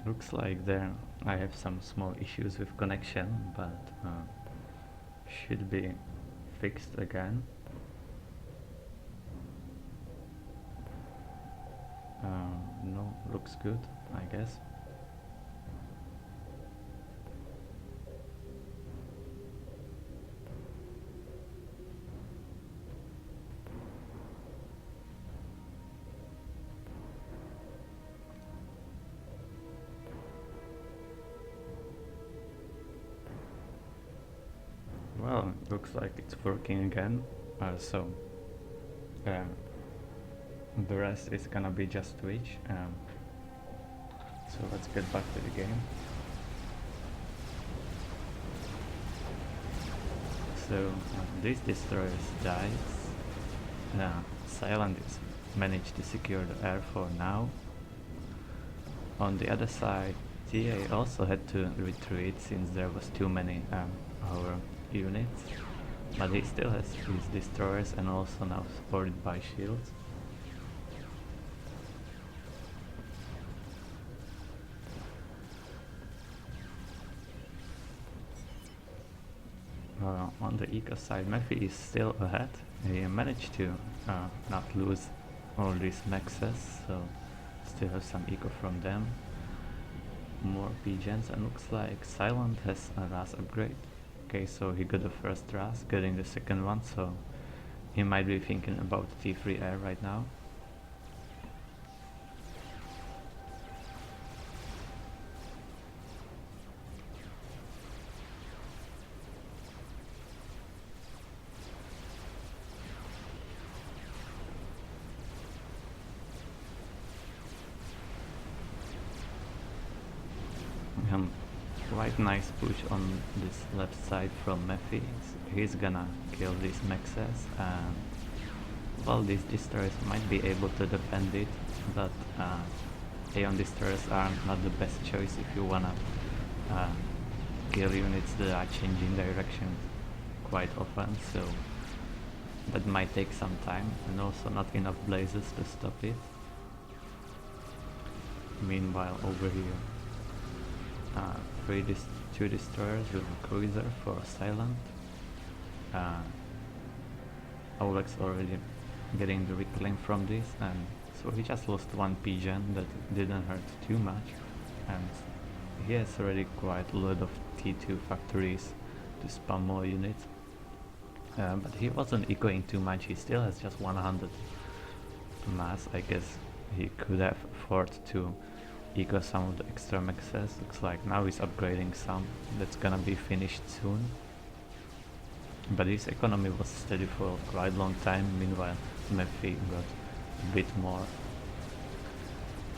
Looks like there I have some small issues with connection, but should be fixed again. No, looks good, I guess. Well, looks like it's working again. So the rest is gonna be just Twitch. So let's get back to the game. So these destroyers died. Silent is managed to secure the air for now. On the other side, TA also had to retreat since there was too many our units, but he still has his destroyers and also now supported by shields. On the eco side, Mephi is still ahead. He managed to not lose all these maxes, so still have some eco from them. More PGens, and looks like Silent has a RAS upgrade. Okay, so he got the first RAS, getting the second one, so he might be thinking about T3 air right now. Quite nice push on this left side from Mephi. He's gonna kill these maxes, and well, these destroyers might be able to defend it, but Aeon destroyers are not the best choice if you wanna kill units that are changing direction quite often, so that might take some time, and also not enough blazes to stop it. Meanwhile, over here, two destroyers with a cruiser for Silent. Aulex already getting the reclaim from this, and so he just lost one PGen that didn't hurt too much, and he has already quite a lot of T2 factories to spam more units. But he wasn't ecoing too much, he still has just 100 mass. I guess he could have afforded to eco some of the extra maxes. Looks like now he's upgrading some, that's gonna be finished soon. But his economy was steady for quite a long time, meanwhile Mephi got a bit more.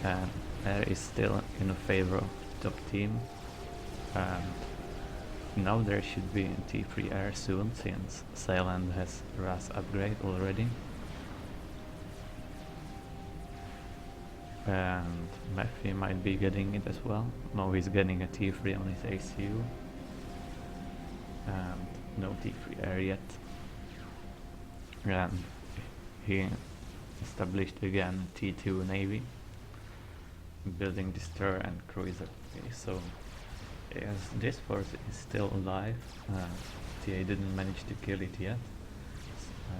And air is still in favor of the top team. And now there should be T3 air soon, since Silent has RAS upgrade already. And Mephi might be getting it as well. No, he's getting a T3 on his ACU. And no T3 air yet. And he established again T2 Navy, building destroyer and cruiser. Okay, so yes, this force is still alive. TA didn't manage to kill it yet.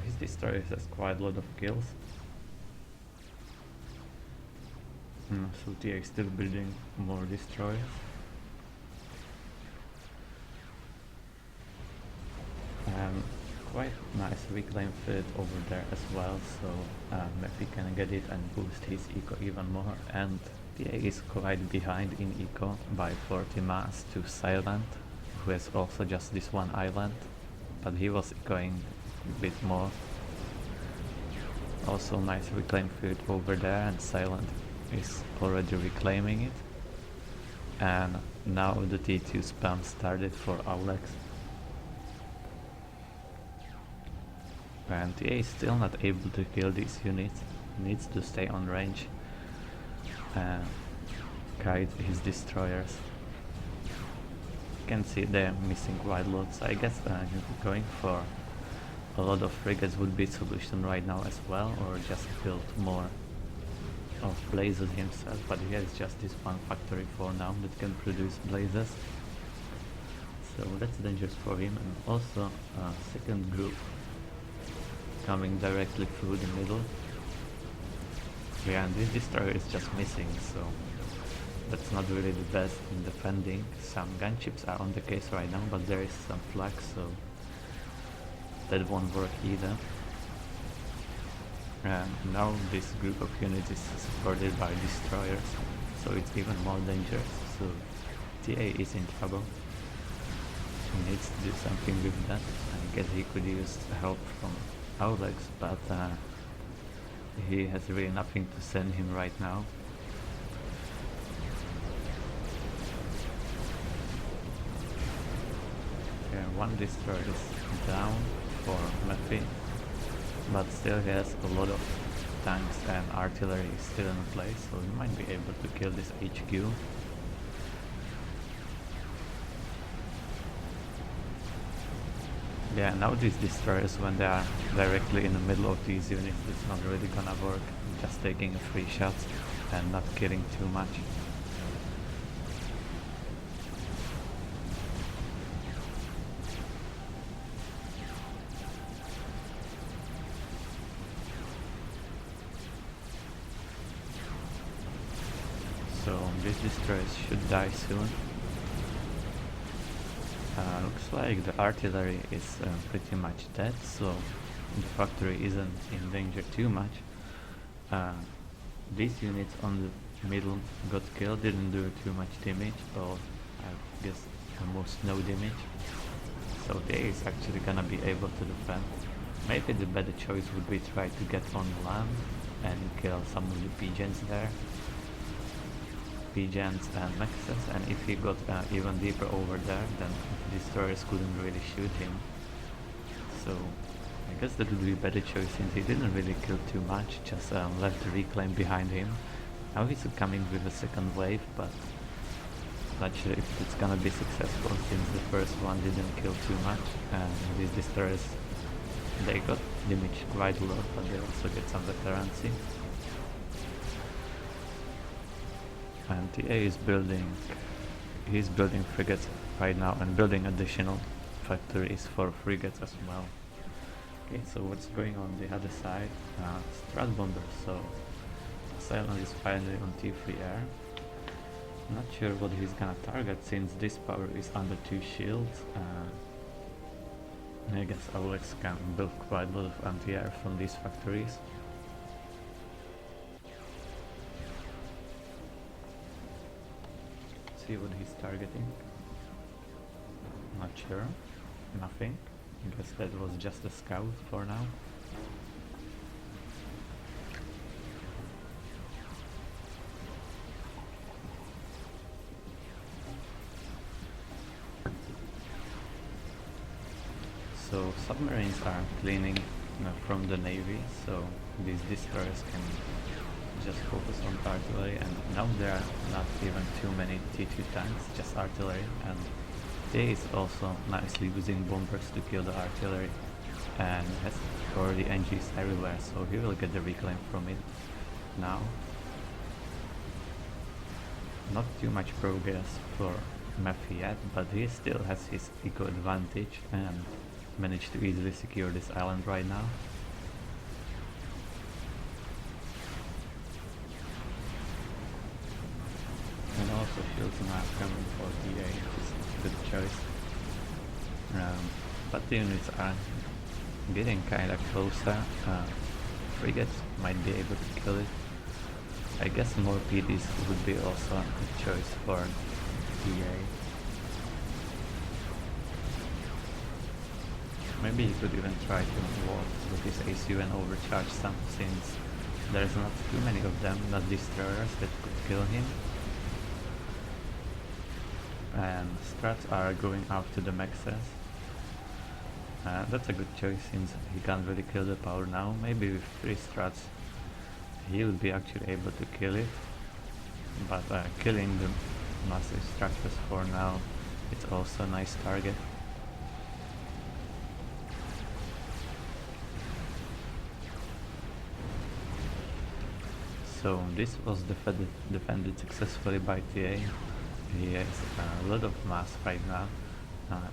His destroyer has quite a lot of kills. So TA is still building more destroyers. Quite nice reclaim fit over there as well, so Mephi can get it and boost his eco even more, and TA is quite behind in eco by 40 mass to Silent, who has also just this one island, but he was ecoing a bit more. Also nice reclaim fit over there, and Silent is already reclaiming it. And now the T2 spam started for Aulex. And TA is still not able to kill these units, needs to stay on range and guide his destroyers. You can see they're missing quite a lot, so I guess going for a lot of frigates would be a solution right now as well, or just build more of blazes himself, but he has just this one factory for now that can produce blazes. So that's dangerous for him, and also second group coming directly through the middle. Yeah, and this destroyer is just missing, so that's not really the best in defending. Some gunships are on the case right now, but there is some flak, so that won't work either. And now this group of units is supported by destroyers, so it's even more dangerous. So TA is in trouble. He needs to do something with that. I guess he could use help from Aulex, but he has really nothing to send him right now. Okay, one destroyer is down for Mephi, but still he has a lot of tanks and artillery still in place, so he might be able to kill this HQ. Yeah, now these destroyers, when they are directly in the middle of these units, it's not really gonna work. Just taking a free shot and not killing too much. So these destroyers should die soon. Looks like the artillery is pretty much dead, so the factory isn't in danger too much. These units on the middle got killed, didn't do too much damage, or I guess almost no damage. So they is actually gonna be able to defend. Maybe the better choice would be try to get on land and kill some of the pigeons there. Pigeons and mexes, and if he got even deeper over there, then destroyers couldn't really shoot him. So I guess that would be a better choice, since he didn't really kill too much, just left the reclaim behind him. Now he's coming with a second wave, but not sure if it's gonna be successful, since the first one didn't kill too much, and these destroyers, they got damaged quite a lot, but they also get some veterancy. And TA is building, he's building frigates right now and building additional factories for frigates as well. Okay, so what's going on the other side? Strat bomber, so Silent is finally on T3 air. Not sure what he's gonna target, since this power is under 2 shields. I guess Aulex can build quite a lot of anti-air from these factories. See what he's targeting. Not sure. Nothing. I guess that was just a scout for now. So submarines are cleaning from the navy, so these destroyers can just focus on artillery, and now there are not even too many T2 tanks, just artillery, and they is also nicely using bombers to kill the artillery, and has already NGs everywhere, so he will get the reclaim from it now. Not too much progress for Mephi yet, but he still has his eco advantage and managed to easily secure this island right now. And also shields now coming for TA, which is a good choice. But the units are getting kinda closer. Frigates might be able to kill it. I guess more PDs would be also a choice for TA. Maybe you could even try to walk with his ACU and overcharge some, since there's not too many of them, not destroyers, that could kill him. And strats are going after the mexes. That's a good choice, since he can't really kill the power now. Maybe with 3 strats he would be actually able to kill it, but killing the massive structures for now, it's also a nice target. So So this was defended successfully by TA. He has a lot of mass right now,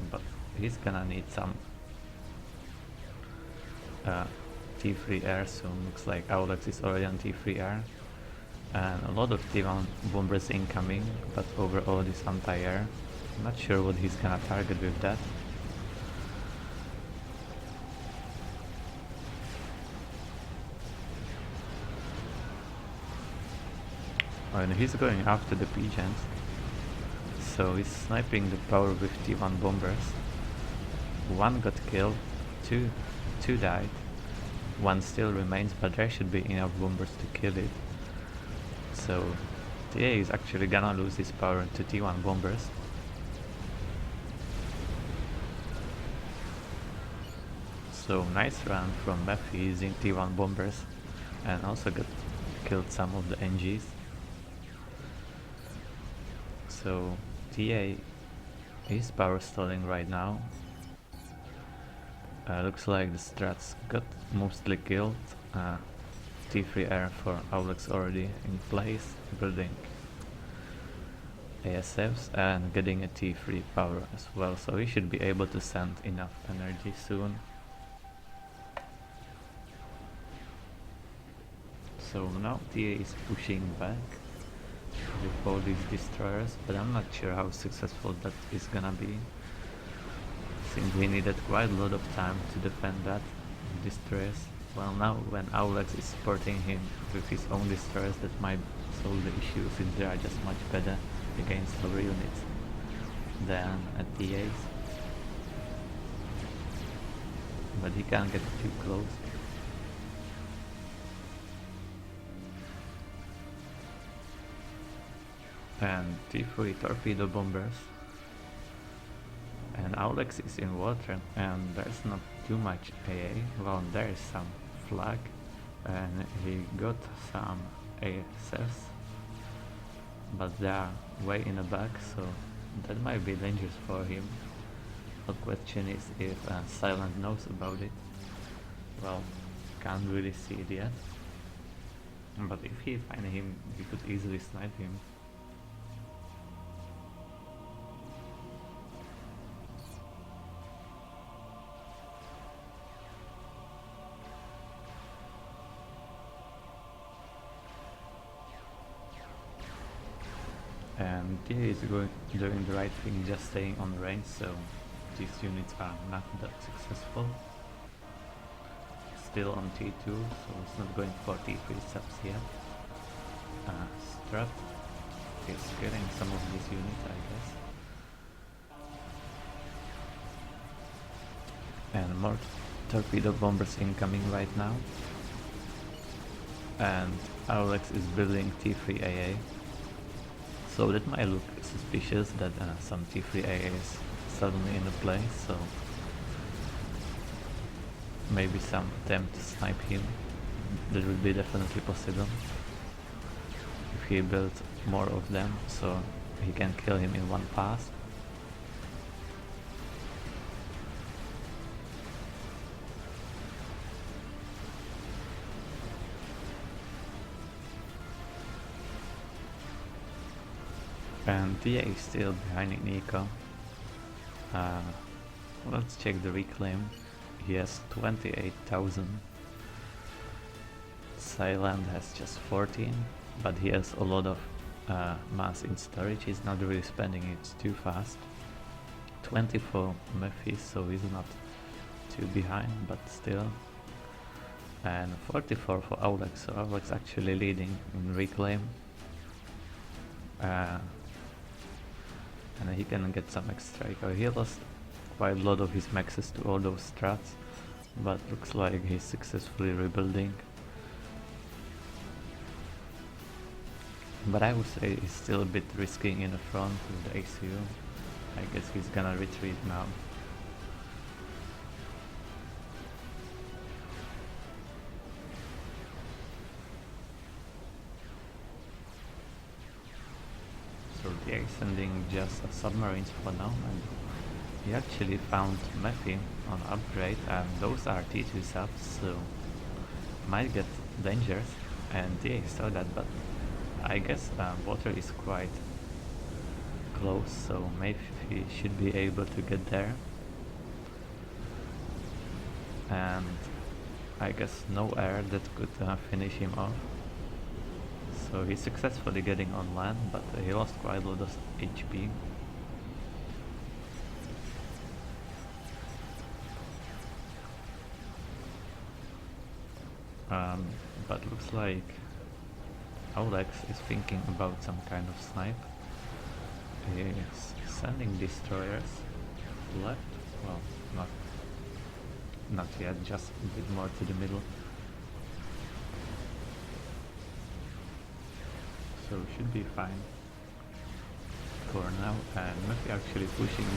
but he's gonna need some T3 air soon. Looks like Aulex is already on T3 air. And a lot of T1 bombers incoming, but overall this anti-air. I'm not sure what he's gonna target with that. And he's going after the pigeons, so he's sniping the power with T1 bombers. One got killed, two died, one still remains, but there should be enough bombers to kill it. So TA is actually gonna lose his power to T1 bombers. So nice run from Mephi using T1 bombers, and also got killed some of the NGs. So TA is power stalling right now. Looks like the strats got mostly killed. T3 air for Aulex already in place, building ASFs and getting a T3 power as well, so he should be able to send enough energy soon. So now TA is pushing back with all these destroyers, but I'm not sure how successful that is gonna be, since he needed quite a lot of time to defend that destroyers. Well, now when Aulex is supporting him with his own destroyers, that might solve the issue, since they are just much better against our units than at TA's. But he can't get too close. And T3 torpedo bombers, and Aulex is in water, and there's not too much AA. Well, there is some flag, and he got some ASS, but they are way in the back, so that might be dangerous for him. The question is if Silent knows about it. Well, can't really see it yet, but if he find him, he could easily snipe him. And TA is doing the right thing, just staying on range, so these units are not that successful. Still on T2, so it's not going for T3 subs yet. Strat is getting some of these units, I guess. And more torpedo bombers incoming right now. And Aulex is building T3 AA. So that might look suspicious that some T3 AA is suddenly in the play, so maybe some attempt to snipe him. That would be definitely possible if he built more of them, so he can kill him in one pass. And TA is still behind Nico. Let's check the reclaim. He has 28,000. Silent has just 14, but he has a lot of mass in storage. He's not really spending it too fast. 20 for Mephi, so he's not too behind, but still. And 44 for Aulex, so Aulex actually leading in reclaim. And he can get some extra. He lost quite a lot of his maxes to all those strats, but looks like he's successfully rebuilding. But I would say he's still a bit risking in the front with the ACU. I guess he's gonna retreat now. So they are sending just submarines for now, and he actually found Mephi on upgrade, and those are T2 subs, so might get dangerous. And yeah, he saw that, but I guess water is quite close, so maybe he should be able to get there. And I guess no air that could finish him off. So he's successfully getting on land, but he lost quite a lot of HP. But looks like Aulex is thinking about some kind of snipe. He's sending destroyers left. Well, not yet, just a bit more to the middle. So should be fine for now. And Mephi actually pushing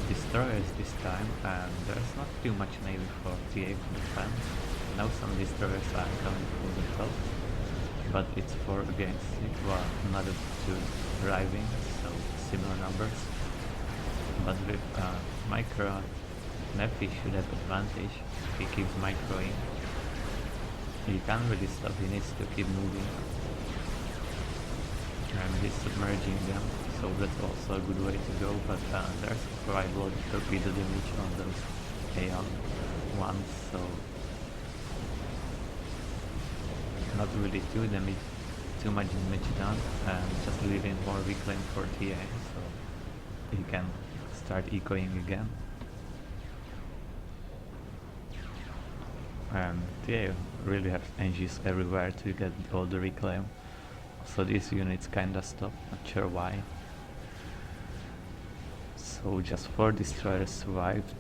destroyers this time, and there's not too much navy for TA to defend. Now some destroyers are coming from the top, but it's 4 against 6, well, another 2 arriving, so similar numbers. But with micro, Mephi should have advantage. He keeps microing. He can't really stop, he needs to keep moving. And he's submerging them, so that's also a good way to go, but there's quite a lot of torpedo damage on those Aeon ones, so not really too much damage done, and just leaving more reclaim for TA, so he can start ecoing again. And TA really have engines everywhere to get all the reclaim. So these units kinda stopped, not sure why. So just 4 destroyers survived,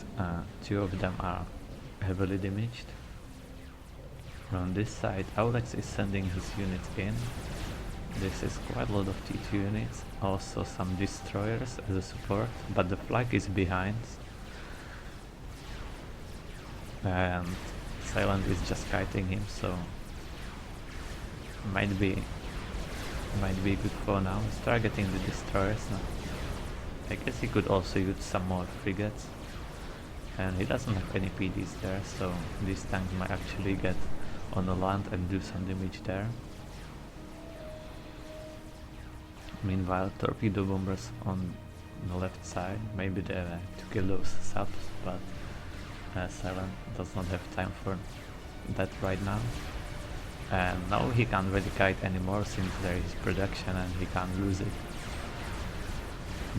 2 of them are heavily damaged. On this side, Aulex is sending his units in. This is quite a lot of T2 units, also some destroyers as a support, but the flag is behind. And Silent is just kiting him, so might be good for now. He's targeting the destroyers now. I guess he could also use some more frigates, and he doesn't have any PDs there, so these tanks might actually get on the land and do some damage there. Meanwhile, torpedo bombers on the left side, maybe they're to kill those subs, but Silent does not have time for that right now. And now he can't really kite anymore since there is production and he can't lose it.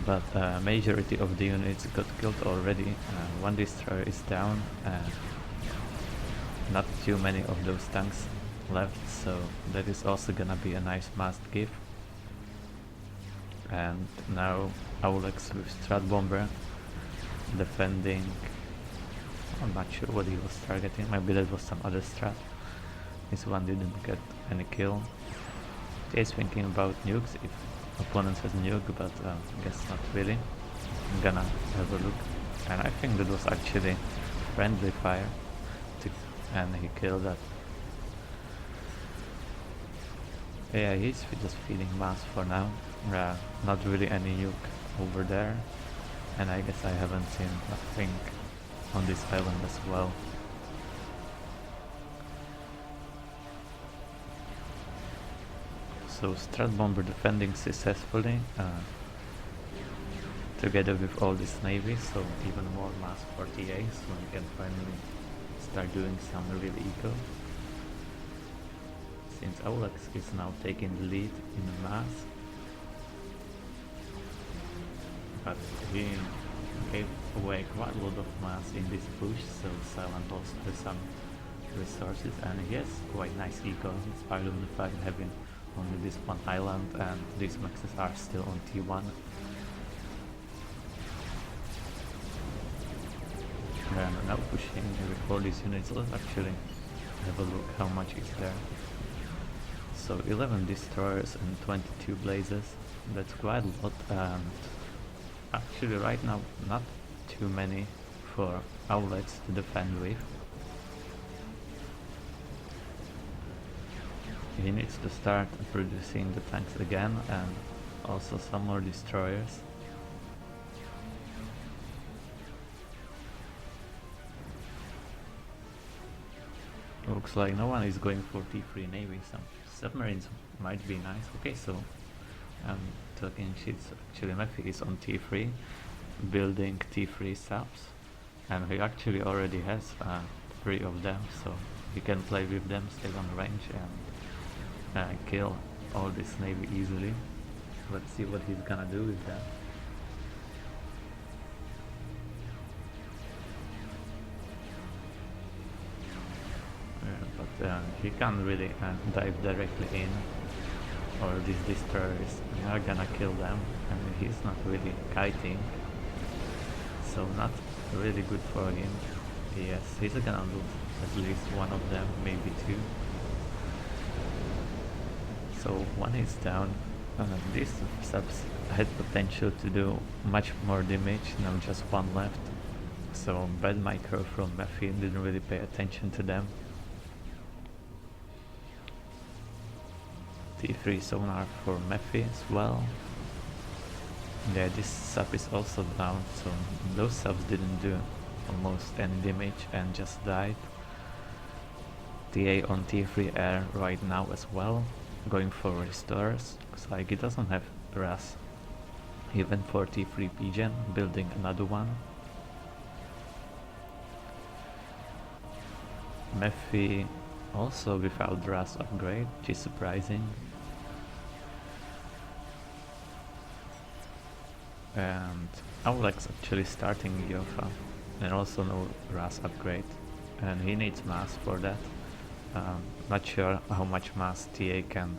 But majority of the units got killed already. 1 destroyer is down, not too many of those tanks left, so that is also gonna be a nice must give. And now Aulex with Strat Bomber defending. I'm not sure what he was targeting, maybe that was some other strat. This one didn't get any kill. He is thinking about nukes if opponents has nuke, but I guess not really. I'm gonna have a look. And I think that was actually friendly fire, and he killed that. Yeah, he's just feeding mass for now. Not really any nuke over there. And I guess I haven't seen nothing on this island as well. So Strat Bomber defending successfully, together with all this navy, so even more mass for TAs when we can finally start doing some real eco. Since Aulex is now taking the lead in the mass, but he gave away quite a lot of mass in this push, so Silent also has some resources, and he has quite nice eco in spite of the fact having only this one island, and these maxes are still on T1. And now pushing with all these units. Let's actually have a look how much is there. So 11 destroyers and 22 blazes. That's quite a lot, and actually right now not too many for Aulex to defend with. He needs to start producing the tanks again, and also some more destroyers. Looks like no one is going for T3 Navy, some submarines might be nice. Okay, so talking shits, actually Mephi is on T3, building T3 subs, and he actually already has 3 of them, so he can play with them, stay on range, and kill all this navy easily. Let's see what he's gonna do with that. But he can't really dive directly in, or these destroyers are gonna kill them, and he's not really kiting, so not really good for him. Yes, he's gonna lose at least one of them, maybe 2. So one is down. These subs had potential to do much more damage, now just one left. So bad micro from Mephi, didn't really pay attention to them. T3 sonar for Mephi as well. Yeah, this sub is also down, so those subs didn't do almost any damage and just died. TA on T3 air right now as well, going for restores. Looks like he doesn't have RAS even for T3 Pigeon, building another one. Mephi also without RAS upgrade, which is surprising. And Aulex actually starting BO5 and also no RAS upgrade, and he needs mass for that. Not sure how much mass TA can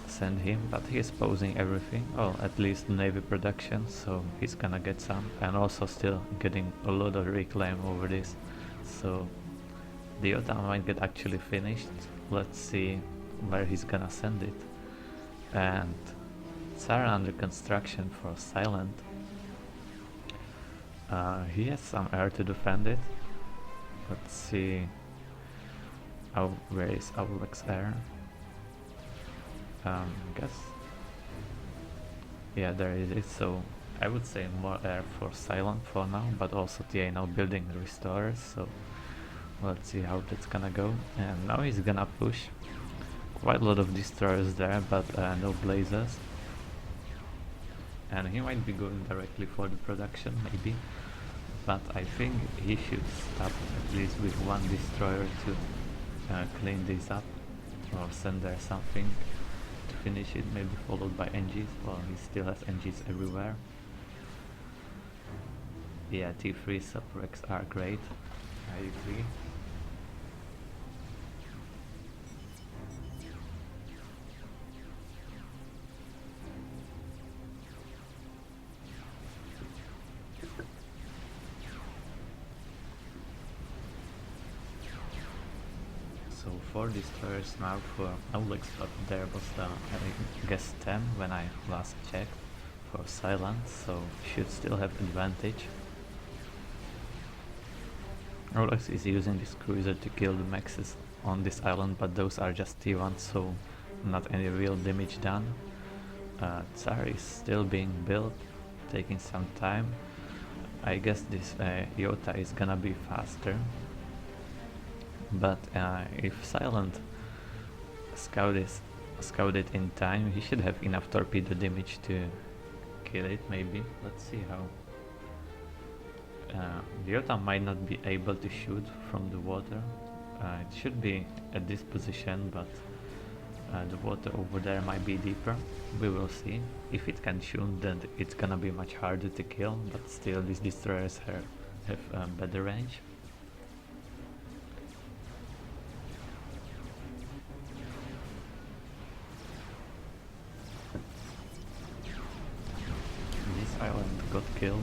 send him, but he is posing everything, well, at least navy production, so he's gonna get some, and also still getting a lot of reclaim over this, so the OTA might get actually finished. Let's see where he's gonna send it. And Tsar under construction for Silent. He has some air to defend it. Let's see. Oh, where is Aulex air? Guess. Yeah, there it is. So I would say more air for Silent for now, but also TA now building the restorers. So let's see how that's gonna go. And now he's gonna push. Quite a lot of destroyers there, but no blazers. And he might be going directly for the production, maybe. But I think he should stop at least with one destroyer to clean this up, or send there something to finish it, maybe followed by NGs. Well, he still has NGs everywhere. Yeah, T3 sub-wrecks are great, I agree. So 4 destroyers now for Aulex, but there was I guess 10 when I last checked for Silence, so should still have advantage. Aulex is using this cruiser to kill the mexes on this island, but those are just T1, so not any real damage done. Tsar is still being built, taking some time. I guess this Iota is gonna be faster. But if Silent scout it in time, he should have enough torpedo damage to kill it, maybe. Let's see how. The Iota might not be able to shoot from the water. It should be at this position, but the water over there might be deeper. We will see. If it can shoot, then it's gonna be much harder to kill, but still these destroyers have better range. Island got killed.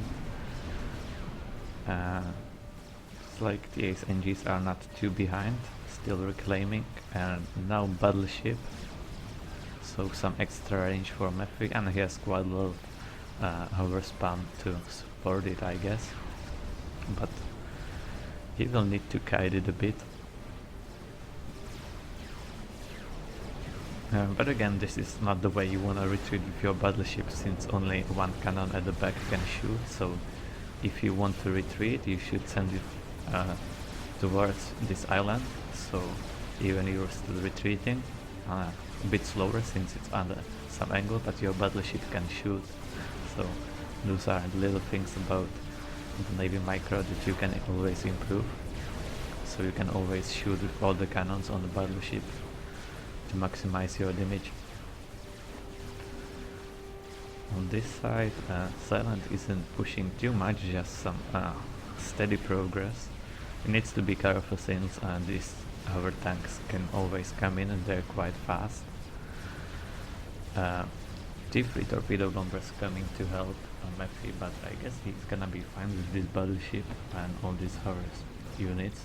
It's like the Ace NGs are not too behind, still reclaiming, and now Battleship, so some extra range for Mephi, and he has quite a lot of hover spam to support it, I guess, but he will need to kite it a bit. But again, this is not the way you wanna retreat with your battleship, since only one cannon at the back can shoot, so if you want to retreat, you should send it towards this island, so even you're still retreating, a bit slower since it's under some angle, but your battleship can shoot. So those are little things about the Navy micro that you can always improve. So you can always shoot with all the cannons on the battleship to maximize your damage. On this side, Silent isn't pushing too much, just some steady progress. It needs to be careful since these hover tanks can always come in and they're quite fast. T3 torpedo bombers coming to help Mephi, but I guess he's gonna be fine with this battleship and all these hover units,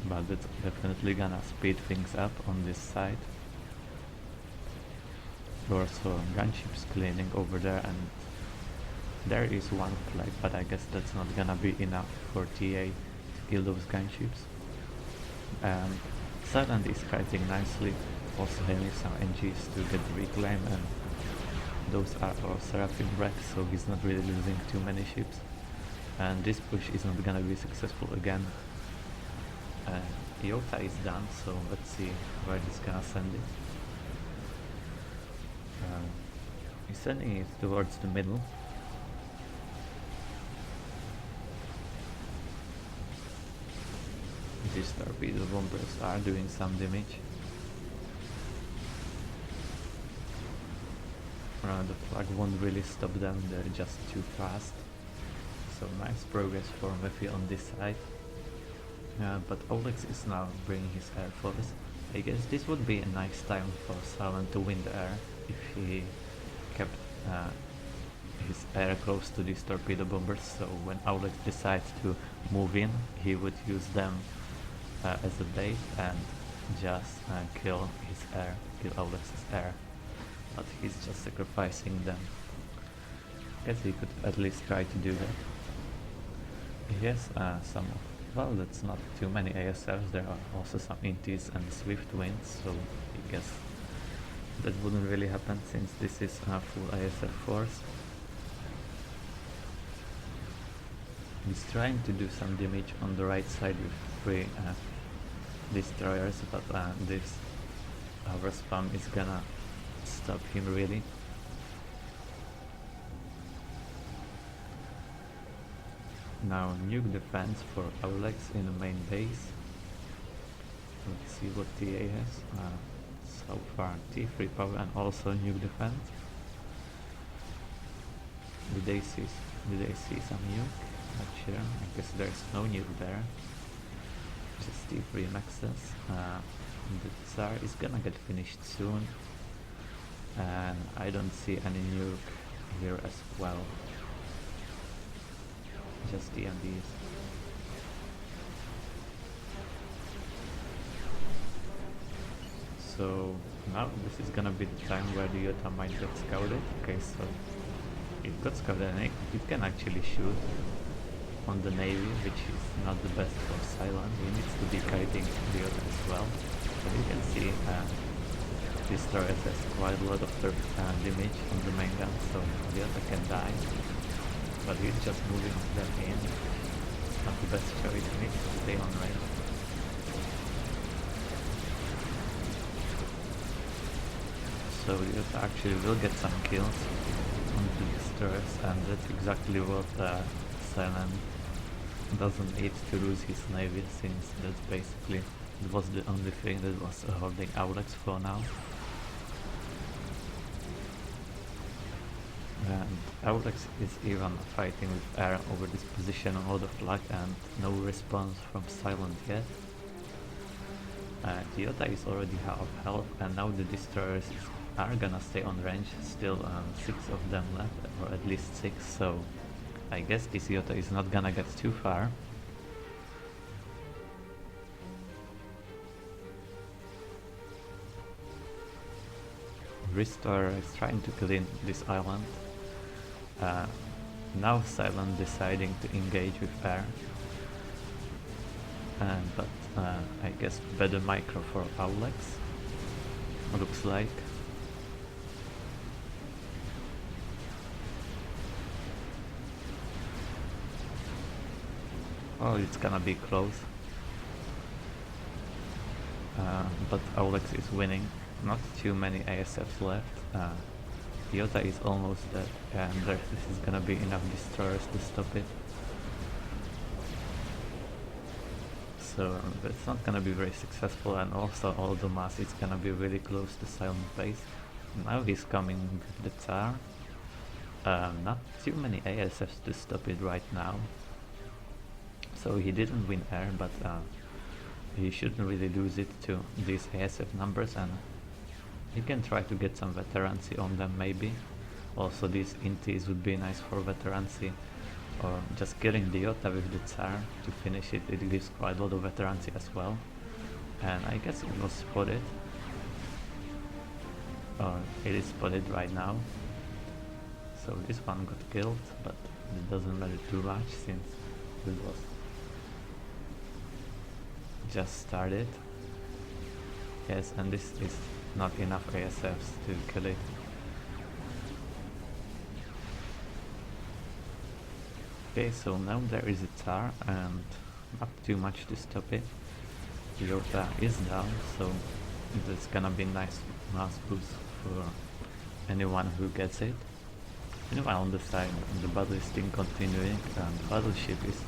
but it's definitely gonna speed things up on this side. Also gunships cleaning over there, and there is one flag, but I guess that's not gonna be enough for TA to kill those gunships. And Silent is fighting nicely, also having some NGs to get the reclaim, and those are all Seraphim wrecks, so he's not really losing too many ships. And this push is not gonna be successful again. Iota is done, so let's see where he's gonna send it. He's sending it towards the middle. These torpedo bombers are doing some damage. The flag won't really stop them, they're just too fast. So nice progress for Mephi on this side. But Aulex is now bringing his air force. I guess this would be a nice time for Silent to win the air if he kept his air close to these torpedo bombers, so when Aulex decides to move in, he would use them as a bait and just kill his air, kill Aulex's air. But he's just sacrificing them. Guess he could at least try to do that. He has some, well, that's not too many ASFs, there are also some Intis and Swift Winds, so I guess that wouldn't really happen since this is a full ASF force. He's trying to do some damage on the right side with 3 destroyers, but this hover spam is gonna stop him really. Now nuke defense for Aulex in the main base. Let's see what TA has. So far T3 power and also nuke defense. Did they see some nuke? Not sure. I guess there's no nuke there. Just T3 maxes. The Tsar is gonna get finished soon. And I don't see any nuke here as well. Just DMDs. So now this is gonna be the time where the Iota might get scouted. Okay, so it got scouted and it can actually shoot on the Navy, which is not the best for Silent. He needs to be kiting the Iota as well. So you can see this turret has quite a lot of damage on the main gun, so the Iota can die. But he's just moving them in. Not the best choice, he needs to stay on range. So the Iota actually will get some kills on the destroyers, and that's exactly what Silent doesn't need to lose his navy, since that's basically it was the only thing that was holding Aulex for now. And Aulex is even fighting with air over this position on the flag, and no response from Silent yet. The Iota is already half health, and now the destroyers are gonna stay on range. Still 6 of them left, or at least 6, so I guess this Iota is not gonna get too far. Restore is trying to clean this island. Now Silent deciding to engage with air. But I guess better micro for Aulex, looks like. Oh, it's gonna be close. but Aulex is winning. Not too many ASFs left. Iota is almost dead, and this is gonna be enough destroyers to stop it. So that's not gonna be very successful, and also all the mass is gonna be really close to Silent Base. Now he's coming with the Tsar. Not too many ASFs to stop it right now. So he didn't win air, but he shouldn't really lose it to these ASF numbers, and he can try to get some veterancy on them maybe. Also these intis would be nice for veterancy, or just killing the Iota with the Tsar to finish it. It gives quite a lot of veterancy as well. And I guess it was spotted, or it is spotted right now. So this one got killed, but it doesn't matter too much since it was just started. Yes, and this is not enough ASFs to kill it. Okay, so now there is a Tsar and not too much to stop it. Iota is down, so it's gonna be nice mass boost for anyone who gets it. Meanwhile on the side, the battle is still continuing and Battleship is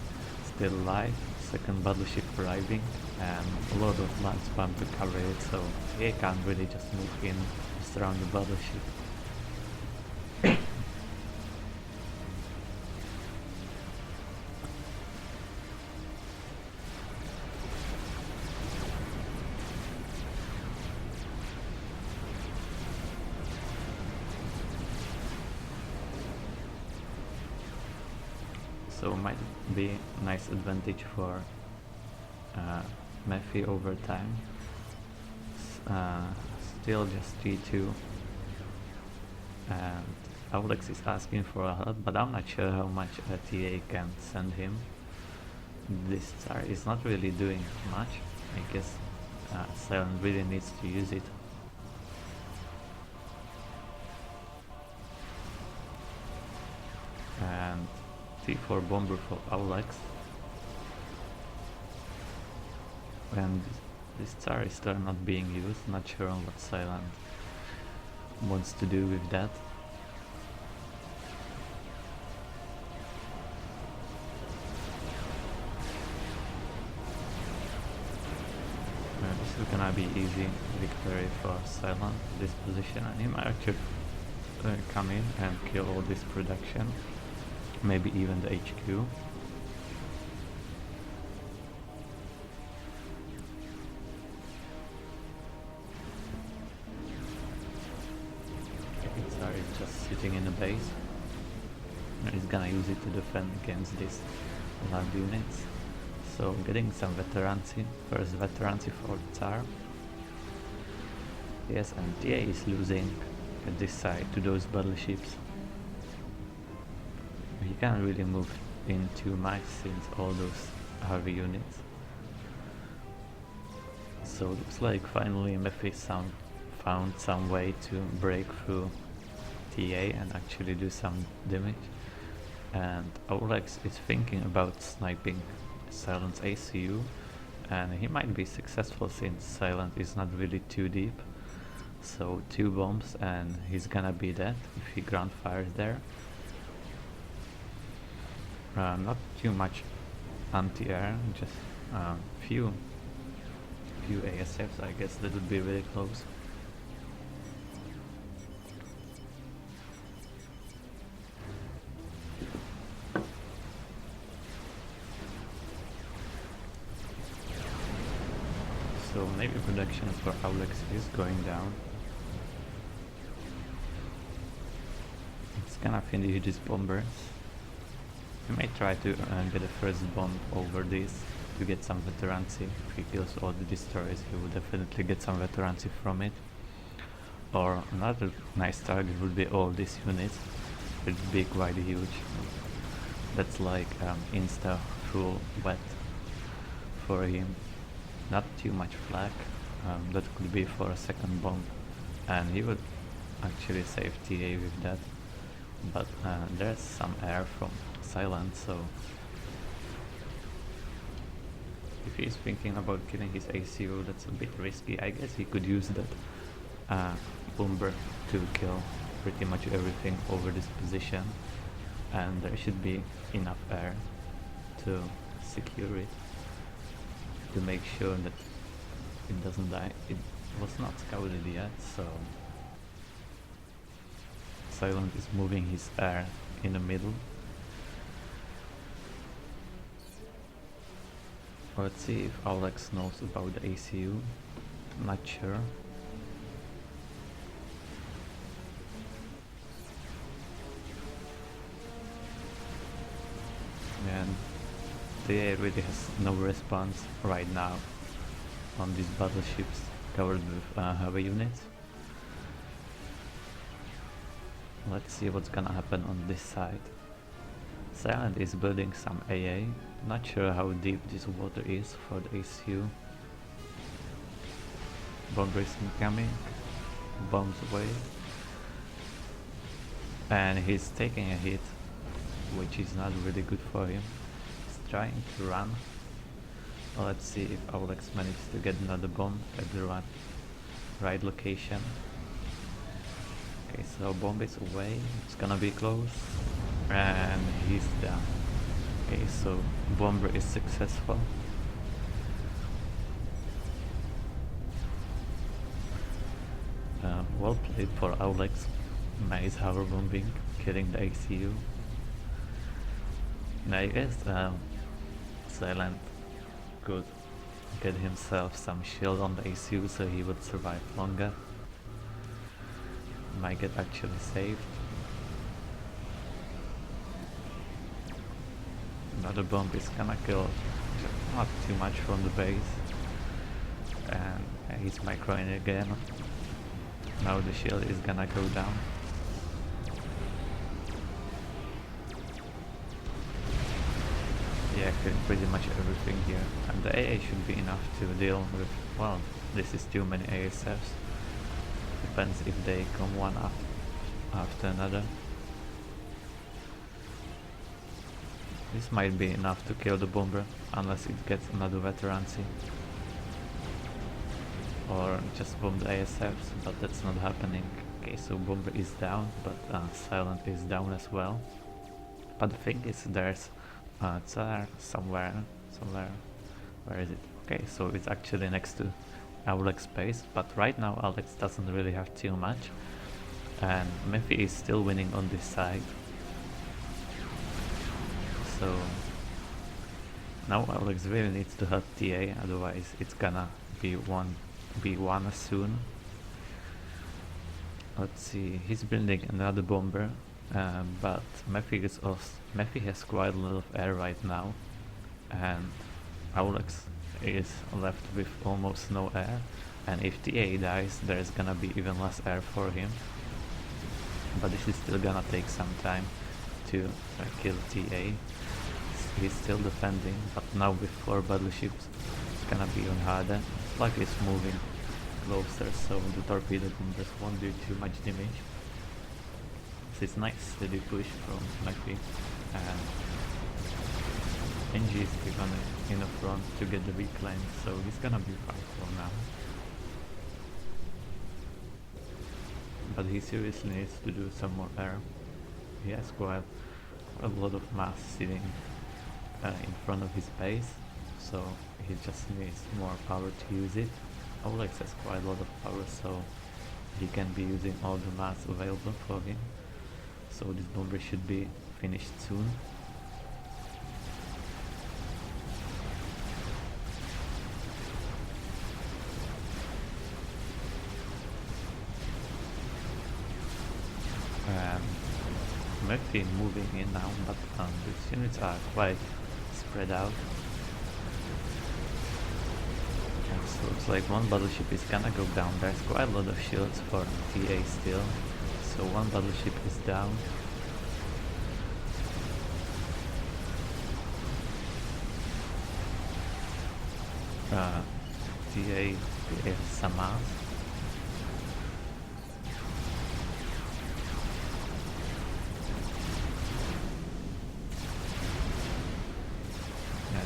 still alive. Second Battleship arriving and a lot of land spam to cover it, so he can't really just move in just around the Battleship. So might be nice advantage for Mephi over time. Still just T2, and Aulex is asking for a help, but I'm not sure how much a TA can send him. This Tsar is not really doing much. I guess Silent really needs to use it. And T4 bomber for Aulex. And this Tsar is still not being used, not sure on what Silent wants to do with that. This is gonna be easy victory for Silent, this position, and he might actually come in and kill all this production, maybe even the HQ. Sorry, just sitting in the base. And he's gonna use it to defend against these land units. So getting some veterancy, first veterancy for Tsar. Yes, and TA is losing at this side to those battleships. He can't really move in too much since all those heavy units. So looks like finally Mephi found some way to break through TA and actually do some damage. And Aulex is thinking about sniping Silent's ACU, and he might be successful since Silent is not really too deep. So 2 bombs and he's gonna be dead if he ground fires there. Not too much anti-air, just few ASFs. I guess that would be really close. So maybe production for Aulex is going down. It's gonna finish these bombers. We may try to get a first bomb over this to get some veterancy. If he kills all the destroyers, he will definitely get some veterancy from it. Or another nice target would be all these units. It's big, quite huge. That's like insta full wet for him. Not too much flak. That could be for a second bomb, and he would actually save TA with that. But there's some air from Silent, so if he's thinking about killing his ACU, that's a bit risky. I guess he could use that bomber to kill pretty much everything over this position, and there should be enough air to secure it, to make sure that it doesn't die. It was not scouted yet, so Silent is moving his air in the middle. Let's see if Aulex knows about the ACU. Not sure. And the really has no response right now on these battleships covered with heavy units. Let's see what's gonna happen on this side. Silent is building some AA. Not sure how deep this water is for the ACU. Bomber is incoming. Bombs away. And he's taking a hit, which is not really good for him. He's trying to run. Let's see if Aulex manages to get another bomb at the right location. Okay, so bomb is away. It's gonna be close. And he's down. Okay, so bomber is successful. Well played for Aulex. Nice hover bombing, killing the ACU. And I guess Silent could get himself some shield on the ACU so he would survive longer. Might get actually saved. Another bomb is gonna kill not too much from the base. And he's microing again. Now the shield is gonna go down. Yeah, killing pretty much everything here. And the AA should be enough to deal with, well, this is too many ASFs. Depends if they come one after another. This might be enough to kill the bomber, unless it gets another veterancy. Or just bomb the ASFs, but that's not happening. Okay, so bomber is down, but Silent is down as well. But the thing is, there's Tsar somewhere, where is it? Okay, so it's actually next to Aulex base, but right now Aulex doesn't really have too much, and Mephi is still winning on this side. So now Aulex really needs to help TA, otherwise it's gonna be 1v1 soon. Let's see, he's building another bomber, but Mephi has quite a lot of air right now, and Aulex is left with almost no air, and if TA dies there's gonna be even less air for him. But this is still gonna take some time to kill TA. He's still defending, but now with 4 battleships it's gonna be even harder. Flag is moving closer, so the torpedo bombers won't do too much damage. So it's nice steady push from Mephi, and NG is even in the front to get the reclaim, so he's gonna be fine for now. But he seriously needs to do some more air. He has quite a lot of mass sitting in front of his base, so he just needs more power to use it. Aulex has quite a lot of power, so he can be using all the mass available for him. So this bomber should be finished soon. Mephi moving in now, but these units are quite spread out. And so it's like one battleship is gonna go down. There's quite a lot of shields for TA still, so one battleship is down. TA has some mass.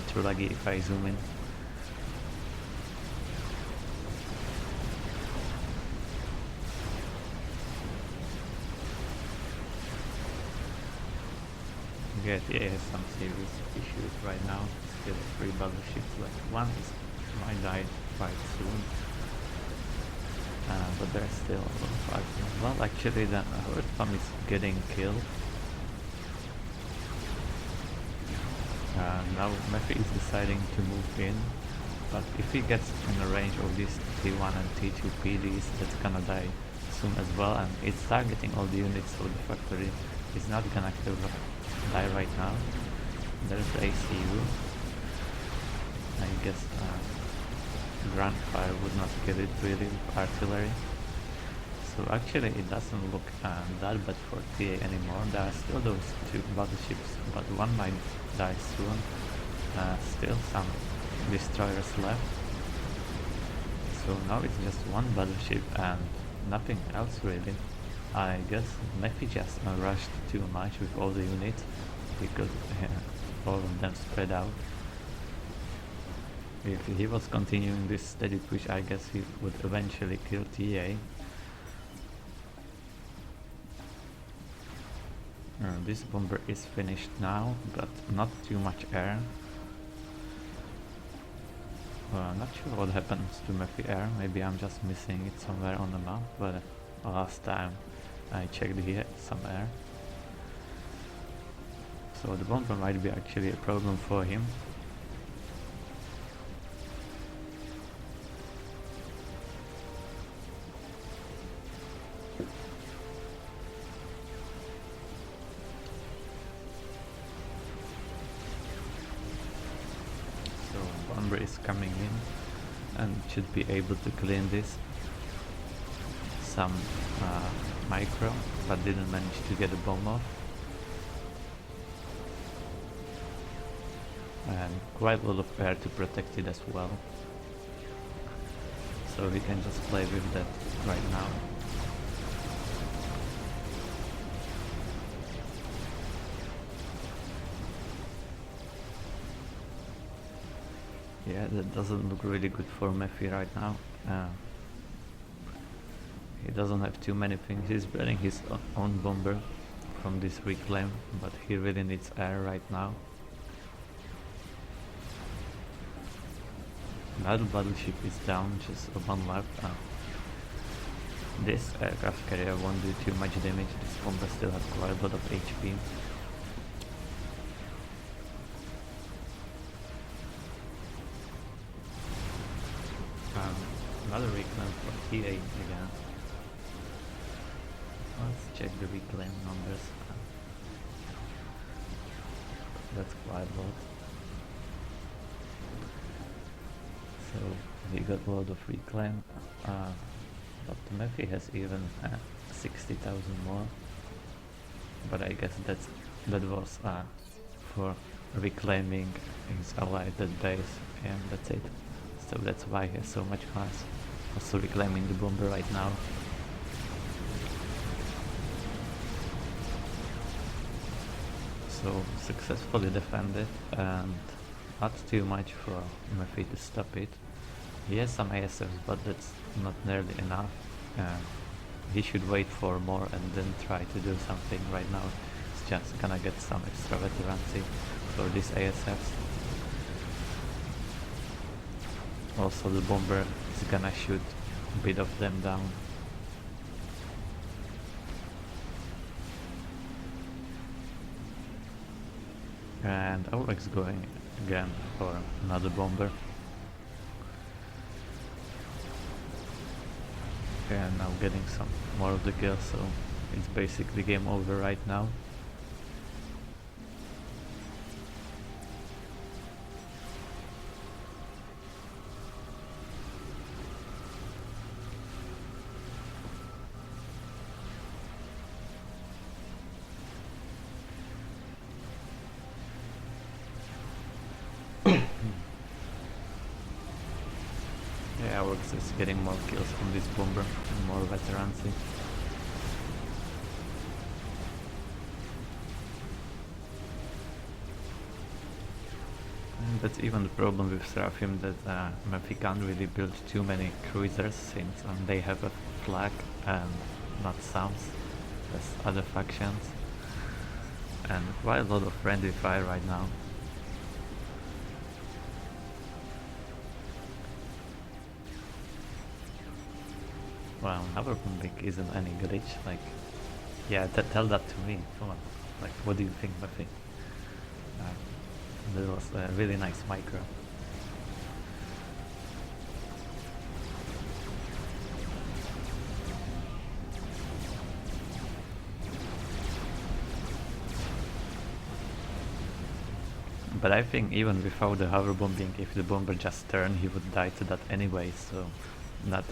Too laggy if I zoom in. Yeah, TA has some serious issues right now. Still 3 battleships left. One is might die quite soon. But there's still 5. Well, actually the Earthbomb is getting killed. Now Mephi is deciding to move in, but if he gets in the range of these T1 and T2 PDs, that's gonna die soon as well, and it's targeting all the units, so the factory is not gonna die right now. There's the ACU. I guess ground fire would not kill it really with artillery. So actually it doesn't look that bad for TA anymore. There are still those 2 battleships, but one might die soon. Still some destroyers left. So now it's just 1 battleship and nothing else really. I guess Mephi just rushed too much with all the units because all of them spread out. If he was continuing this steady push, I guess he would eventually kill TA. This bomber is finished now, but not too much air. Not sure what happens to Mephi air, maybe I'm just missing it somewhere on the map, but last time I checked he had some air. So the bomber might be actually a problem for him. Is coming in and should be able to clean this. Some micro, but didn't manage to get a bomb off. And quite a lot of air to protect it as well. So we can just play with that right now. Yeah, that doesn't look really good for Mephi right now. He doesn't have too many things. He's building his own bomber from this reclaim, but he really needs air right now. Another battleship is down, just 1 left. This aircraft carrier won't do too much damage. This bomber still has quite a lot of HP. Another reclaim for TA again. Let's check the reclaim numbers. That's quite a lot. So we got a lot of reclaim. But Mephi has even 60,000 more. But I guess that was for reclaiming his allied base, and that's it. So that's why he has so much mass. Also reclaiming the bomber right now. So successfully defended, and not too much for Mephi to stop it. He has some ASFs, but that's not nearly enough. He should wait for more and then try to do something. Right now he's just gonna get some extra veterancy for these ASFs. Also the bomber is gonna shoot a bit of them down. And Aulex going again for another bomber. And now getting some more of the kills, so it's basically game over right now. Yeah, Aulex is getting more kills from this bomber and more veterancy. And that's even the problem with Seraphim, that Mephi can't really build too many cruisers, since they have a flag and not SAMs as other factions. and quite a lot of friendly fire right now. Wow, Haverbombing isn't any glitch, like, yeah, tell that to me, come on. Like, what do you think, Mephi? That was a really nice micro. But I think even without the hover bombing, if the bomber just turned, he would die to that anyway, so not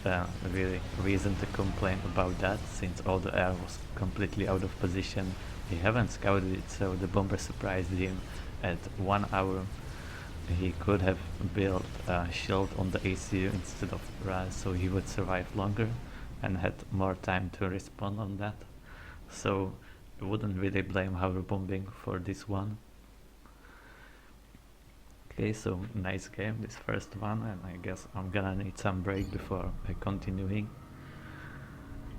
really reason to complain about that, since all the air was completely out of position. He haven't scouted it, so the bomber surprised him at 1 hour. He could have built a shield on the ACU instead of Raz, so he would survive longer and had more time to respond on that. So I wouldn't really blame hover bombing for this one. Okay, so nice game, this first one, and I guess I'm gonna need some break before continuing.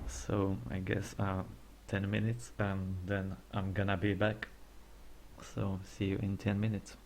So I guess 10 minutes and then I'm gonna be back. So see you in 10 minutes.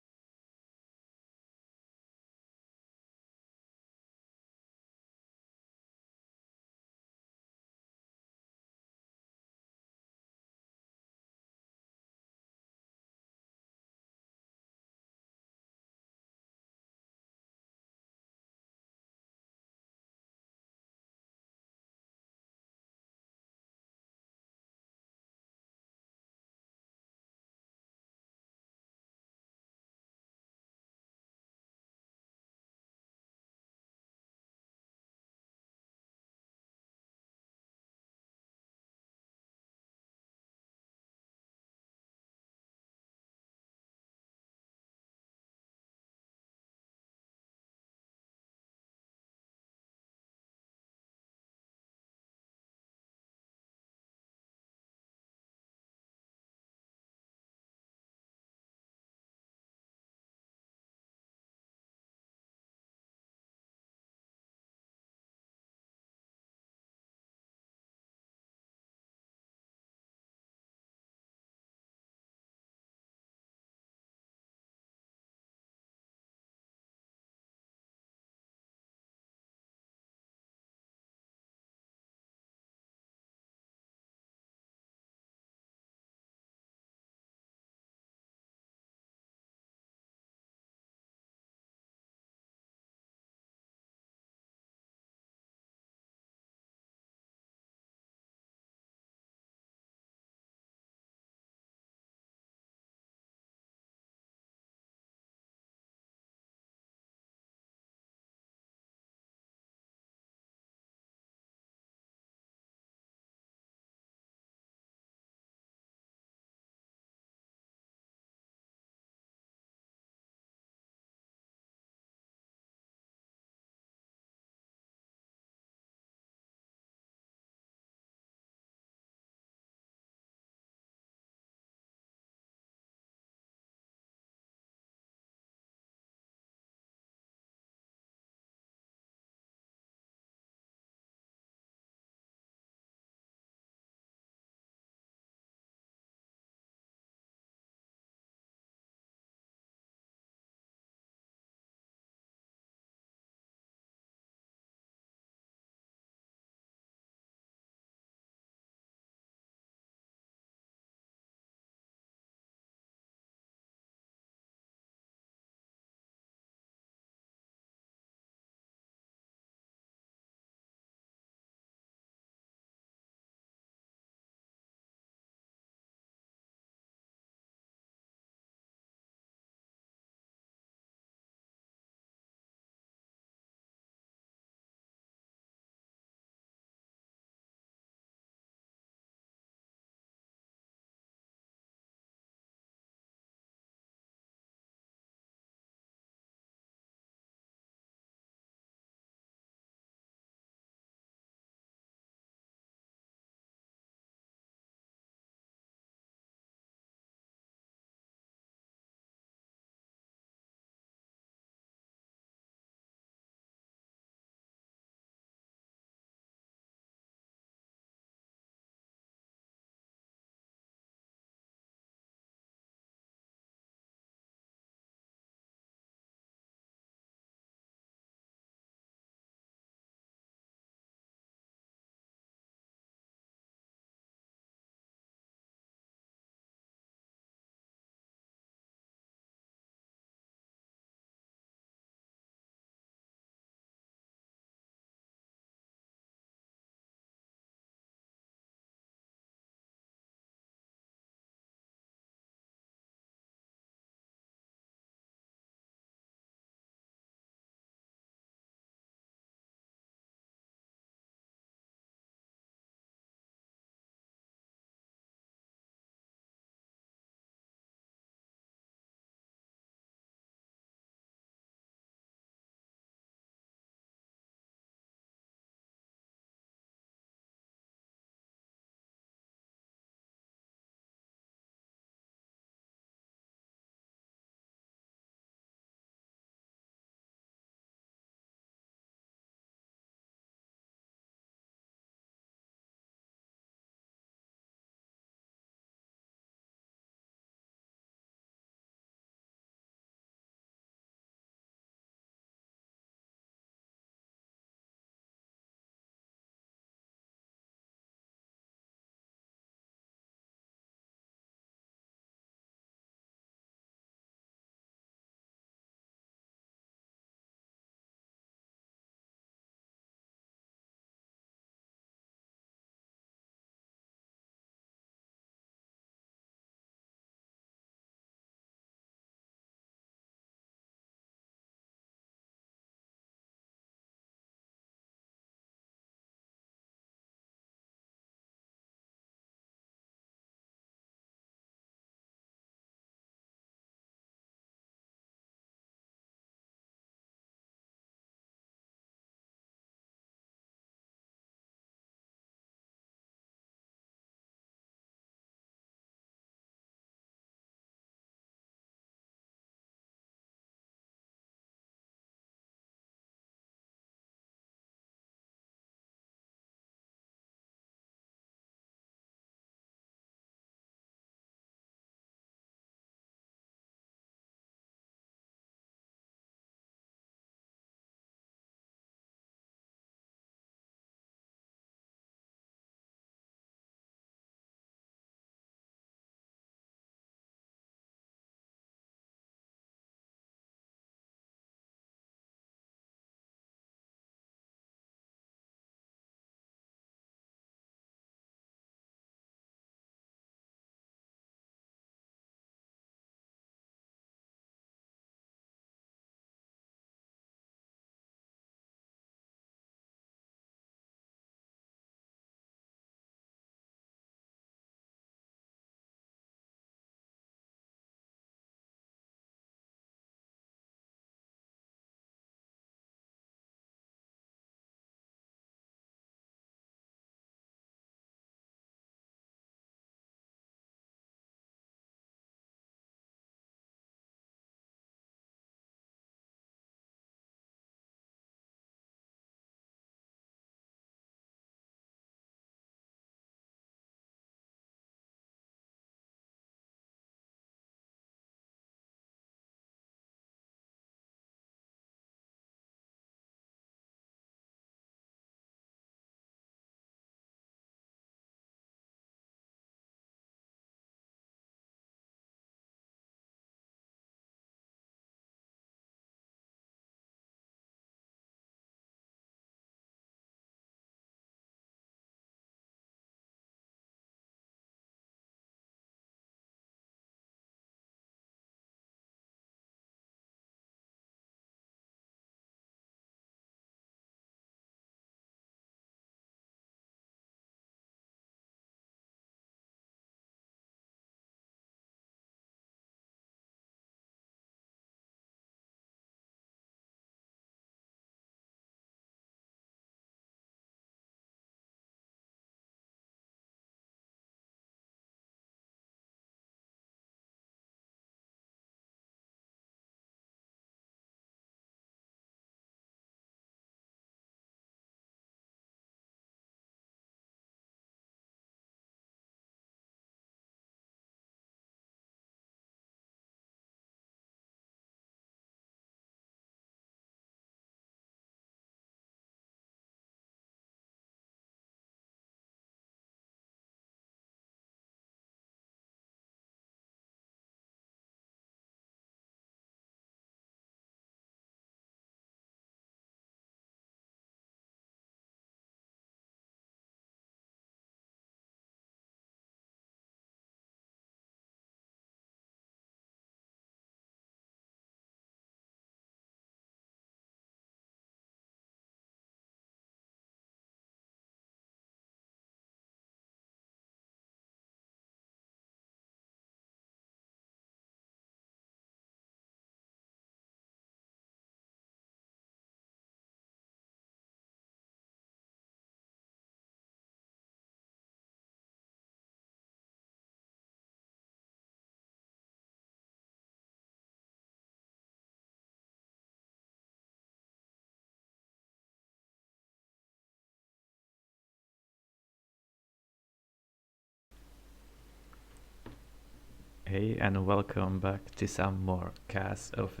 Hey and welcome back to some more cast of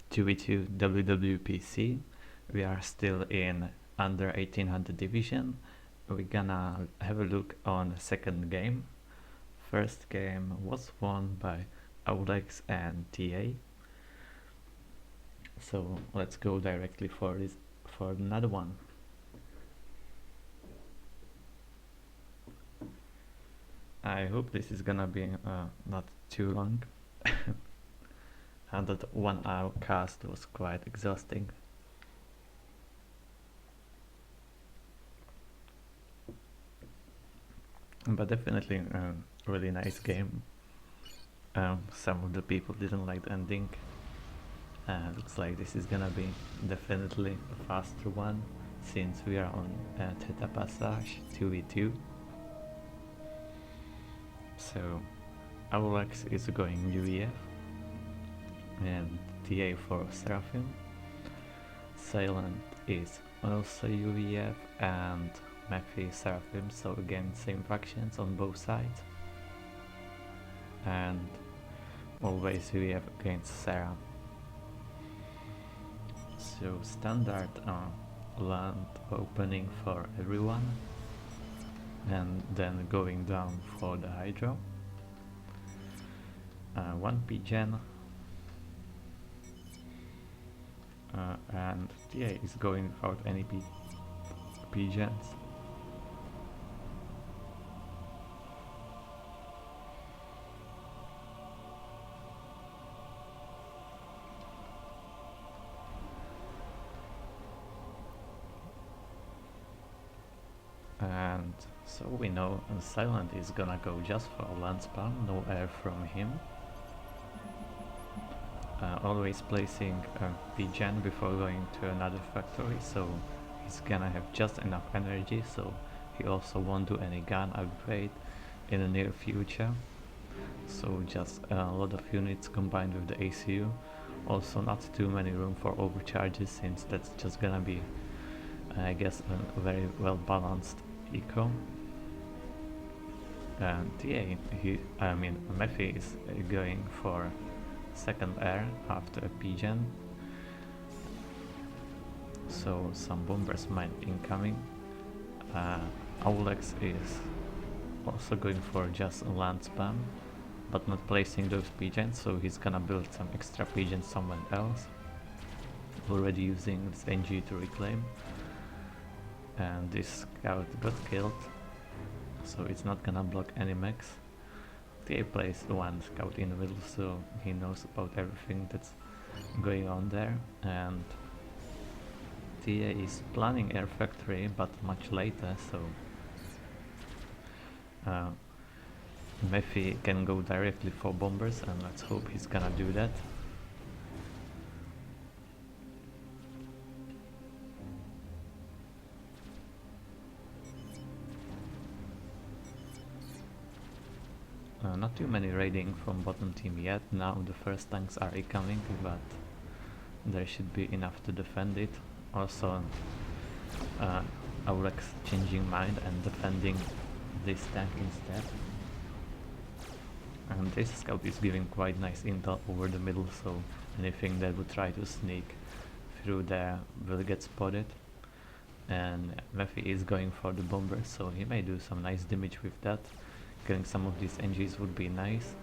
Tokyto WWPC. We are still in under 1800 division. We're gonna have a look on the second game. First game was won by Aulex and TA. So let's go directly for another one. I hope this is gonna be not too long. And that 1 hour cast was quite exhausting. But definitely a really nice game. Some of the people didn't like the ending. Looks like this is gonna be definitely a faster one since we are on Theta Passage 2v2. So Aulex is going UEF and TA for Seraphim. Silent is also UEF and Mephi Seraphim, so again same factions on both sides. And always UEF against Sarah. So standard land opening for everyone and then going down for the Hydro. 1 PGen and TA is going without any PGens. And so we know Silent is gonna go just for land spam, no air from him. Always placing a PGen before going to another factory, so he's gonna have just enough energy, so he also won't do any gun upgrade in the near future. So just a lot of units combined with the ACU. Also not too many room for overcharges, since that's just gonna be, I guess, a very well balanced eco. And Mephi is going for second air after a PGen. So some bombers might incoming. Aulex is also going for just land spam, but not placing those PGens, so he's gonna build some extra PGens somewhere else. Already using this NG to reclaim. And this scout got killed, so it's not gonna block any mechs. TA placed 1 scout in the middle, so he knows about everything that's going on there. And TA is planning air factory, but much later, so Mephi can go directly for bombers, and let's hope he's gonna do that. Not too many raiding from bottom team yet. Now the first tanks are incoming, but there should be enough to defend it. Also Aulex changing mind and defending this tank instead. And this scout is giving quite nice intel over the middle, so anything that would try to sneak through there will get spotted. And Mephi is going for the bomber, so he may do some nice damage with that. Getting some of these NGs would be nice.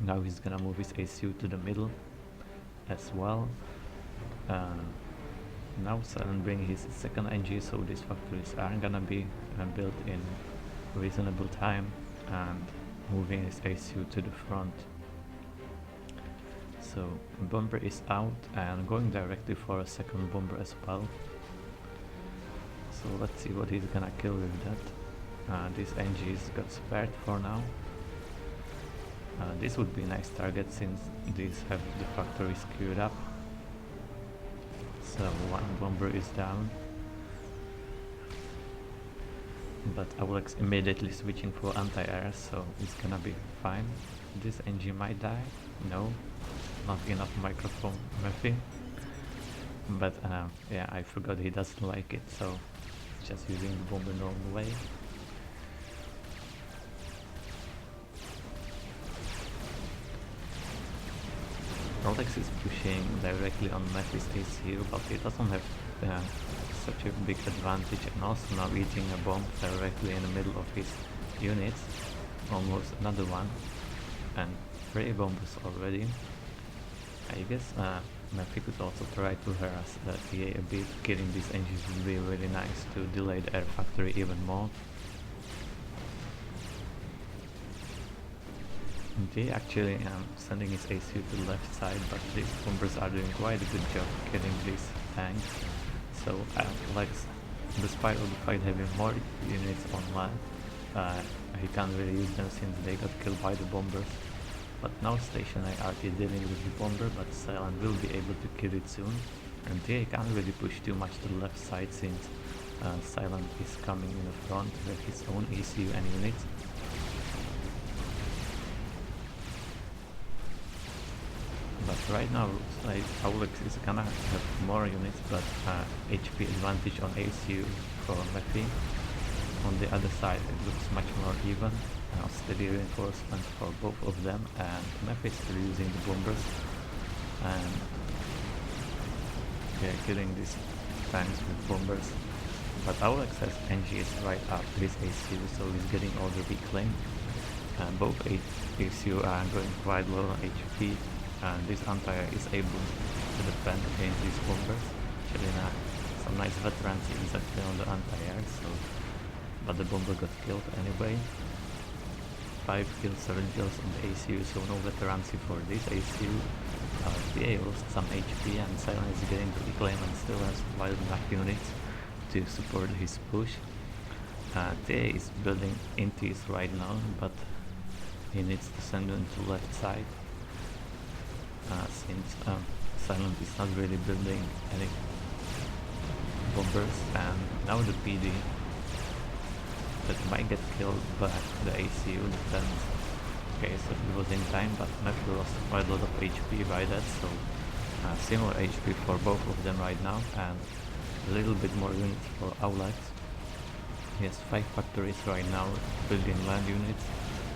Now he's gonna move his ACU to the middle as well. Now Silent bring his second NG, so these factories are gonna be built in reasonable time, and moving his ACU to the front. So bomber is out and going directly for a second bomber as well. So let's see what he's gonna kill with that. These NGs got spared for now. This would be a nice target since these have the factory queued up. So 1 bomber is down. But Aulex immediately switching for anti-air, so it's gonna be fine. This NG might die. No, not enough microphone Mephi. But yeah, I forgot he doesn't like it, so just using the bomber normal way. Aulex is pushing directly on Mephi's ACU, but he doesn't have such a big advantage, and also now eating a bomb directly in the middle of his units, almost another one, and 3 bombers already. I guess Mephi could also try to harass the TA a bit. Killing these engines would be really nice to delay the air factory even more. They actually sending his ACU to the left side, but these bombers are doing quite a good job killing these tanks. So Aulex, despite of the fight having more units on land, he can't really use them since they got killed by the bombers. But now stationary RT dealing with the bomber, but Silent will be able to kill it soon. And TA can't really push too much to the left side since Silent is coming in the front with his own ACU and units. But right now, Aulex is gonna have more units, but HP advantage on ACU for Mephi. On the other side, it looks much more even. Now steady reinforcements for both of them, and Mephi is still using the bombers. And yeah, killing these tanks with bombers. But Aulex has NGs right after his ACU, so he's getting all the reclaim. And both ACU are going quite low on HP. And this Empire is able to defend against these bombers. Actually, some nice veterancy exactly on the Empire, so but the bomber got killed anyway. 5 kills, 7 kills on the ACU, so no veterancy for this ACU. TA lost some HP, and Silent is getting the reclaim and still has quite enough units to support his push. TA is building intis right now, but he needs to send them to left side. Since Silent is not really building any bombers, and now the PD that might get killed by the ACU defense. Okay, so it was in time, but Mephi lost quite a lot of HP by that, so similar HP for both of them right now, and a little bit more units for Aulex. He has 5 factories right now building land units,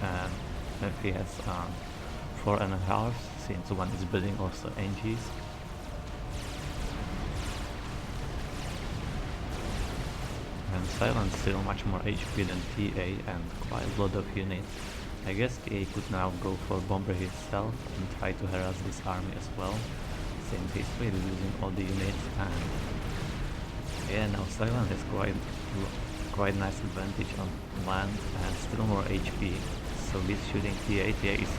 and Mephi has 4.5, since one is building also NGs. And Silent still much more HP than TA and quite a lot of units. I guess TA could now go for bomber himself and try to harass this army as well, since he's really losing all the units. And yeah, now Silent has quite nice advantage on land and still more HP. So he's shooting TA. TA is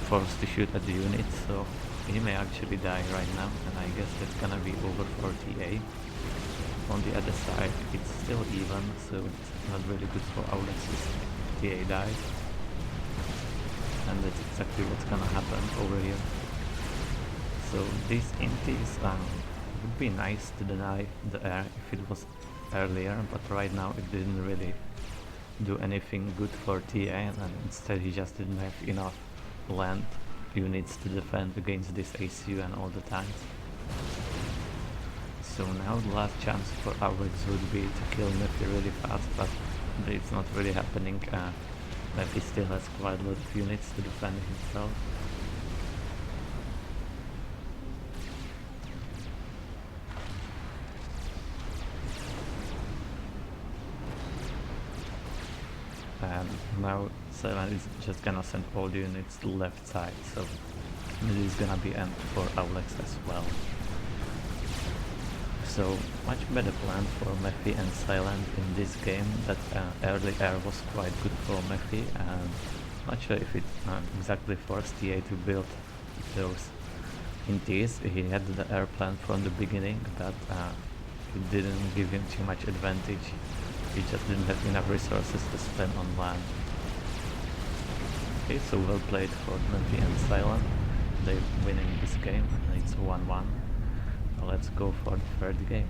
forced to shoot at the units, so he may actually die right now, and I guess that's gonna be over for TA. On the other side, it's still even, so it's not really good for Aulex if TA dies. And that's exactly what's gonna happen over here. So these intis would be nice to deny the air if it was earlier, but right now it didn't really do anything good for TA, and instead he just didn't have enough land units to defend against this ACU and all the tanks. So now the last chance for Aulex would be to kill Mephi really fast, but it's not really happening. Mephi still has quite a lot of units to defend himself. And now Silent is just gonna send all the units to the left side, so this is gonna be end for Aulex as well. So much better plan for Mephi and Silent in this game. That early air was quite good for Mephi, and not sure if it exactly forced TA to build those intis. He had the air plan from the beginning, but it didn't give him too much advantage. He just didn't have enough resources to spend on land. Okay, so well played for Mephi and Silent. They're winning this game, and it's 1-1. Let's go for the third game.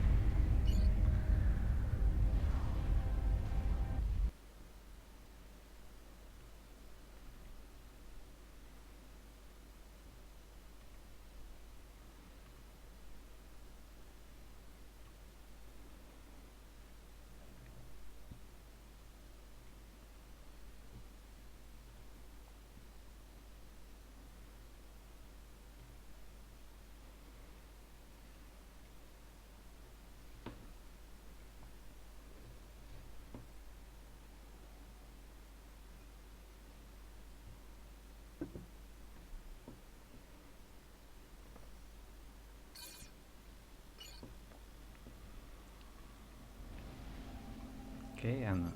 Okay, and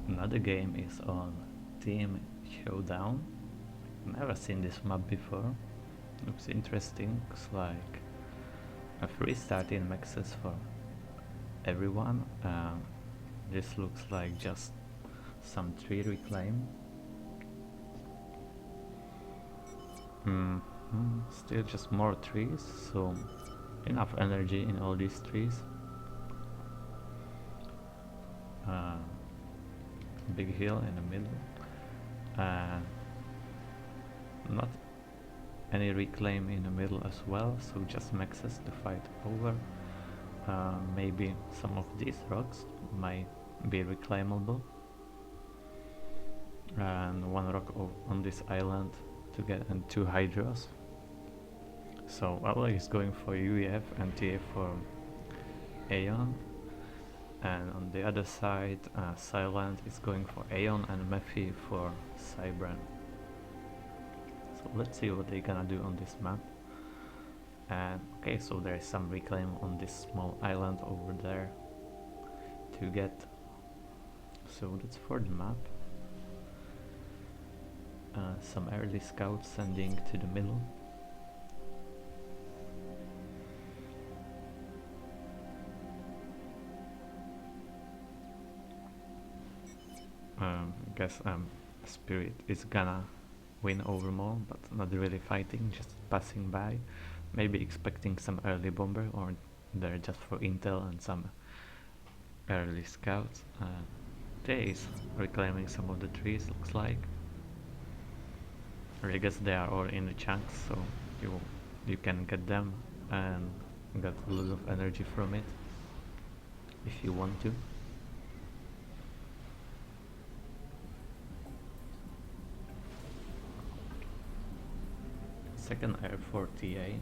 another game is on Team Showdown. Never seen this map before. Looks interesting. Looks like a free start in maxes for everyone. This looks like just some tree reclaim. Still just more trees, so enough energy in all these trees. Big hill in the middle. Not any reclaim in the middle as well, so just maxes to fight over. Maybe some of these rocks might be reclaimable, and one rock on this island to get, and 2 hydras. So Aulex is going for UEF and TA for Aeon, and on the other side Silent is going for Aeon and Mephi for Cybran. So let's see what they're gonna do on this map. And okay, so there is some reclaim on this small island over there to get. So that's for the map. Some early scouts sending to the middle. I guess Spirit is gonna win over more, but not really fighting, just passing by. Maybe expecting some early bomber, or they're just for intel and some early scouts. They is reclaiming some of the trees, looks like. Or I guess they are all in the chunks, so you can get them and get a lot of energy from it if you want to. Second air for TA.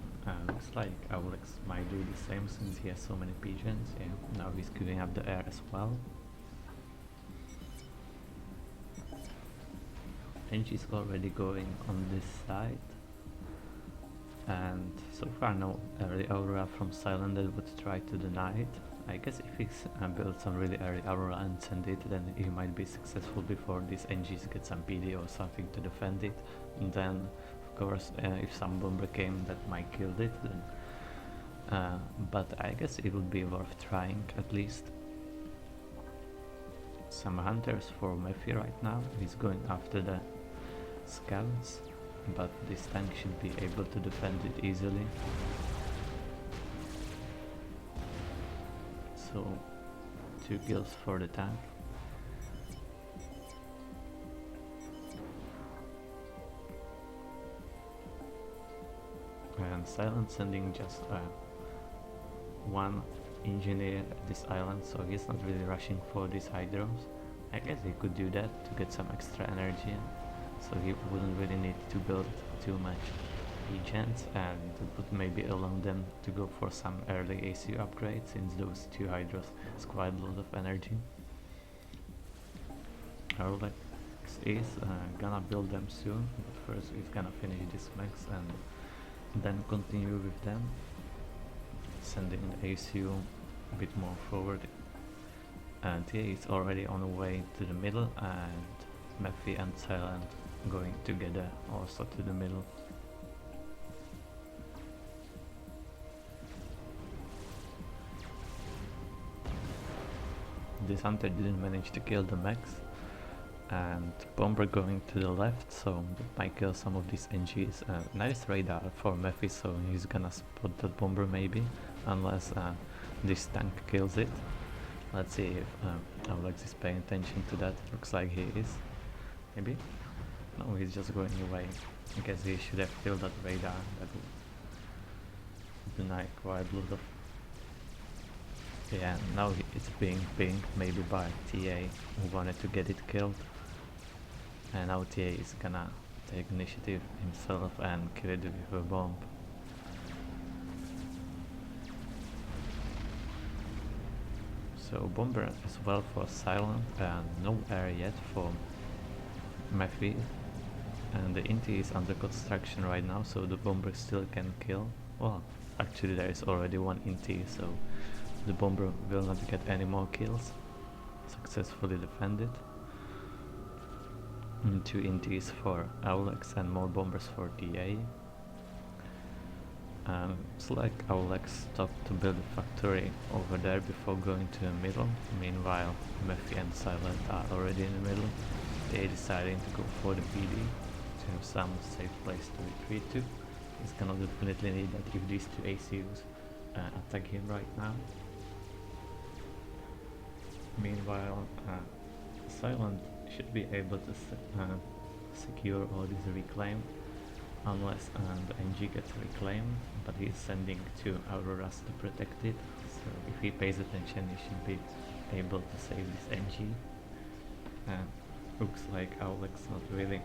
Looks like Aulex might do the same since he has so many pigeons. Yeah, now he's queuing up the air as well. And she's already going on this side. And so far no early aurora from Silent that would try to deny it. I guess if he builds some really early aurora and send it, then he might be successful before these NGs get some PD or something to defend it. And then of course if some bomber came, that might kill it then. But I guess it would be worth trying at least. Some hunters for Mephi right now. He's going after the scouts, but this tank should be able to defend it easily. So 2 kills for the tank. And Silent sending just 1 engineer at this island, so he's not really rushing for these hydros. I guess he could do that to get some extra energy, so he wouldn't really need to build too much agents, and it would maybe allow them to go for some early ACU upgrades, since those 2 hydros is quite a lot of energy. Aulex is gonna build them soon, but first he's gonna finish this max and then continue with them, sending the ACU a bit more forward. And TA is already on the way to the middle, and Mephi and Silent going together also to the middle. This hunter didn't manage to kill the max, and bomber going to the left, so that might kill some of these NGs. Nice radar for Mephi, so he's gonna spot that bomber maybe, unless this tank kills it. Let's see if Aulex is paying attention to that. Looks like he is. Maybe? No, he's just going away. I guess he should have killed that radar. That would deny quite a lot of... Yeah, now it's being pinged maybe by TA, who wanted to get it killed. And now TA is gonna take initiative himself and kill it with a bomb. So bomber as well for Silent, and no air yet for Mephi. And the Inti is under construction right now, so the bomber still can kill. Well, actually there is already 1 Inti, so the bomber will not get any more kills. Successfully defended. 2 intis for Aulex and more bombers for TA. It's like Aulex stopped to build a factory over there before going to the middle. Meanwhile, Mephi and Silent are already in the middle. They deciding to go for the PD to have some safe place to retreat to. He's gonna definitely need that if these two ACUs attack him right now. Meanwhile, Silent should be able to secure all this reclaim unless the NG gets reclaimed, but he's sending 2 Auroras to protect it, so if he pays attention he should be able to save this NG. Looks like Aulex not really.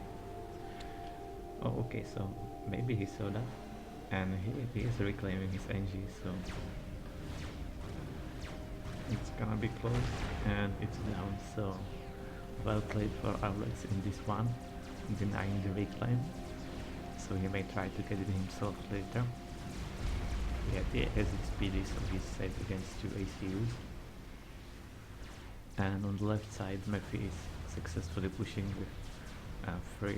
Oh, okay, so maybe he saw that, and he is reclaiming his NG, so it's gonna be close, and it's down, so well played for Aulex in this one, denying the reclaim. So he may try to get it himself later. Yeah, he has his PD, so he's safe against 2 ACUs. And on the left side, Mephi is successfully pushing with 3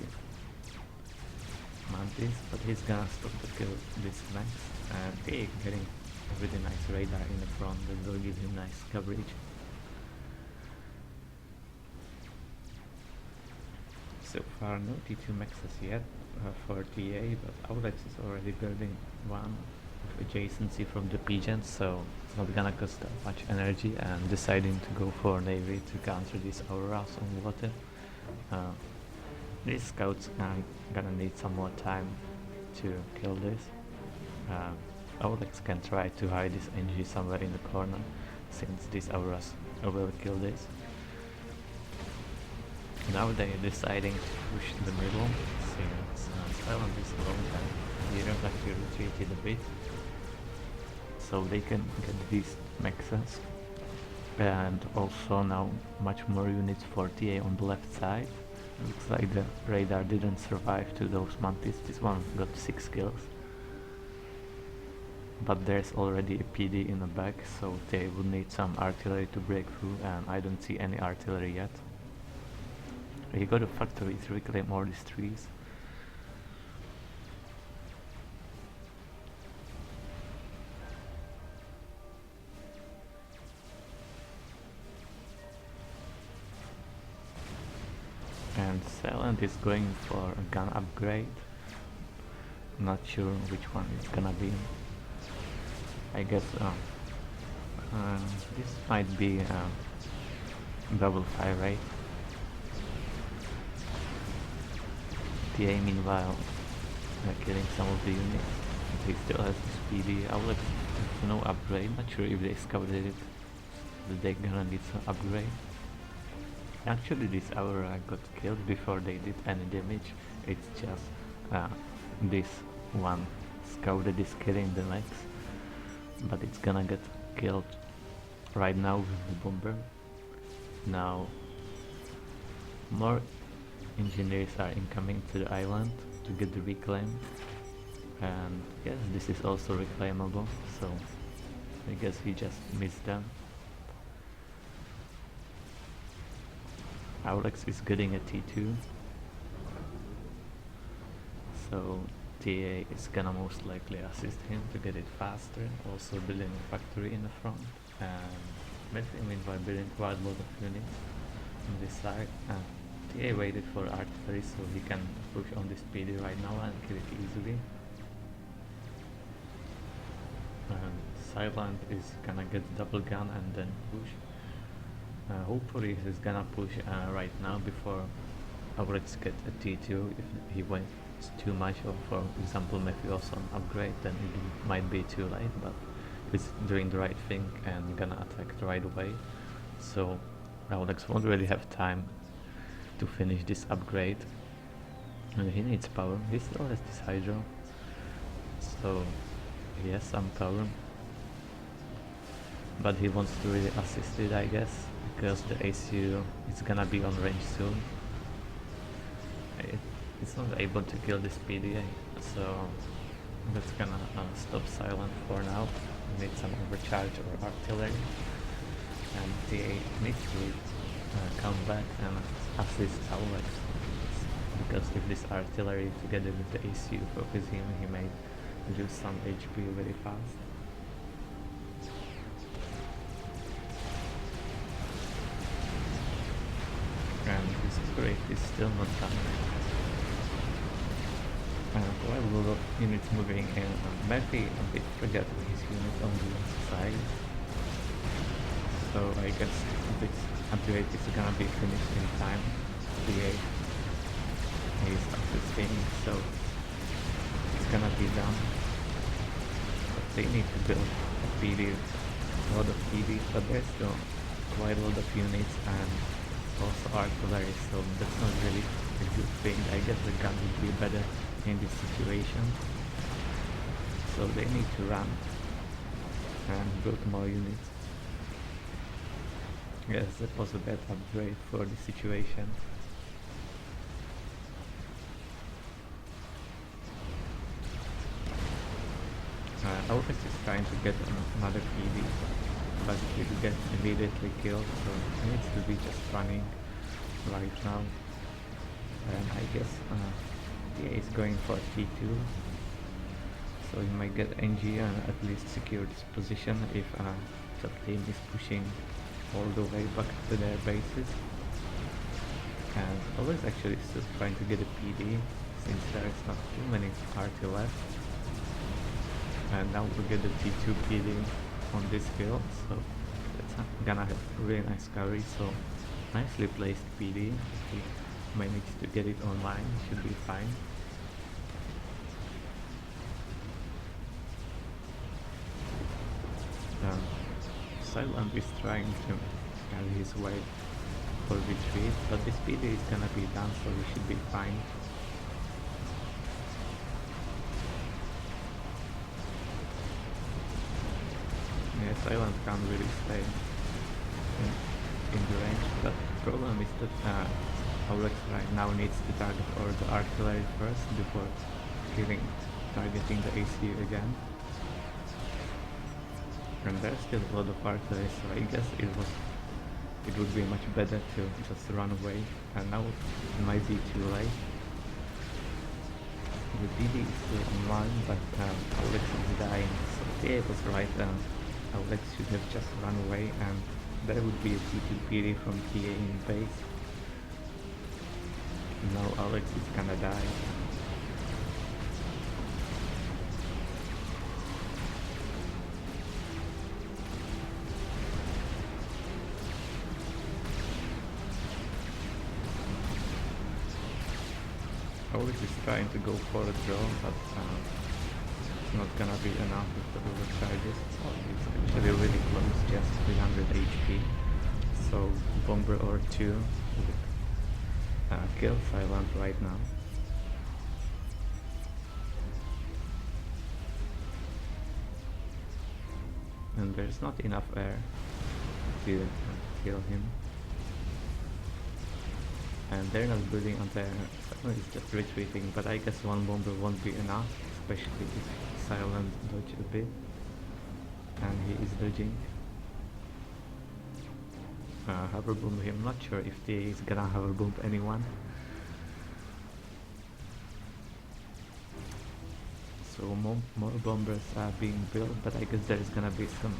Mantis, but he's gonna stop to kill this max. And he getting a really nice radar in the front that will give him nice coverage. So far no T2 maxes yet for TA, but Aulex is already building one with adjacency from the pigeons, so it's not gonna cost that much energy, and deciding to go for Navy to counter these Auroras on water. These scouts are gonna need some more time to kill this. Aulex can try to hide this NG somewhere in the corner, since these Auroras will kill this. Now they're deciding to push the middle, since Silent is alone and Hero actually retreated a bit, so they can get these mexes. And also now much more units for TA on the left side. Looks like the radar didn't survive to those Mantis. This one got 6 kills. But there's already a PD in the back, so they will need some artillery to break through, and I don't see any artillery yet. He got a factory to reclaim all these trees. And Silent is going for a gun upgrade. Not sure which one it's gonna be. I guess this might be W5, TA meanwhile killing some of the units. He still has this PD. Aulex has no upgrade. Not sure if they scouted it, but they're gonna need some upgrade. Actually this Aurora got killed before they did any damage. It's just this one scout that is killing the max, but it's gonna get killed right now with the bomber. Now more engineers are incoming to the island to get the reclaim, and yes, this is also reclaimable, so I guess he just missed them. Aulex is getting a T2, so TA is gonna most likely assist him to get it faster, also building a factory in the front, and Mephi meanwhile building quite a lot of units on this side. TA waited for artillery so he can push on this PD right now and kill it easily. And Silent is gonna get double gun and then push. Hopefully he's gonna push right now before Aulex get a T2. If he waits too much, or for example Mephi also an upgrade, then it might be too late, but he's doing the right thing and gonna attack right away. So Aulex won't really have time to finish this upgrade, and he needs power. He still has this Hydro, so he has some power, but he wants to really assist it, I guess, because the ACU is gonna be on range soon. It's not able to kill this PDA, so That's gonna stop silent for now. We need some overcharge or artillery, and TA needs to come back and assist Aulex, because if this artillery together with the ACU focus him, he may lose some HP very fast. And this great is still not coming. Quite a lot of units moving in. Mephi a bit forgot his unit on the left side, so I guess this upgrade is gonna be finished in time. The is assisting, so it's gonna be done. But they need to build a PD, a lot of PDs, but there's still quite a lot of units and also artillery, so that's not really a good thing. I guess the gun would be better in this situation, so they need to run and build more units. Yes, that was a bad upgrade for the situation. Aulex is trying to get another PD, but he will get immediately killed, so he needs to be just running right now. And I guess TA is going for T2, so he might get NG and at least secure this position if the team is pushing all the way back to their bases. And Aulex actually still trying to get a PD, since there is not too many RT left. And now we get the T2 PD on this field, so that's gonna have really nice carry. So nicely placed PD. He managed to get it online, should be fine. Silent is trying to carry his way for retreat, but this PD is gonna be done, so he should be fine. Yeah, Silent can't really stay in the range, but the problem is that Aulex right now needs to target all the artillery first before targeting the ACU again. And there's still a lot of artillery, so I guess it would be much better to just run away, and now it might be too late. The PD is still online, but Aulex is dying, so TA was right. Aulex should have just run away, and there would be a T2 PD from TA in base. Now Aulex is gonna die. Aulex is trying to go for a draw, but it's not gonna be enough with the overcharges. It's actually really close, just 300 HP. So bomber or two would kill Silent right now. And there's not enough air to kill him. And they're not building on there, Silent is just retreating, but I guess one bomber won't be enough, especially if Silent dodge a bit, and he is dodging. Hover bomb him, not sure if he is gonna hover bomb anyone. So more bombers are being built, but I guess there is gonna be some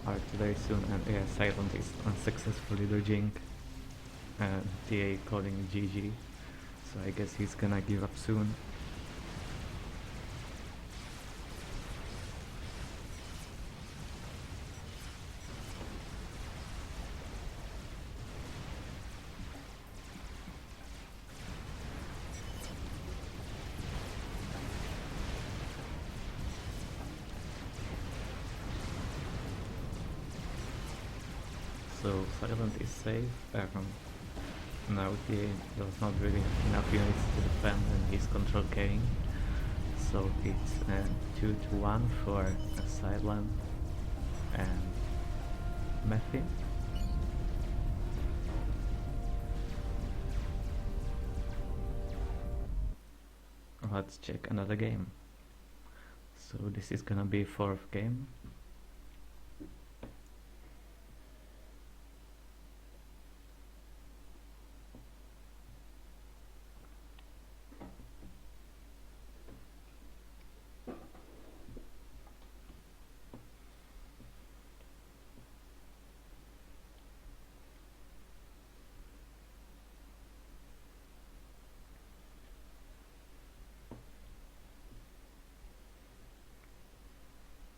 artillery soon, and yeah, Silent is unsuccessfully dodging. TA calling GG, so I guess he's gonna give up soon. So Silent is safe. Now there's not really enough units to defend, and he's control carrying. So it's 2-1 for Silent and Mephi. Let's check another game. So this is gonna be fourth game.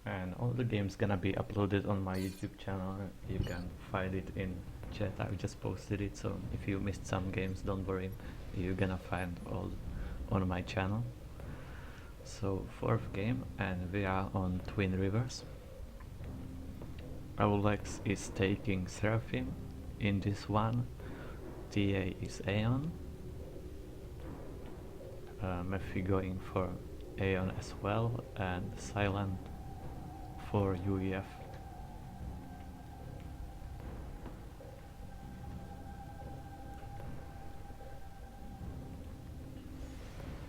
And all the games gonna be uploaded on my YouTube channel. You can find it in chat. I just posted it, so if you missed some games, don't worry, you're gonna find all on my channel. So fourth game, and we are on Twin Rivers. Aulex is taking Seraphim in this one. TA is Aeon. Mephi going for Aeon as well, and Silent for UEF.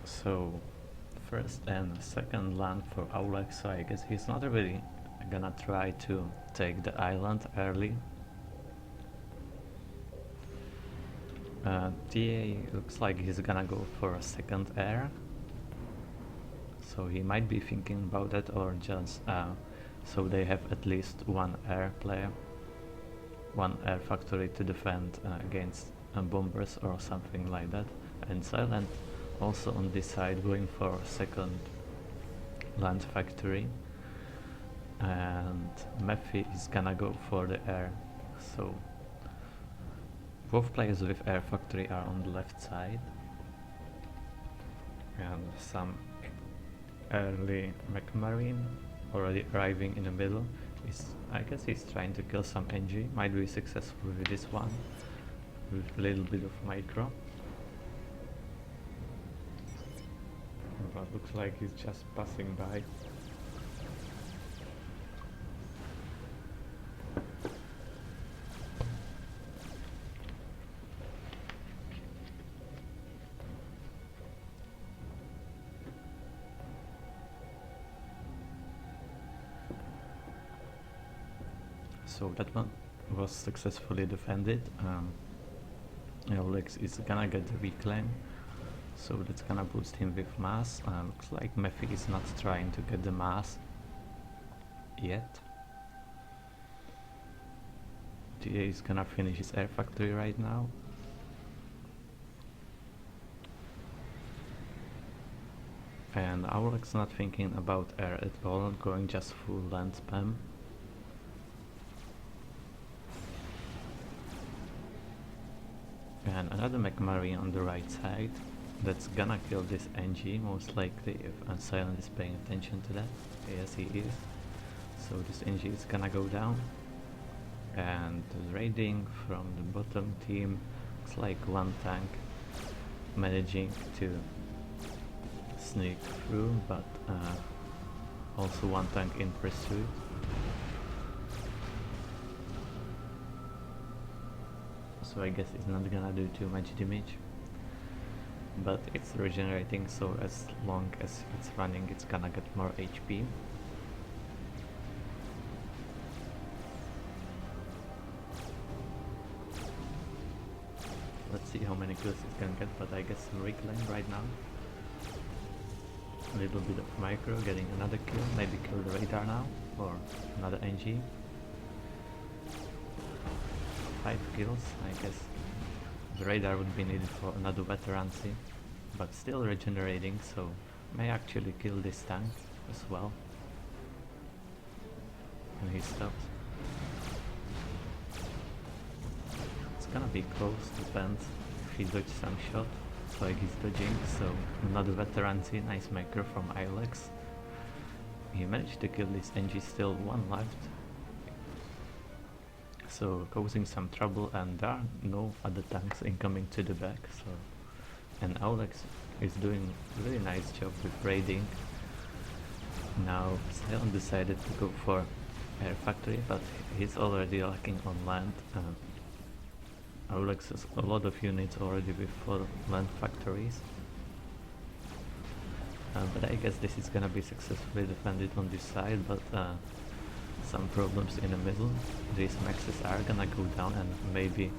So first and second land for Aulex, so I guess he's not really gonna try to take the island early. TA looks like he's gonna go for a second air, so he might be thinking about that, or just so they have at least one air player, one air factory to defend against bombers or something like that. And Silent also on this side going for second land factory, and Mephi is gonna go for the air. So both players with air factory are on the left side, and some early McMarine already arriving in the middle. I guess he's trying to kill some NG, might be successful with this one, with a little bit of micro. But looks like he's just passing by. So that one was successfully defended. Aulex is gonna get the reclaim, so that's gonna boost him with mass. Looks like Mephi is not trying to get the mass yet. TA is gonna finish his air factory right now. And Aulex not thinking about air at all, going just full land spam. And another McMarine on the right side that's gonna kill this NG most likely, if Silent is paying attention to that. Yes, he is. So this NG is gonna go down, and raiding from the bottom team looks like one tank managing to sneak through, but also one tank in pursuit. So I guess it's not gonna do too much damage, but it's regenerating, so as long as it's running it's gonna get more HP. Let's see how many kills it can get, but I guess reclaim right now. A little bit of micro, getting another kill, maybe kill the radar now, or another NG. 5 kills, I guess the radar would be needed for another veterancy, but still regenerating, so may actually kill this tank as well. And he stops. It's gonna be close, depends if he dodges some shot, like he's dodging, so another veterancy, nice maker from Aulex. He managed to kill this NG, still one left. So causing some trouble, and there are no other tanks incoming to the back, so and Aulex is doing a really nice job with raiding. Now Silent decided to go for air factory, but he's already lacking on land. Aulex has a lot of units already with 4 land factories. but I guess this is gonna be successfully defended on this side, but some problems in the middle. These maxes are gonna go down, and maybe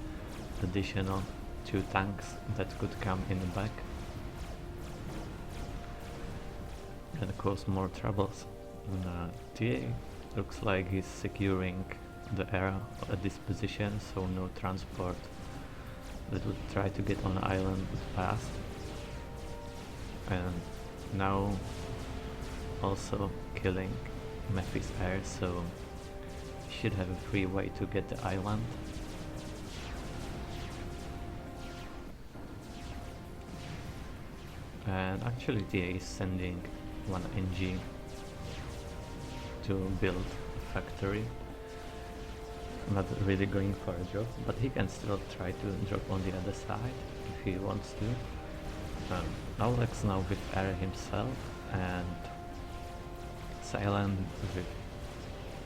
additional 2 tanks that could come in the back gonna cause more troubles. TA looks like he's securing the air at this position, so no transport that would try to get on the island fast. And now also killing Mephi's air, so he should have a free way to get the island. And actually TA is sending 1 NG to build a factory. Not really going for a drop, but he can still try to drop on the other side if he wants to. Aulex now with air himself, and Silent with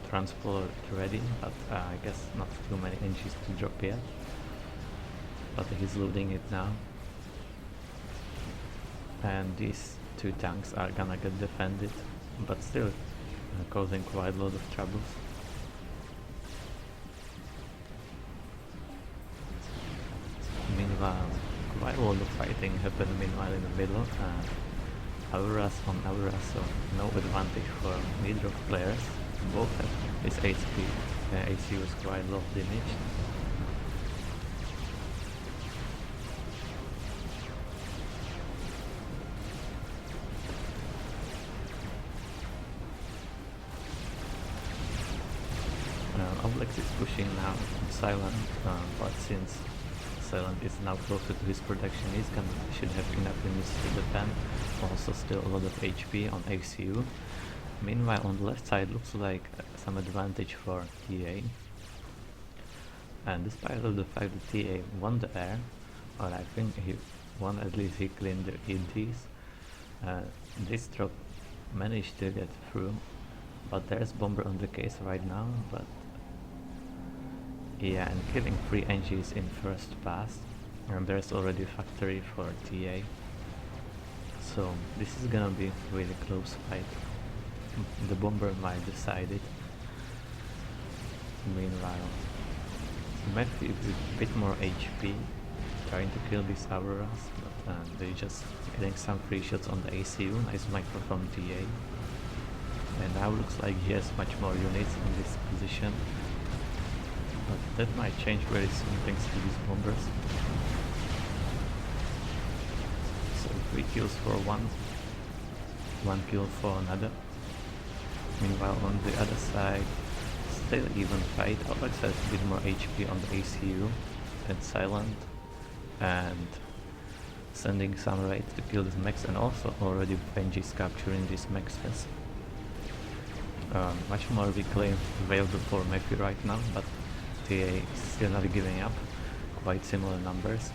transport ready, but I guess not too many NGs to drop yet. But he's loading it now. And these 2 tanks are gonna get defended, but still causing quite a lot of troubles. Meanwhile, quite a lot of fighting happened meanwhile in the middle. Auras on Auras, so no advantage for mid-drop players. Both have his HP, AC was quite low damage. Aulex is pushing now on Silent, but since Silent is now closer to his production, should have enough units to defend. Also still a lot of HP on ACU. Meanwhile on the left side looks like some advantage for TA. And despite of the fact that TA won the air, or I think he won, at least he cleaned the EDs, this drop managed to get through. But there's bomber on the case right now, but yeah, and killing 3 NGs in first pass, and there's already a factory for TA. So this is gonna be really close fight. The bomber might decide it. Meanwhile, Mephi with a bit more HP, trying to kill these Auroras, but they're just getting some free shots on the ACU. Nice micro from TA. And now looks like he has much more units in this position. But that might change very soon thanks to these bombers. So 3 kills for one kill for another. Meanwhile on the other side, still even fight. Aulex has a bit more HP on the ACU than Silent, and sending some raids to kill this mechs, and also already Benji's capturing these mechs. Much more reclaim available for Mephi right now, but TA is still not giving up. Quite similar numbers.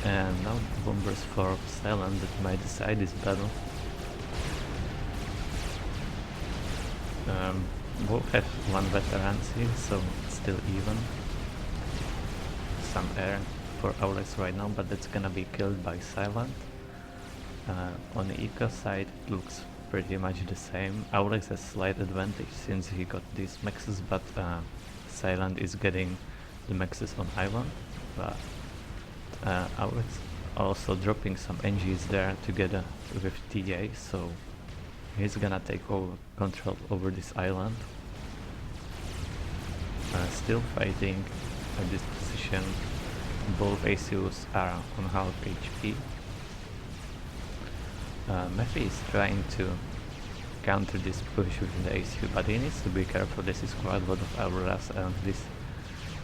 And now bombers for Silent that might decide this battle. Both have 1 veterancy, so it's still even. Some air for Aulex right now, but that's gonna be killed by Silent. On the eco side it looks pretty much the same. Aulex has slight advantage since he got these mexes, but Silent is getting the mexes on island. But Aulex also dropping some NGs there together with TA, so he's gonna take over control over this island. Still fighting at this position. Both ACUs are on half HP. Mephi is trying to counter this push with the ACU, but he needs to be careful. This is quite a lot of Auroras, and this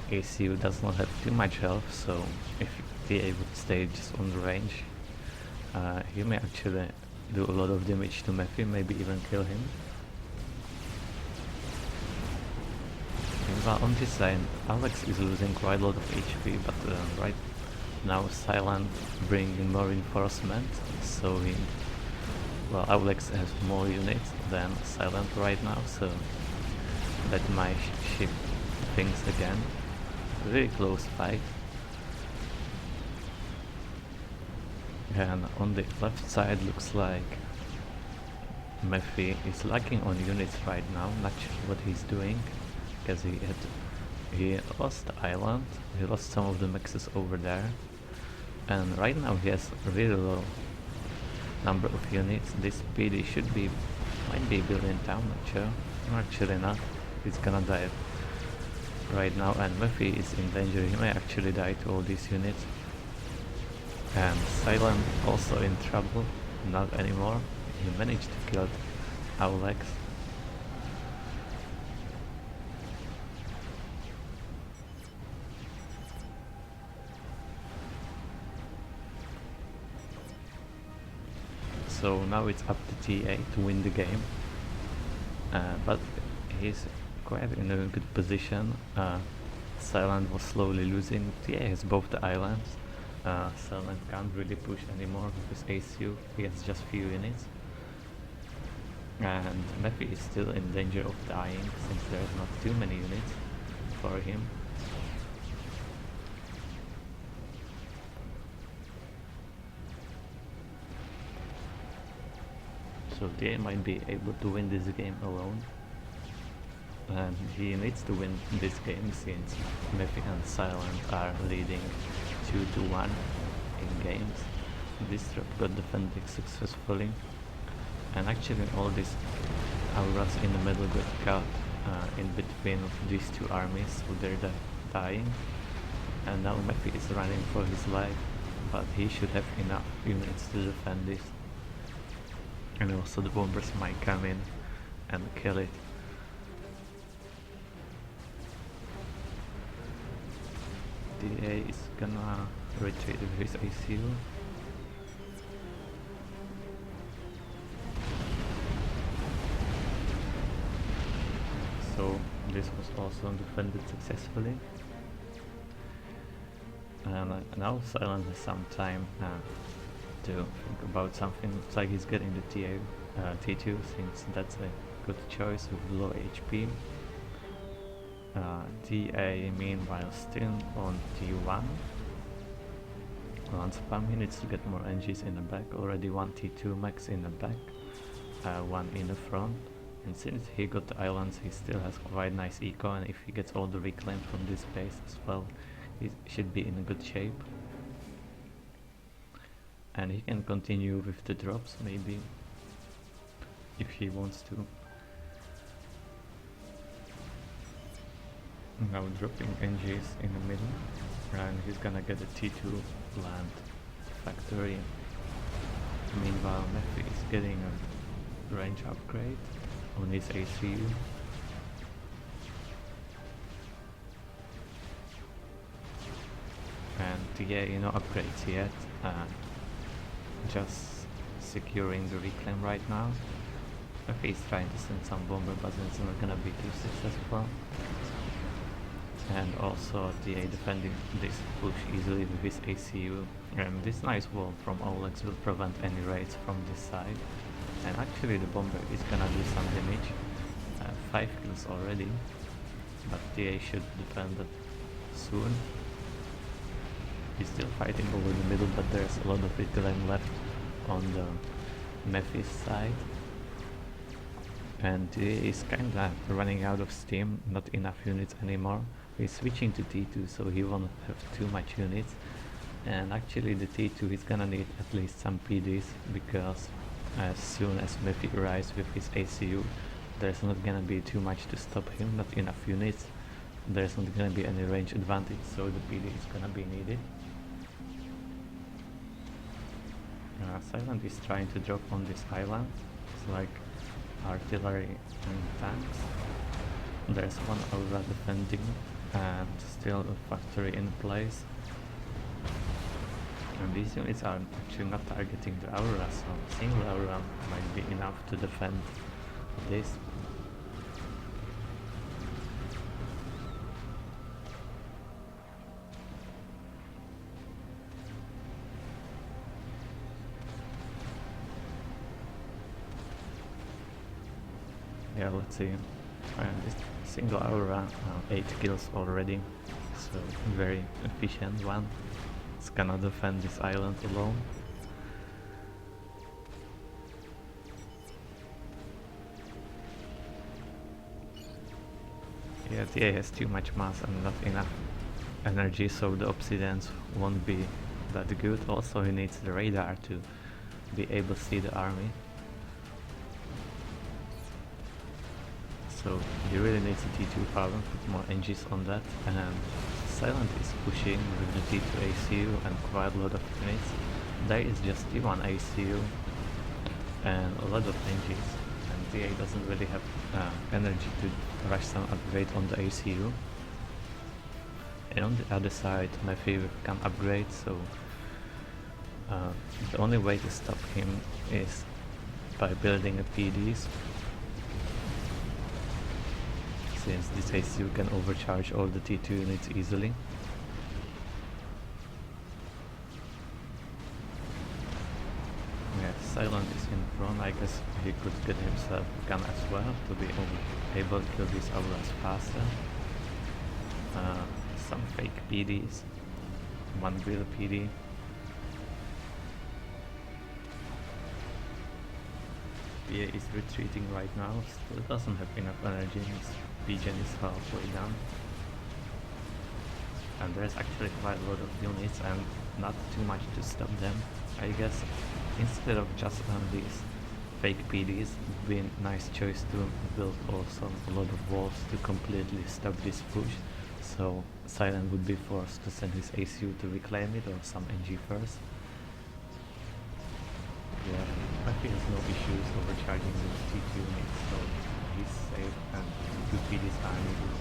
ACU does not have too much health, so if TA would stay just on the range, he may actually do a lot of damage to Mephi, maybe even kill him. Meanwhile on this side, Aulex is losing quite a lot of HP, but right now Silent bringing more reinforcement, so Aulex has more units than Silent right now, so that might shift things again. Really close fight. And on the left side looks like Mephi is lacking on units right now, not sure what he's doing, because he lost the island, he lost some of the mexes over there, and right now he has a really low number of units. This PD might be built in town, not sure, actually not, he's gonna die right now, and Mephi is in danger, he may actually die to all these units. And Silent also in trouble, not anymore. He managed to kill Aulex. So now it's up to TA to win the game, but he's quite in a good position. Silent was slowly losing. TA has both the islands. Silent can't really push anymore with his ACU, he has just few units. And Mephi is still in danger of dying since there's not too many units for him. So they might be able to win this game alone. And he needs to win this game since Mephi and Silent are leading 2-1 in games. This trap got defended successfully, and actually all these auras in the middle got caught in between these two armies, so they're dying. And now Mephi is running for his life, but he should have enough units to defend this. And also the bombers might come in and kill it. DA is gonna retreat with his ACU. So this was also defended successfully. And now Silent has some time to think about something. Looks like he's getting the T2 since that's a good choice with low HP. TA meanwhile still on T1. On spam he needs to get more NGs in the back, already one T2 max in the back, one in the front, and since he got the islands he still has quite nice eco, and if he gets all the reclaim from this base as well, he should be in a good shape. And he can continue with the drops maybe, if he wants to. Now dropping NGs in the middle, and he's gonna get a T2 land factory. Meanwhile Mephi is getting a range upgrade on his ACU. And TA no upgrades yet, just securing the reclaim right now. Mephi is trying to send some bomber, but it's not gonna be too successful. And also TA defending this push easily with his ACU. This nice wall from Aulex will prevent any raids from this side. And actually the bomber is gonna do some damage. 5 kills already, but TA should defend it soon. He's still fighting over the middle, but there's a lot of reclaim left on the Mephi's side. And TA is kinda running out of steam, not enough units anymore. He's switching to T2, so he won't have too much units. And actually the T2 is gonna need at least some PDs, because as soon as Mephi arrives with his ACU, there's not gonna be too much to stop him, not enough units. There's not gonna be any range advantage, so the PD is gonna be needed. Silent is trying to drop on this island. It's like artillery and tanks. There's one aura defending and still a factory in place. And these units are actually not targeting the aura, so a single aura might be enough to defend this. Yeah, let's see. This single aura, 8 kills already, so very efficient one. It's gonna defend this island alone. Yeah, TA has too much mass and not enough energy, so the obsidians won't be that good. Also, he needs the radar to be able to see the army. So he really needs a T2000, put more engines on that, and Silent is pushing with the T2 ACU and quite a lot of units. There is just T1 ACU and a lot of engines, and TA doesn't really have energy to rush some upgrade on the ACU. And on the other side, Mephi can upgrade, so the only way to stop him is by building a PDs, since this ACU can overcharge all the T2 units easily. Yeah, Silent is in front. I guess he could get himself a gun as well to be able to kill these Aulex faster. Some fake PDs, one real PD. PA is retreating right now, still doesn't have enough energy, his PGen is halfway down. And there's actually quite a lot of units and not too much to stop them. I guess instead of just these fake PDs, it would be a nice choice to build also a lot of walls to completely stop this push. So Silent would be forced to send his ACU to reclaim it or some NG first. Yeah, Mephi has no issues overcharging the T2 units, so he's safe and the 2 PDs are needed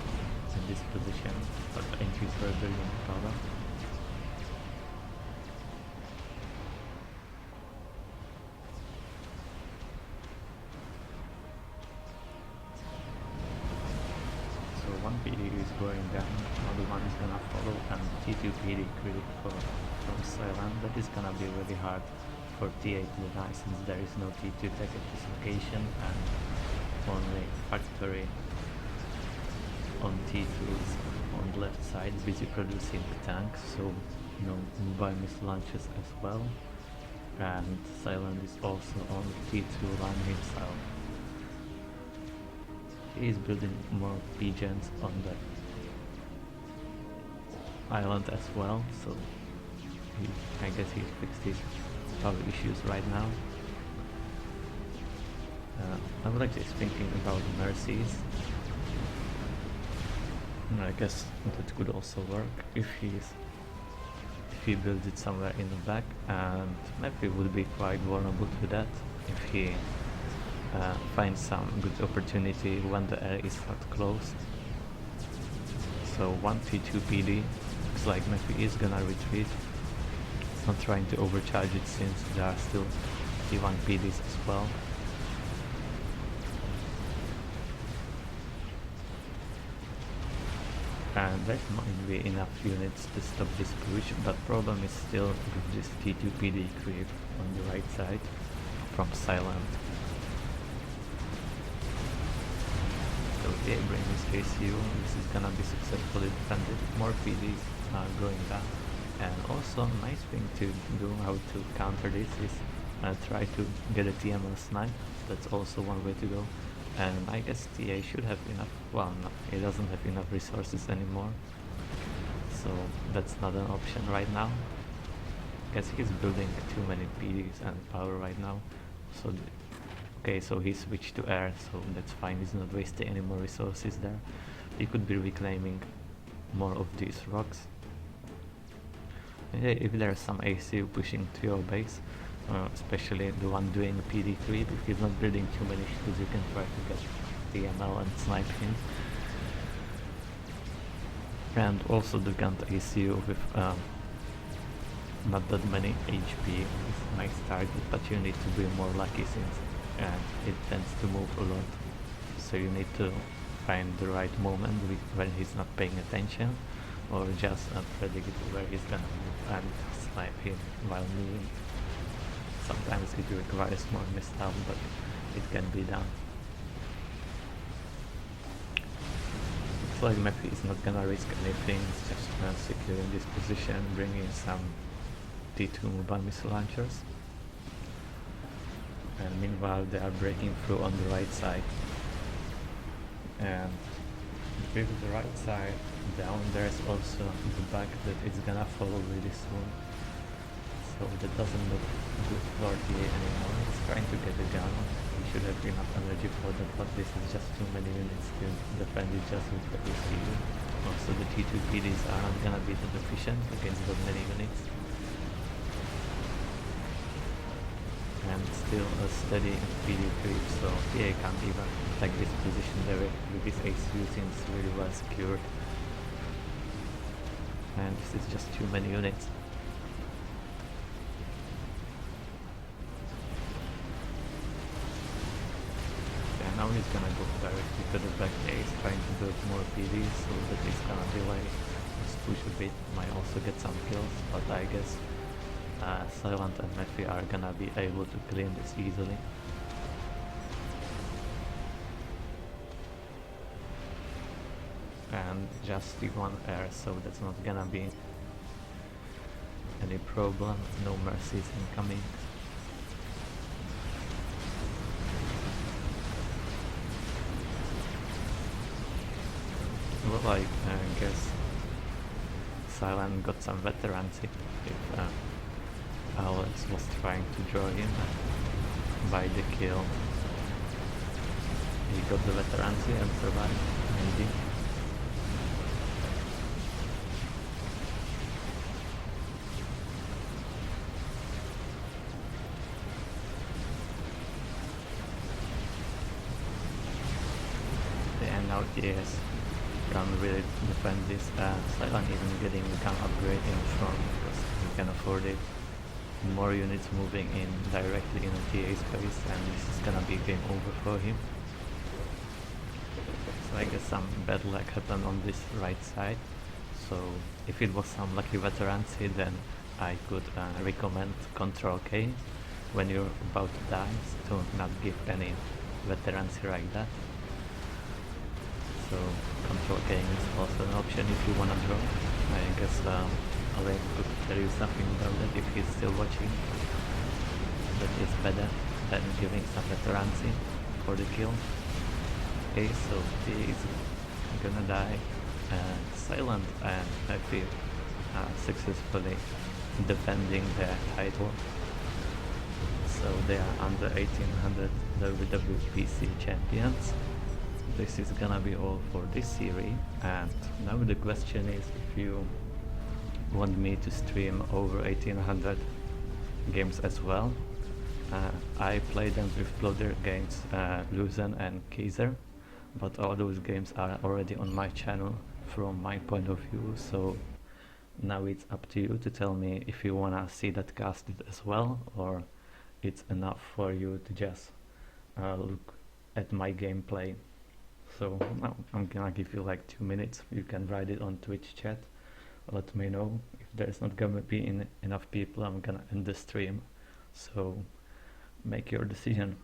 in this position, but the NGs were building power. So one PD is going down, another one is gonna follow, and T2 PD critical from Silent. That is gonna be really hard for TA to deny, since there is no T2 tech at this location and only factory on T2s on the left side busy producing tanks, so no mobile missile launchers as well, and Silent is also on T2 line himself. He is building more PGens on the island as well, so I guess he fixed his power issues right now. Aulex is thinking about Mercies. I guess that could also work if he builds it somewhere in the back, and Mephi would be quite vulnerable to that if he finds some good opportunity when the air is not close. So one T2 PD, looks like Mephi is gonna retreat. Not trying to overcharge it since there are still T1 PDs as well. And there might be enough units to stop this push, but problem is still with this T2 PD creep on the right side from Silent. So they bring this ACU, this is gonna be successfully defended, more PDs are going down. And also a nice thing to do how to counter this is try to get a TML snipe. That's also one way to go. And I guess TA should have enough, well no, he doesn't have enough resources anymore. So that's not an option right now. I guess he's building too many PDs and power right now. So okay, so he switched to air, so that's fine, he's not wasting any more resources there. He could be reclaiming more of these rocks. If there's some ACU pushing to your base, especially the one doing a PD creep, if you're not building too many shields, you can try to get TML and snipe him. And also the gun ACU with not that many HP is a nice target, but you need to be more lucky since it tends to move a lot. So you need to find the right moment when he's not paying attention, or just predict where he's gonna move and snipe him while moving. Sometimes it requires more misstep, but it can be done. Looks like Mephi is not gonna risk anything, just securing this position, bringing some T2 mobile missile launchers. And meanwhile they are breaking through on the right side. And with the right side down, there's also the back that it's gonna follow really soon. So that doesn't look good for TA anymore. It's trying to get a gun. We should have enough energy for that, but this is just too many units to defend it just with the PC. Also the T2 PDs are not gonna be that efficient against that many units. And still a steady PD creep, so TA can't even attack this position directly with his ACU since really well secured. And this is just too many units. Okay, now he's gonna go directly to the back base, trying to build more PDs so that he's gonna delay his push a bit, might also get some kills, but I guess Silent and Mephi are gonna be able to clean this easily. And just the one air, so that's not gonna be any problem. No mercies incoming. Well, I guess Silent got some veterancy if Aulex was trying to draw him by the kill. He got the veterancy and survived, maybe. And now TS can really defend this. Silent even getting the gun upgrade in front because he can afford it. More units moving in directly in the TA space, and this is gonna be game over for him. So I guess some bad luck happened on this right side. So if it was some lucky veterancy, then I could recommend Control K when you're about to die, to not give any veterancy like that. So Control K is also an option if you wanna draw. I guess Aulex could tell you something about that if he's still watching. That is better than giving some veterancy for the kill. Okay, so he is gonna die, and Silent and Mephi successfully defending their title. So they are under 1800 WWPC champions. This is gonna be all for this series, and now the question is if you want me to stream over 1800 games as well. I play them with Blodir games, Luzon and Kaiser, but all those games are already on my channel from my point of view, so now it's up to you to tell me if you wanna see that casted as well, or it's enough for you to just look at my gameplay. So now I'm gonna give you like 2 minutes. You can write it on Twitch chat. Let me know. If there's not gonna be enough people, I'm gonna end the stream. So make your decision.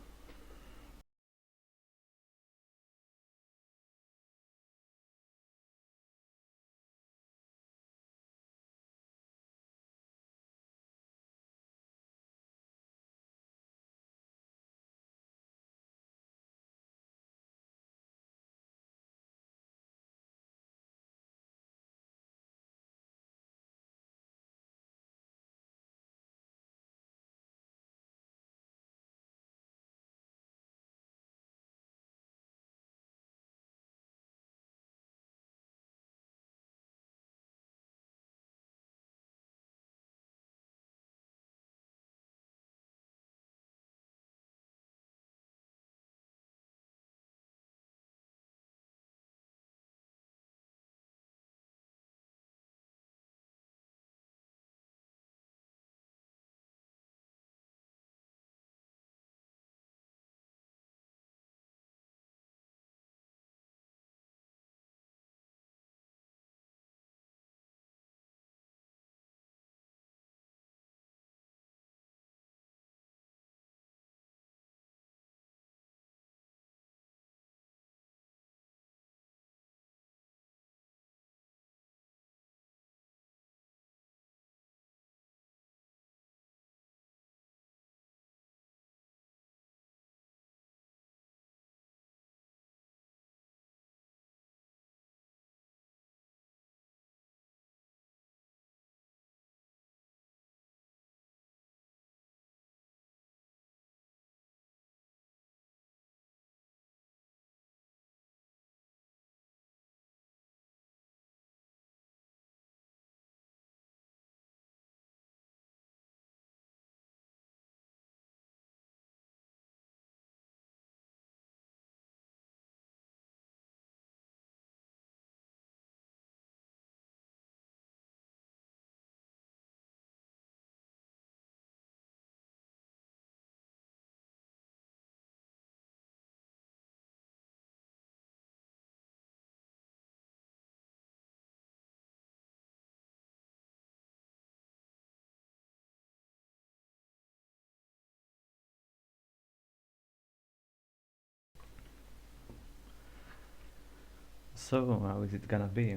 So, how is it gonna be?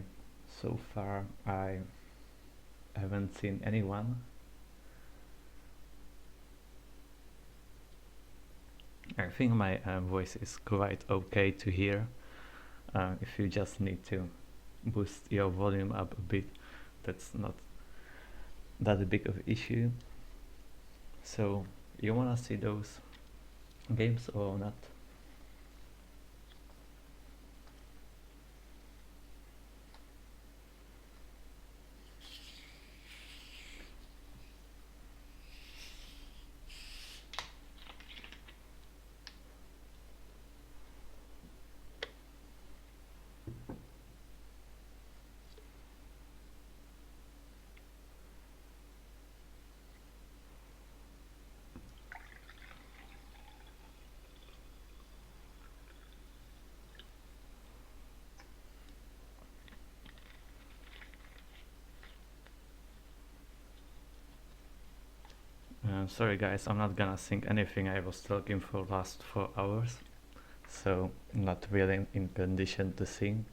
So far, I haven't seen anyone. I think my voice is quite okay to hear. If you just need to boost your volume up a bit, that's not that big of an issue. So, you wanna see those games or not? Sorry guys, I'm not gonna sing anything. I was talking for last 4 hours, so not really in condition to sing.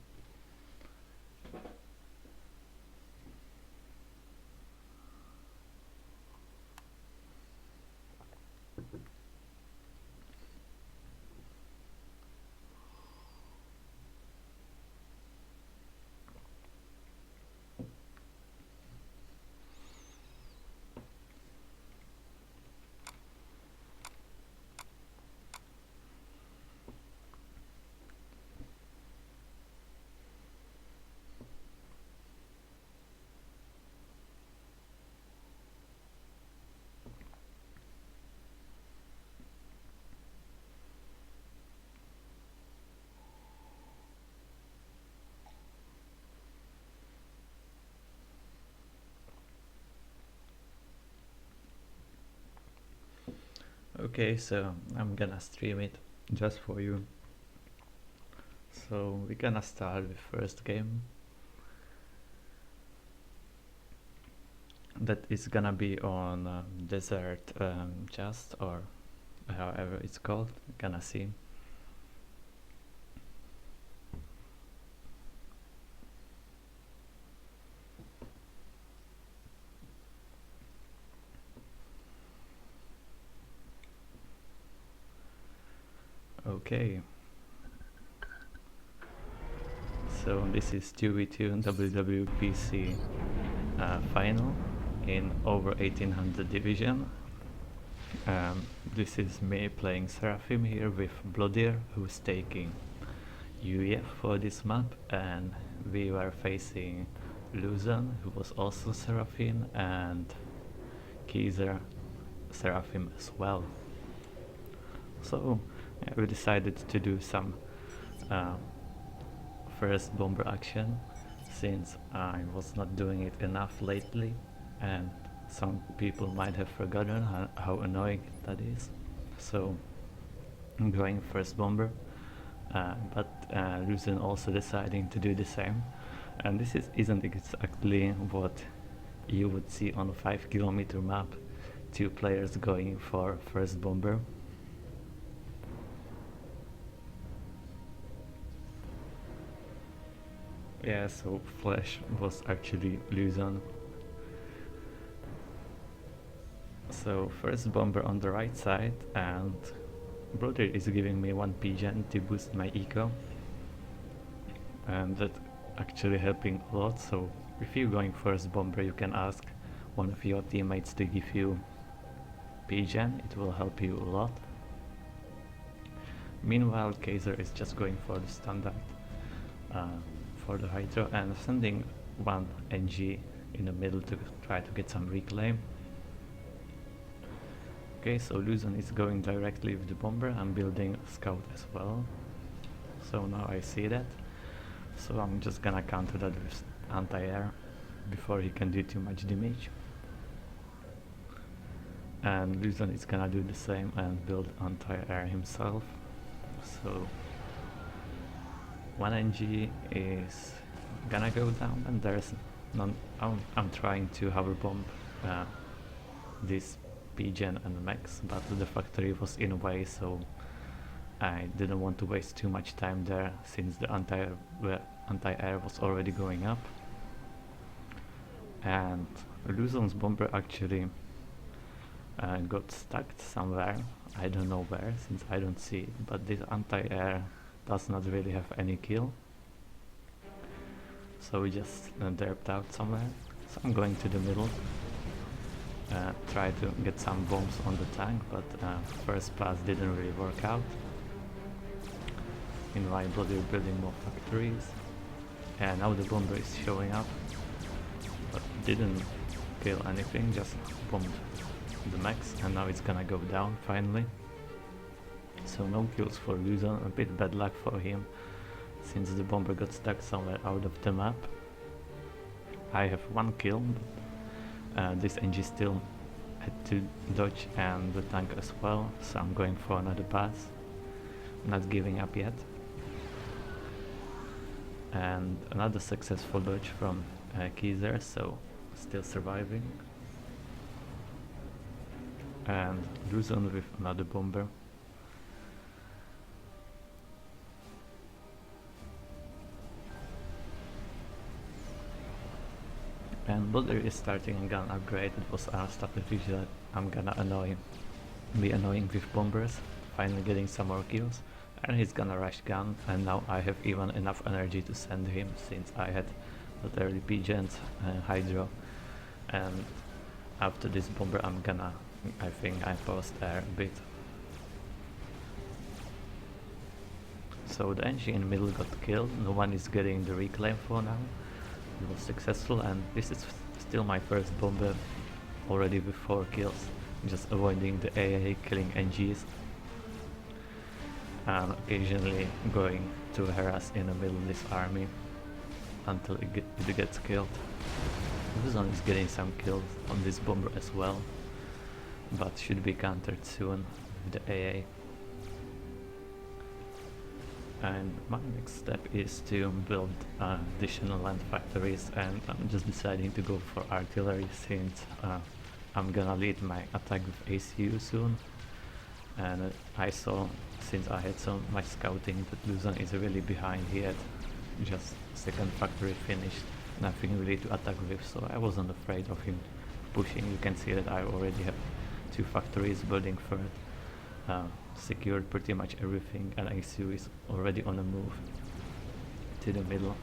Okay, so I'm gonna stream it just for you. So we're gonna start with first game. That is gonna be on desert just or however it's called. Gonna see. Okay. So this is Tokyto WWPC Final in over 1800 division. This is me playing Seraphim here with Blodir, who's taking UEF for this map, and we were facing Luzon, who was also Seraphim, and Kaiser Seraphim as well. So we decided to do some first bomber action, since I was not doing it enough lately, and some people might have forgotten how annoying that is. So I'm going first bomber, but Luzon also deciding to do the same, and this isn't exactly what you would see on a 5 km map, 2 players going for first bomber. Yeah, so Flash was actually Luzon. So first bomber on the right side, and Blodir is giving me 1 pigeon to boost my eco, and that actually helping a lot. So if you're going first bomber, you can ask one of your teammates to give you pigeon, it will help you a lot. Meanwhile, Kaiser is just going for the standard for the hydro and sending 1 NG in the middle to try to get some reclaim. Okay, so Luzon is going directly with the bomber. I'm building a scout as well, so now I see that, so I'm just gonna counter that with anti-air before he can do too much damage, and Luzon is gonna do the same and build anti-air himself. So 1 NG is gonna go down, and there's none. I'm trying to hover bomb this pigeon and max, but the factory was in a way, so I didn't want to waste too much time there since the anti-air was already going up. And Luzon's bomber actually got stuck somewhere. I don't know where since I don't see it, but this anti-air does not really have any kill. So we just derped out somewhere. So I'm going to the middle. Try to get some bombs on the tank, but first pass didn't really work out. Meanwhile, Blodir building more factories, and now the bomber is showing up, but didn't kill anything, just bombed the max, and now it's gonna go down finally. So no kills for Luzon, a bit bad luck for him, since the bomber got stuck somewhere out of the map. I have one kill, but this NG still had to dodge and the tank as well, so I'm going for another pass, not giving up yet. And another successful dodge from Kaiser, so still surviving. And Luzon with another bomber. And Blodir is starting a gun upgrade. It was our strategy that I'm gonna be annoying with bombers, finally getting some more kills. And he's gonna rush gun, and now I have even enough energy to send him since I had that early pigeons, hydro, and after this bomber I think I paused air a bit. So the NG in the middle got killed, no one is getting the reclaim for now. It was successful, and this is still my first bomber already with 4 kills, just avoiding the AA killing NGs. And occasionally going to harass in the middle of this army until it gets killed. Luzon is getting some kills on this bomber as well, but should be countered soon with the AA. And my next step is to build additional land factories, and I'm just deciding to go for artillery since I'm gonna lead my attack with ACU soon. And I saw, since I had so much scouting, that Luzon is really behind. He had just second factory finished, nothing really to attack with, so I wasn't afraid of him pushing. You can see that I already have 2 factories building third, secured pretty much everything, and ACU is already on a move to the middle.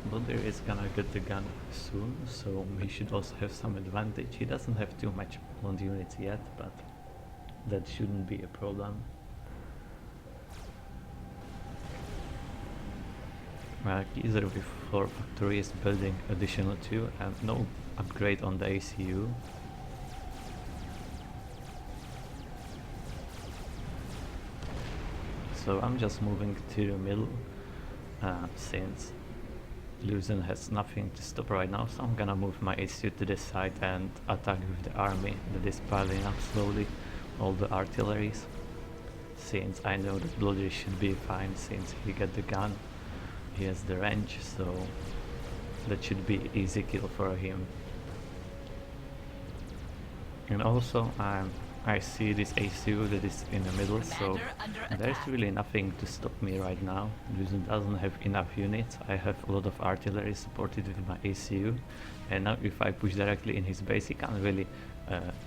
Blodir is gonna get the gun soon, so he should also have some advantage. He doesn't have too much on units yet, but that shouldn't be a problem. Kaiser with 4 factories building additional 2, and no upgrade on the ACU. So I'm just moving to the middle since Luzon has nothing to stop right now, so I'm gonna move my ACU to this side and attack with the army that is piling up slowly, all the artilleries, since I know that Blodir should be fine since he got the gun, he has the range, so that should be easy kill for him. And also I see this ACU that is in the middle, so there's really nothing to stop me right now. Luzon doesn't have enough units. I have a lot of artillery supported with my ACU, and now if I push directly in his base, he can't really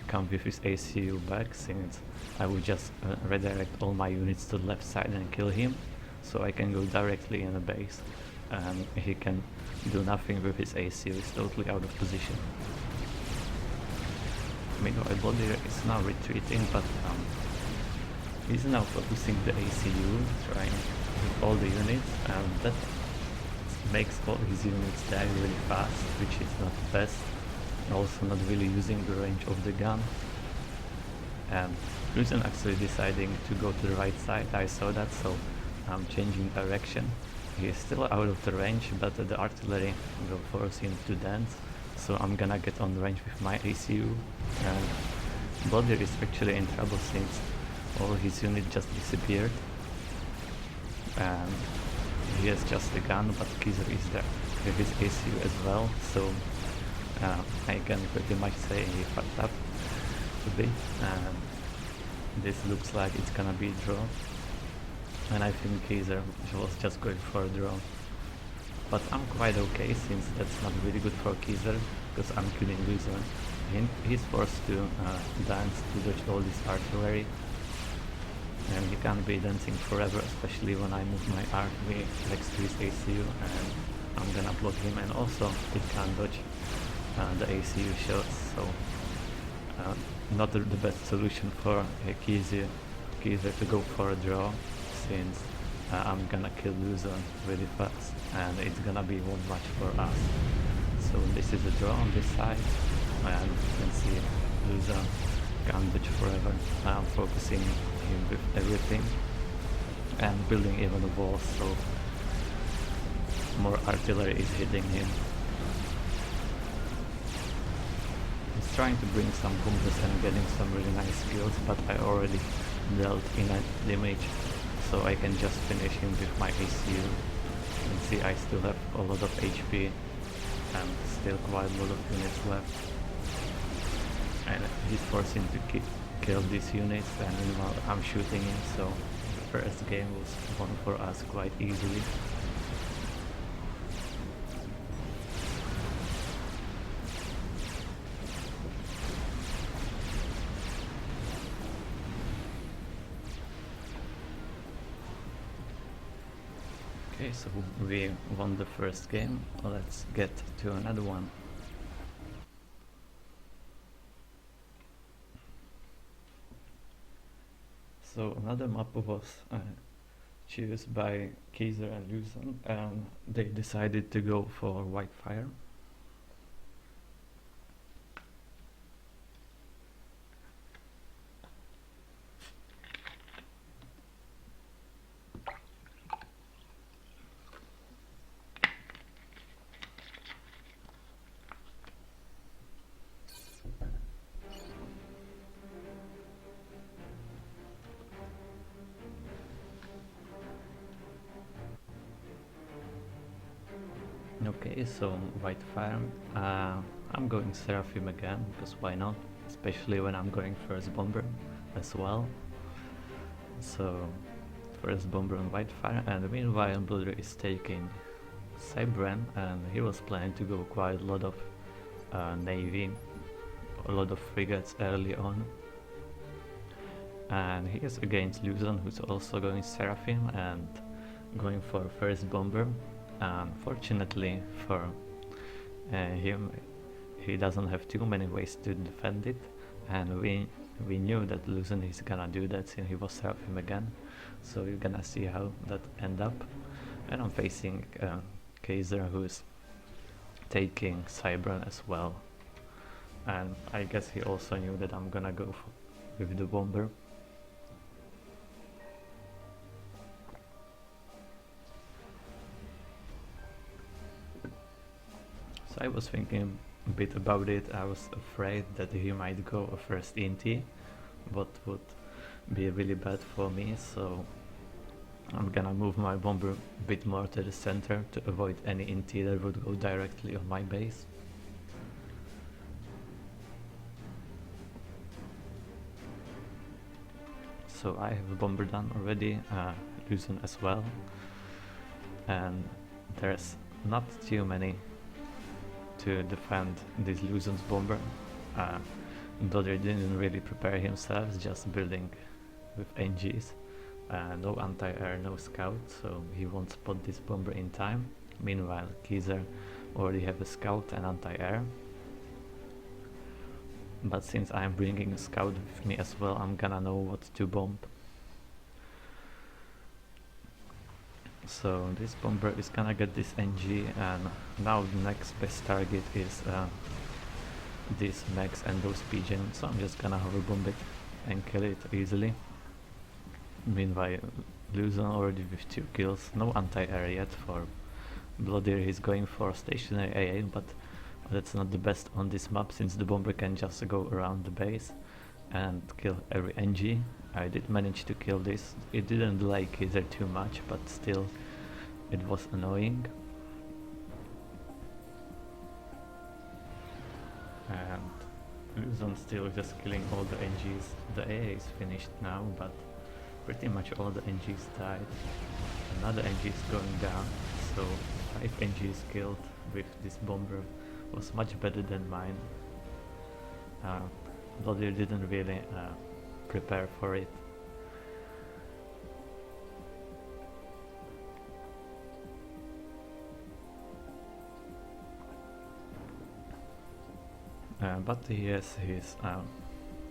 come with his ACU back, since I would just redirect all my units to the left side and kill him, so I can go directly in the base, and he can do nothing with his ACU. He's totally out of position. Meanwhile, Blodir is now retreating, but he's now focusing the ACU, trying with all the units, and that makes all his units die really fast, which is not the best. Also not really using the range of the gun. And Luzon actually deciding to go to the right side, I saw that, so I'm changing direction. He is still out of the range, but the artillery will force him to dance. So I'm gonna get on range with my ACU, and Blodir is actually in trouble since all his units just disappeared, and he has just a gun, but Kaiser is there with his ACU as well, so I can pretty much say he fucked up a bit, and this looks like it's gonna be a draw. And I think Kaiser was just going for a draw. But I'm quite okay, since that's not really good for Kaiser, because I'm killing Luzon. He's forced to dance to dodge all this artillery. And he can't be dancing forever, especially when I move my artillery next to his ACU, and I'm gonna block him, and also it can't dodge the ACU shots, so not the best solution for Kaiser to go for a draw, since I'm gonna kill Luzon really fast, and it's gonna be one match for us. So this is a draw on this side, and you can see Luzon can't dodge forever. I'm focusing him with everything and building even a wall, so more artillery is hitting him. He's trying to bring some bombers and getting some really nice kills, but I already dealt enough damage, so I can just finish him with my ACU. You can see I still have a lot of HP and still quite a lot of units left. And he's forcing to kill these units, and meanwhile I'm shooting him, so the first game was won for us quite easily. Okay, so we won the first game. Let's get to another one. So another map was chosen by Kaiser and Luzon, and they decided to go for Whitefire. Okay, so Whitefire. I'm going Seraphim again, because why not? Especially when I'm going first bomber as well. So first bomber on Whitefire, and meanwhile Blodir is taking Cybran, and he was planning to go quite a lot of navy, a lot of frigates early on. And he is against Luzon, who's also going Seraphim and going for first bomber. Unfortunately for him, he doesn't have too many ways to defend it, and we knew that Luzon is gonna do that since he was Seraphim again. So we're gonna see how that end up. And I'm facing Kaiser, who's taking Cybran as well, and I guess he also knew that I'm gonna go with the bomber. So I was thinking a bit about it. I was afraid that he might go a first INT, what would be really bad for me, so I'm gonna move my bomber a bit more to the center to avoid any INT that would go directly on my base. So I have a bomber done already, Luzon as well, and there's not too many to defend this Luzon's bomber. Blodir didn't really prepare himself, just building with NGs, no anti-air, no scout, so he won't spot this bomber in time. Meanwhile Kaiser already have a scout and anti-air, but since I'm bringing a scout with me as well, I'm gonna know what to bomb. So this bomber is gonna get this NG, and now the next best target is this Max and those pigeons, so I'm just gonna hoverbomb it and kill it easily. Meanwhile Luzon already with 2 kills, no anti-air yet for Blodir. He's going for stationary AA, but that's not the best on this map, since the bomber can just go around the base and kill every NG. I did manage to kill this. It didn't delay Kaiser too much, but still it was annoying. and Luzon still just killing all the NGs. The AA is finished now, but pretty much all the NGs died. Another NG is going down, so 5 NGs killed with this bomber was much better than mine. Blodir didn't really prepare for it. But he has his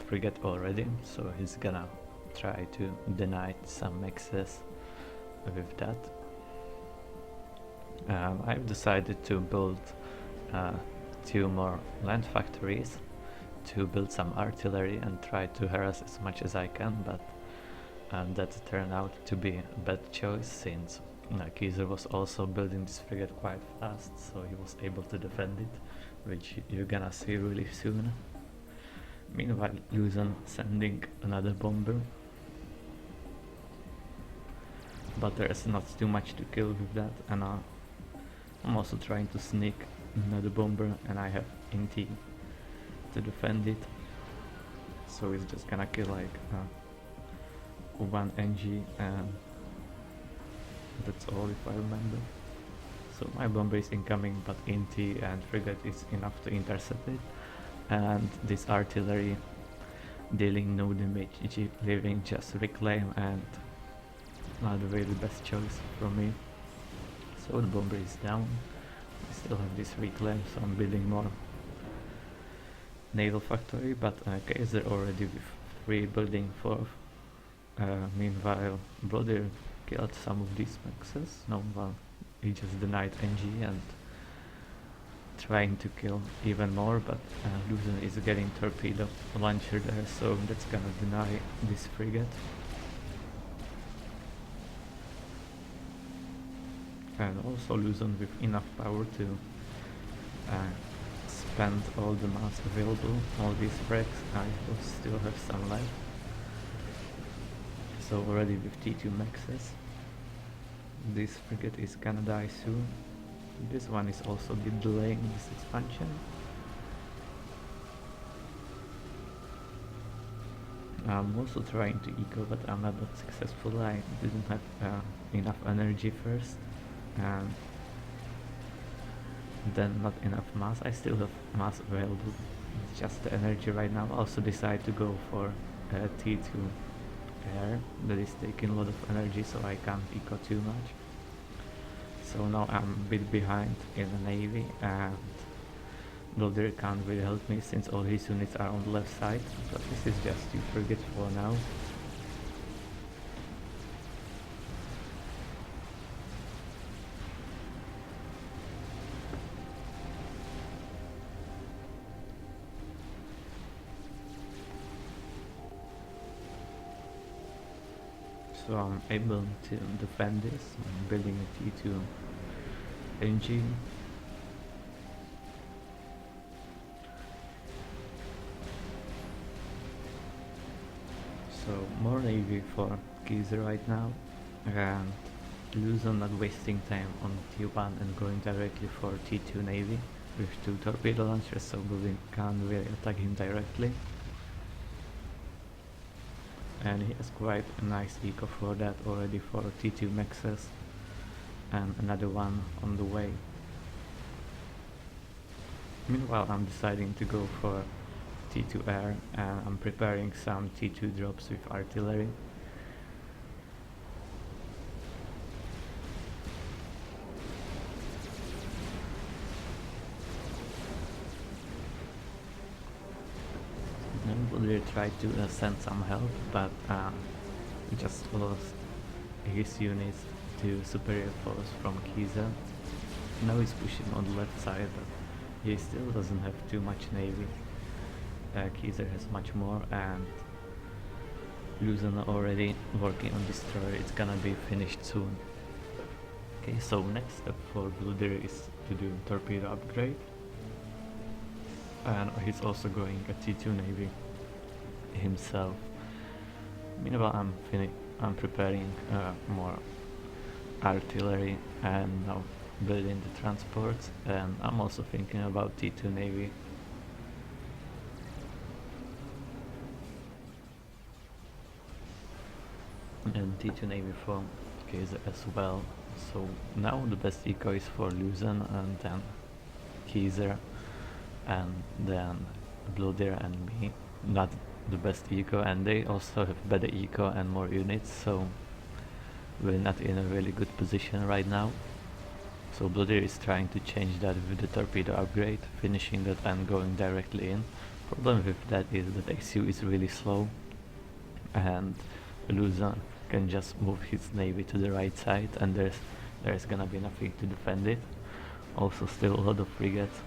frigate already, so he's gonna try to deny some access with that. I've decided to build 2 more land factories to build some artillery and try to harass as much as I can, but that turned out to be a bad choice since Kaiser was also building this frigate quite fast, so he was able to defend it, which you're gonna see really soon. Meanwhile, Luzon sending another bomber, but there's not too much to kill with that, and I'm also trying to sneak another bomber, and I have Inti to defend it, so it's just gonna kill like 1 NG, and that's all if I remember. So my bomber is incoming, but Inti and frigate is enough to intercept it, and this artillery dealing no damage, leaving just reclaim, and not the really best choice for me. So the bomber is down. I still have this reclaim, so I'm building more naval factory, but Kaiser already with 3 building 4. Meanwhile, Blodir killed some of these maxes. No, well, he just denied NG and trying to kill even more, but Luzon is getting torpedo launcher there, so that's gonna deny this frigate. And also Luzon with enough power to spend all the mass available, all these frags. I will still have some left. So already with T2 maxes. This frigate is gonna die soon. This one is also delaying this expansion. I'm also trying to eco, but I'm not that successful. I didn't have enough energy first, and then not enough mass. I still have mass available, it's just the energy right now. I also decide to go for T2 air, that is taking a lot of energy, so I can't eco too much. So now I'm a bit behind in the navy, and Blodir can't really help me since all his units are on the left side, but this is just 2 frigates for now. So I'm able to defend this. I'm building a T2 engine. So more navy for Kaiser right now, and Luzon not wasting time on T1 and going directly for T2 navy with 2 torpedo launchers, so Blodir can't really attack him directly. And he has quite a nice eco for that already for T2 maxes, and another one on the way. Meanwhile, I'm deciding to go for T2 air, and I'm preparing some T2 drops with artillery. Blodir tried to send some help, but just lost his units to superior force from Kaiser. Now he's pushing on the left side, but he still doesn't have too much navy. Kaiser has much more, and Luzon already working on destroyer. It's gonna be finished soon. Okay, so next step for Blodir is to do torpedo upgrade, and he's also going a T2 navy himself. Meanwhile, I'm preparing more artillery and now building the transports, and I'm also thinking about T2 navy. and T2 Navy from Kaiser as well. So now the best eco is for Luzon, and then Kaiser, and then Blodir and me. Not the best eco, and they also have better eco and more units, so we're not in a really good position right now. So Blodir is trying to change that with the torpedo upgrade, finishing that and going directly in. Problem with that is that XU is really slow, and Luzon can just move his navy to the right side, and there's gonna be nothing to defend it. Also still a lot of frigates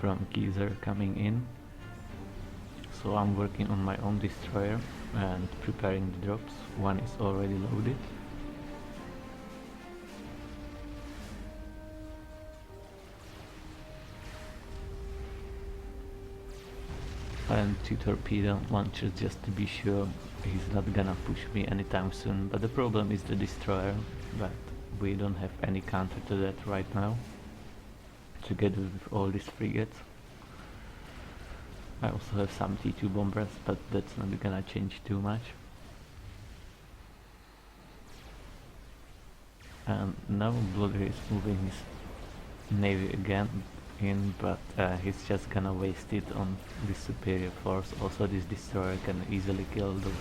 from Kaiser coming in. So I'm working on my own destroyer and preparing the drops. One is already loaded. And 2 torpedo launchers just to be sure he's not gonna push me anytime soon, but the problem is the destroyer, but we don't have any counter to that right now, together with all these frigates. I also have some T2 bombers, but that's not gonna change too much. And now Blodir is moving his navy again in, but he's just gonna waste it on this superior force. Also this destroyer can easily kill those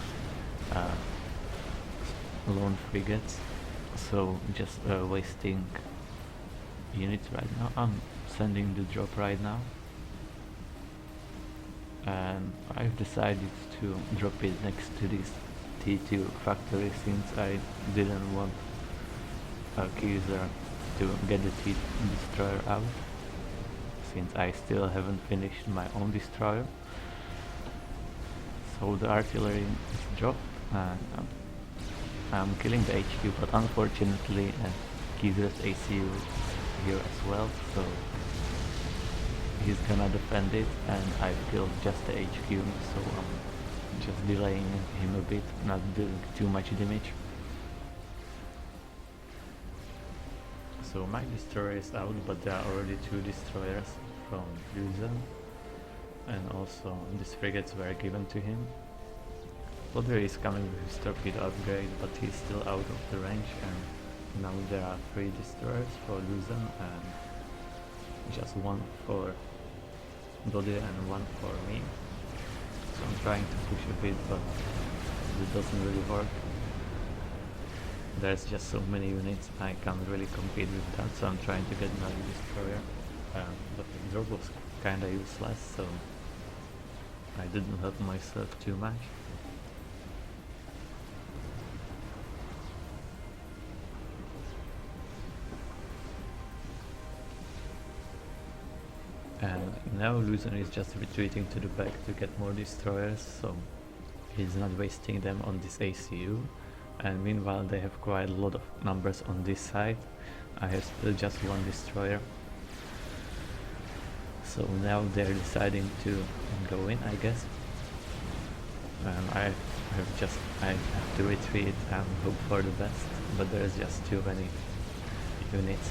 lone frigates, so just wasting units right now. I'm sending the drop right now, and I've decided to drop it next to this T2 factory since I didn't want Kaiser to get the T destroyer out, since I still haven't finished my own destroyer. So the artillery is dropped, and I'm killing the HQ, but unfortunately Kaiser's ACU is here as well, so he's gonna defend it, and I've killed just the HQ, so I'm just delaying him a bit, not doing too much damage. So my destroyer is out, but there are already 2 destroyers from Luzon, and also these frigates were given to him. Blodir is coming with his torpedo upgrade, but he's still out of the range, and now there are 3 destroyers for Luzon and just 1 for Blodir and 1 for me. So I'm trying to push a bit, but it doesn't really work. There's just so many units, I can't really compete with that, so I'm trying to get another destroyer. But the drop was kinda useless, so I didn't help myself too much. And now Luzon is just retreating to the back to get more destroyers, so he's not wasting them on this ACU. And meanwhile they have quite a lot of numbers on this side. I have still just 1 destroyer. So now they're deciding to go in, I guess. And I have to retreat and hope for the best, but there's just too many units.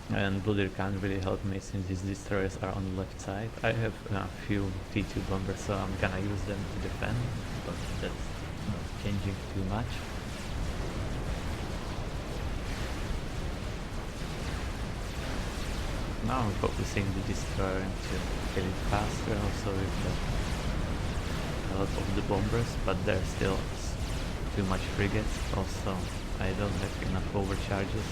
And Blodir can't really help me since these destroyers are on the left side. I have a few T2 bombers, so I'm gonna use them to defend, but that's not changing too much. Now I'm focusing the destroyer to kill it faster, also with a lot of the bombers, but there's still too much frigates. Also, I don't have enough overcharges.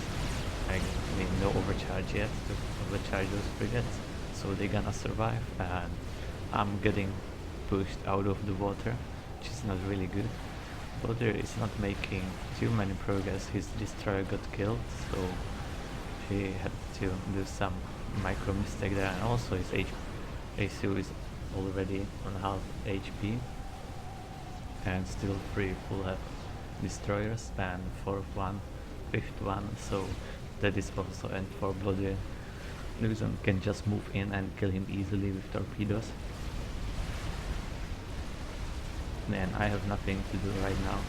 I mean, no overcharge yet to overcharge those frigates, so they're gonna survive, and I'm getting pushed out of the water, which is not really good. Blodir is not making too many progress. His destroyer got killed, so he had to do some micro mistake there, and also his ACU is already on half HP, and still 3 full have destroyers, and 4th one, 5th one, so that is also end for Blodir. Luzon can just move in and kill him easily with torpedoes. And I have nothing to do right now.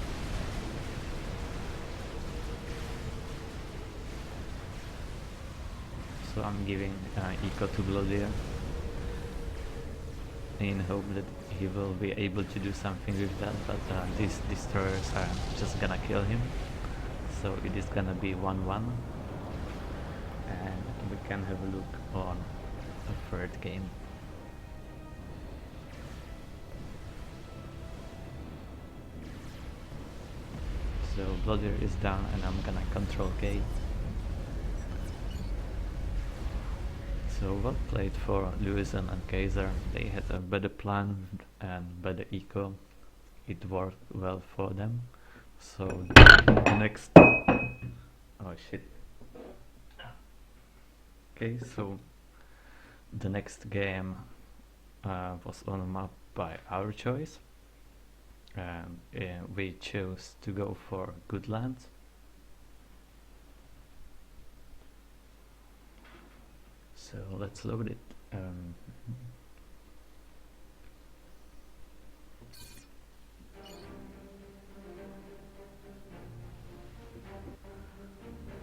So I'm giving eco to Blodir. in hope that he will be able to do something with that, but these destroyers are just gonna kill him. So it is gonna be 1-1, and we can have a look on a third game. So Blodir is down and I'm gonna control K. So well played for Lewison and Kaiser. They had a better plan and better eco. It worked well for them. So the next... Oh shit. Okay, so the next game was on a map by our choice. And we chose to go for Goodlands. So let's load it.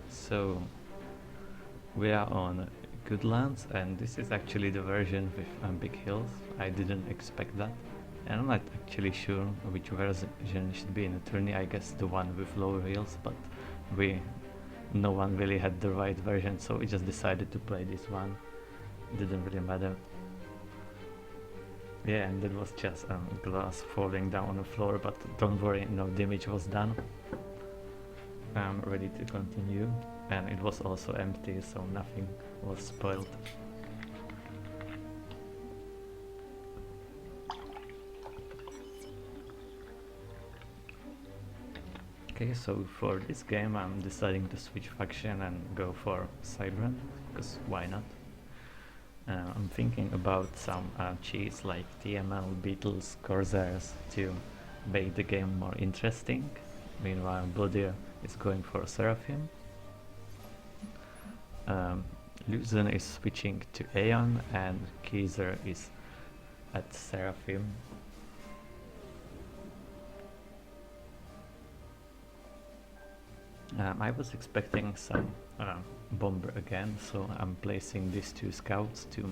So we are on Goodlands, and this is actually the version with big hills. I didn't expect that. And I'm not actually sure which version should be in the tourney. I guess the one with lower hills, but no one really had the right version, so we just decided to play this one. Didn't really matter. Yeah, and it was just glass falling down on the floor, but don't worry, no damage was done. I'm ready to continue, and it was also empty, so nothing was spoiled. Okay, so for this game I'm deciding to switch faction and go for Cybran, because why not? I'm thinking about some cheats like TML, Beetles, Corsairs to make the game more interesting. Meanwhile, Blodir is going for Seraphim. Luzon is switching to Aeon, and Kaiser is at Seraphim. I was expecting some bomber again, so I'm placing these two scouts to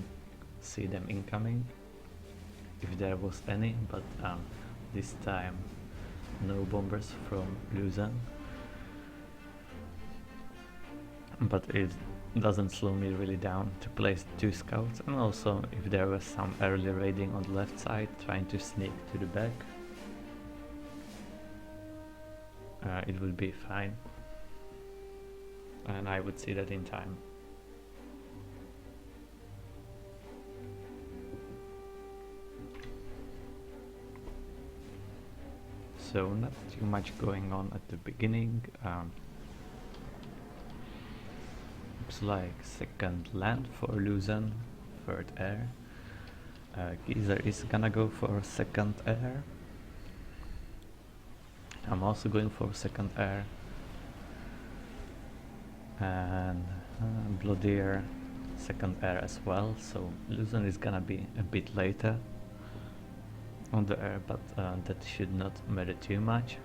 see them incoming, if there was any, but this time no bombers from Luzon. But it doesn't slow me really down to place two scouts, and also if there was some early raiding on the left side trying to sneak to the back, it would be fine. And I would see that in time. So not too much going on at the beginning. Looks like second land for Luzon, third air. Kaiser is gonna go for second air. I'm also going for second air. And Blodir second air as well, so Luzon is gonna be a bit later on the air, but that should not matter too much.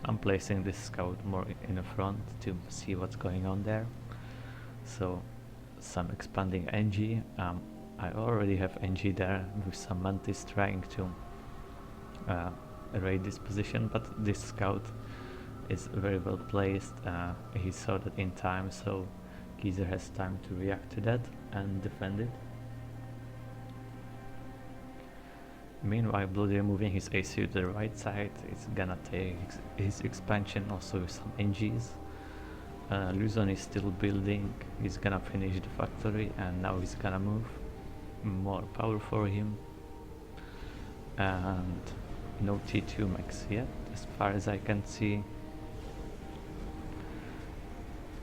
I'm placing this scout more in the front to see what's going on there. So some expanding NG. I already have NG there with some Mantis trying to raid this position, but this scout is very well placed. He saw that in time, so Kaiser has time to react to that and defend it. Meanwhile, Blodir moving his ACU to the right side. It's gonna take his expansion also with some NGs. Luzon is still building. He's gonna finish the factory, and now he's gonna move. More power for him. And no T2 max yet, as far as I can see.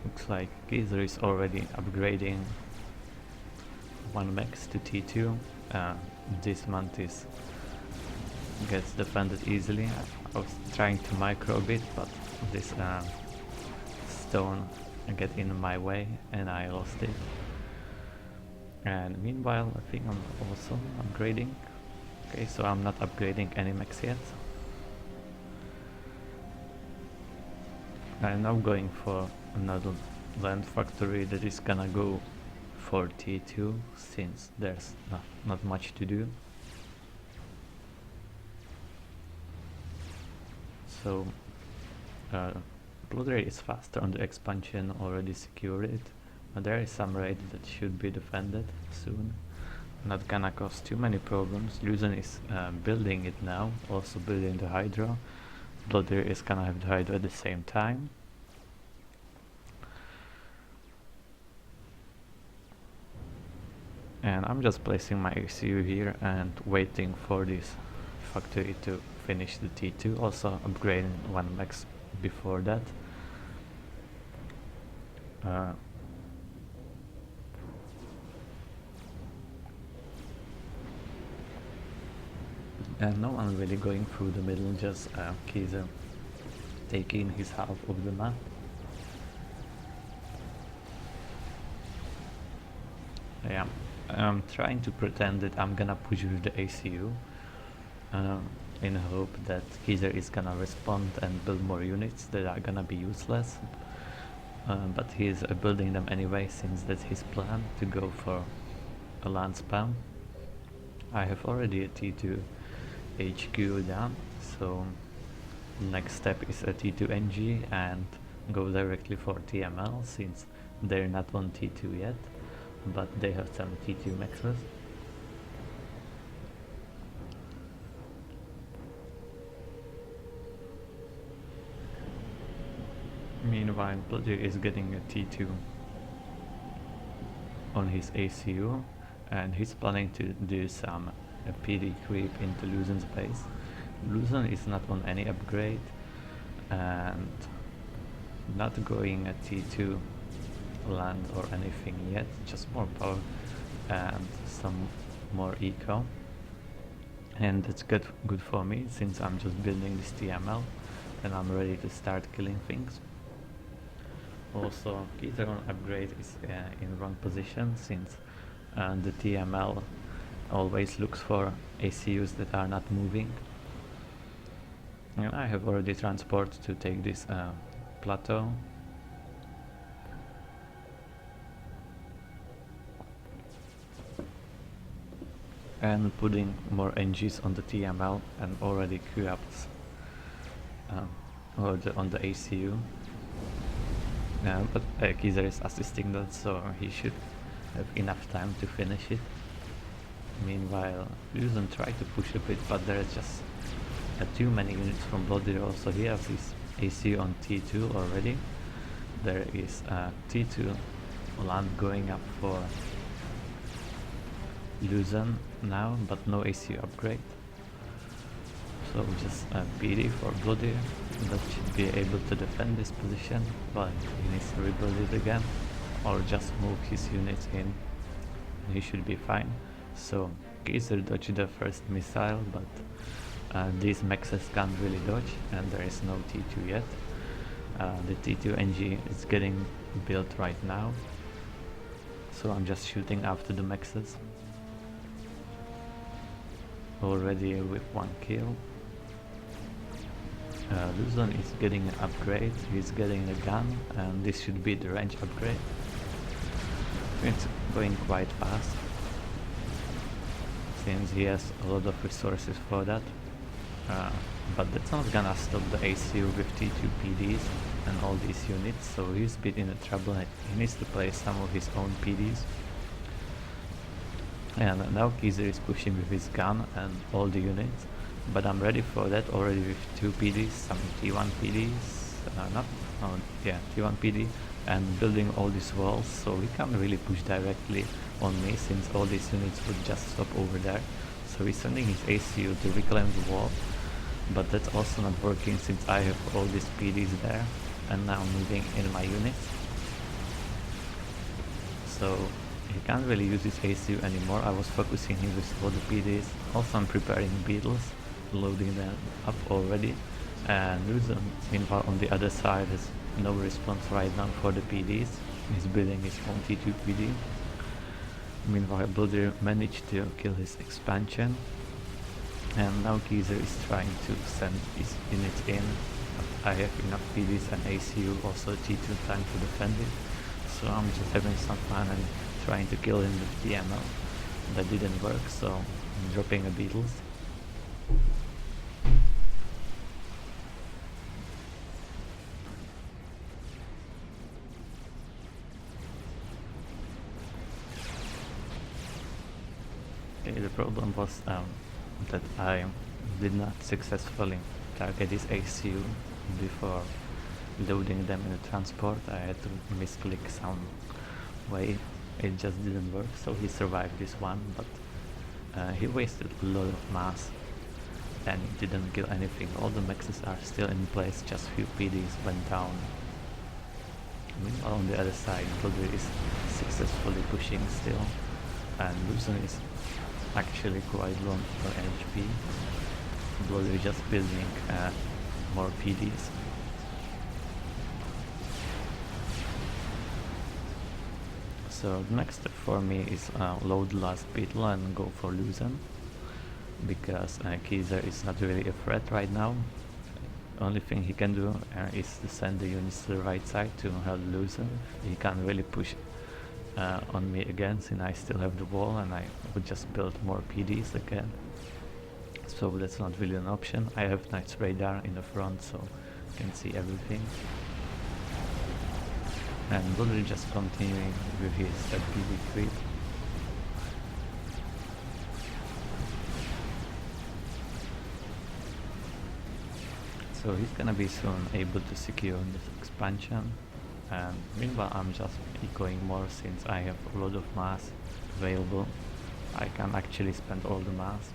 Looks like Kaiser is already upgrading one max to T2. This Mantis gets defended easily. I was trying to micro a bit, but this stone get in my way and I lost it. And meanwhile, I think I'm also upgrading. Okay, so I'm not upgrading any max yet. I'm now going for another land factory that is gonna go for T2, since there's not much to do. So Blodir is faster on the expansion, already secured it. There is some raid that should be defended soon. Not gonna cause too many problems. Luzon is building it now, also building the Hydra. Blodir is gonna have the Hydra at the same time. And I'm just placing my ACU here and waiting for this factory to finish the T2, also upgrading one max before that. And no one really going through the middle, just Kaiser taking his half of the map. Yeah, I'm trying to pretend that I'm gonna push with the ACU in hope that Kaiser is gonna respond and build more units that are gonna be useless. But he's building them anyway, since that's his plan to go for a land spam. I have already a T2 HQ done, so next step is a T2 NG and go directly for TML, since they're not on T2 yet, but they have some T2 maxes. Meanwhile, Blodir is getting a T2 on his ACU, and he's planning to do some PD creep into Luzon's base. Luzon is not on any upgrade and not going a T2 land or anything yet, just more power and some more eco, and that's good for me, since I'm just building this TML and I'm ready to start killing things. Also, Kaiser on upgrade is in wrong position, since the TML always looks for ACUs that are not moving. And I have already transport to take this plateau. And putting more NGs on the TML and already Q-ups on the ACU. But Kaiser is assisting that, so he should have enough time to finish it. Meanwhile, Luzon tried to push a bit, but there are just too many units from Blodir. Also, he has his AC on T2 already. There is T2 land going up for Luzon now, but no AC upgrade. So just PD for Blodir, that should be able to defend this position, but he needs to rebuild it again, or just move his units in, and he should be fine. So Kaiser dodged the first missile, but these maxes can't really dodge, and there is no T2 yet. The T2 NG is getting built right now, so I'm just shooting after the maxes. Already with one kill. Luzon is getting an upgrade, he's getting a gun, and this should be the range upgrade. It's going quite fast, since he has a lot of resources for that. But that's not gonna stop the ACU with T2 PDs and all these units, so he's a bit in trouble. He needs to play some of his own PDs. And now Kaiser is pushing with his gun and all the units, but I'm ready for that already with 2 PDs, some T1 PDs, T1 PD, and building all these walls, so we can't really push directly on me, since all these units would just stop over there. So he's sending his ACU to reclaim the wall, but that's also not working, since I have all these PDs there and now moving in my units. So he can't really use his ACU anymore. I was focusing him with all the PDs. Also I'm preparing beetles, loading them up already, and Luzon, meanwhile, on the other side has no response right now for the PDs. He's building his own T2 PD. Meanwhile, Blodir managed to kill his expansion, and now Kaiser is trying to send his units in. I have enough PDs and ACU, also T2 time to defend it, so I'm just having some fun and trying to kill him with TML. That didn't work, so I'm dropping a beetles. The problem was that I did not successfully target this ACU before loading them in the transport. I had to misclick some way, it just didn't work, so he survived this one, but he wasted a lot of mass and didn't kill anything. All the mexes are still in place, just few PDs went down. Meanwhile on the other side, Blodir is successfully pushing still, and Luzon is actually quite low for HP. Blodir is just building more PDs. So the next step for me is load the last beetle and go for Luzon, because Kaiser is not really a threat right now. Only thing he can do is to send the units to the right side to help Luzon. He can't really push on me again, since I still have the wall and I would just build more PDs again. So that's not really an option. I have nice radar in the front, so I can see everything. And Blodir just continuing with his PD creep. So he's gonna be soon able to secure this expansion, and meanwhile I'm just ecoing more since I have a lot of mass available. I can actually spend all the mass.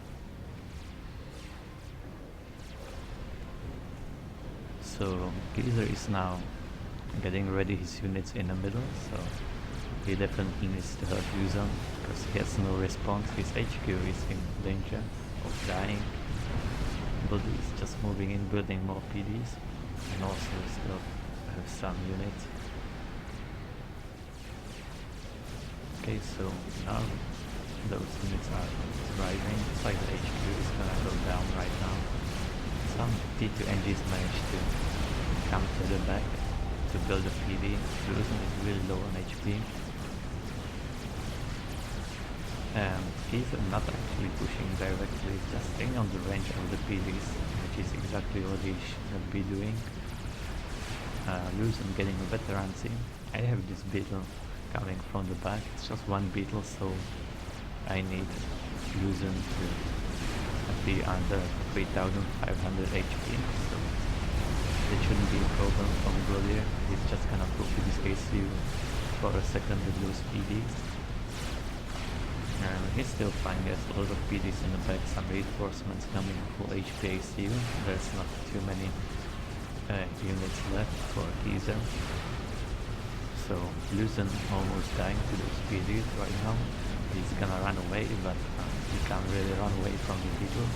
So Kaiser is now getting ready his units in the middle, so he definitely needs to help Luzon because he has no response. His HQ is in danger of dying. Blodir is just moving in, building more PDs, and also still have some units. Okay, so now those units are arriving. It's like the HQ is gonna go down right now. Some T2 NGs managed to come to the back to build a PD. Luzon is really low on HP. And he's not actually pushing directly, just staying on the range of the PDs, which is exactly what he should be doing. Luzon getting a veterancy. I have this beetle coming from the back. It's just one beetle, so I need Luzon to be under 3500 HP. So it shouldn't be a problem from Blodir. He's just gonna put his ACU for a second with those PDs. And he's still fine, there's a lot of PDs in the back, some reinforcements coming, full HP ACU. There's not too many units left for Kaiser. So Luzon almost dying to those PDs right now. He's gonna run away, but he can't really run away from the beetle.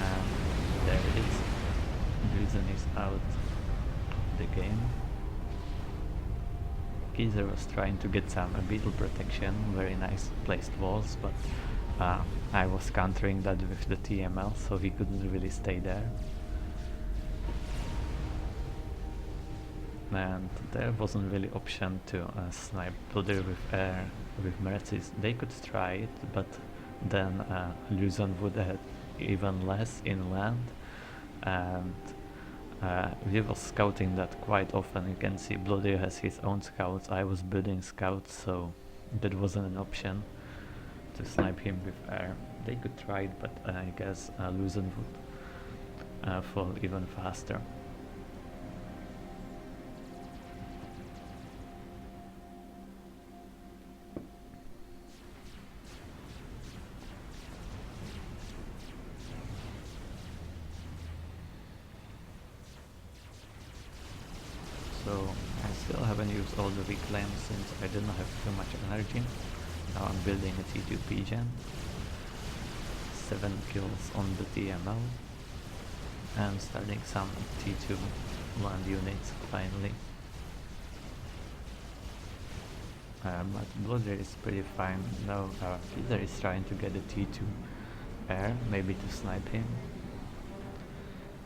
And there it is. Luzon is out of the game. Kaiser was trying to get some beetle protection, very nice placed walls, but I was countering that with the TML, so he couldn't really stay there. And there wasn't really option to snipe Blodir with air, with mercies. They could try it, but then Luzon would have even less inland, and we were scouting that quite often. You can see Blodir has his own scouts. I was building scouts, so that wasn't an option to snipe him with air. They could try it, but I guess Luzon would fall even faster. So I still haven't used all the reclaims since I didn't have too much energy. Now I'm building a T2 PGen. 7 kills on the TML. And starting some T2 land units finally. But Blodir is pretty fine. Now Kaiser is trying to get a T2 air, maybe to snipe him.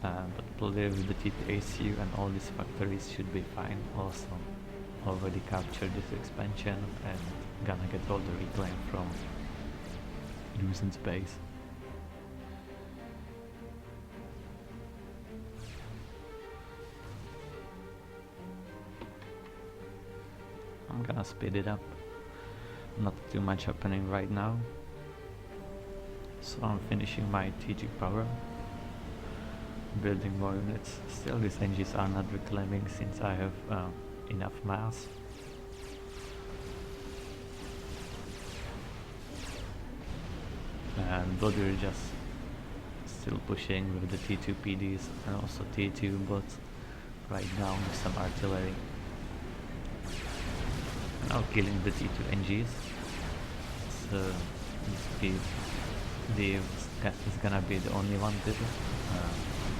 But Blodir with the T2 ACU and all these factories should be fine. Also already captured this expansion and gonna get all the reclaim from Luzon's base. I'm gonna speed it up. Not too much happening right now. So I'm finishing my TG power, building more units. Still these NGs are not reclaiming since I have enough mass. And Blodir just still pushing with the T2 PDs and also T2 bots right now with some artillery. And now killing the T2 NGs. So this Div is gonna be the only one to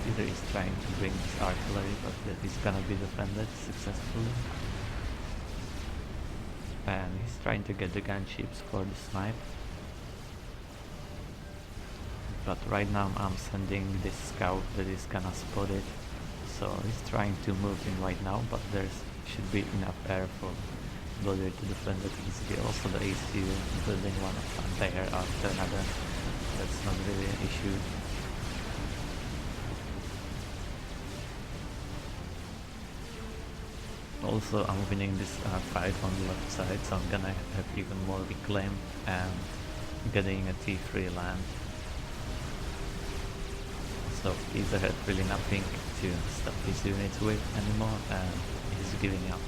either is trying to bring this artillery, but that is gonna be defended successfully. And he's trying to get the gunships for the snipe. But right now I'm sending this scout that is gonna spot it. So he's trying to move in right now, but there should be enough air for Blodir to defend it easily. Also the AC building one anti-air after another. That's not really an issue. Also I'm winning this fight on the left side, so I'm gonna have even more reclaim and getting a T3 land. So he's had really nothing to stop his units with anymore, and he's giving up.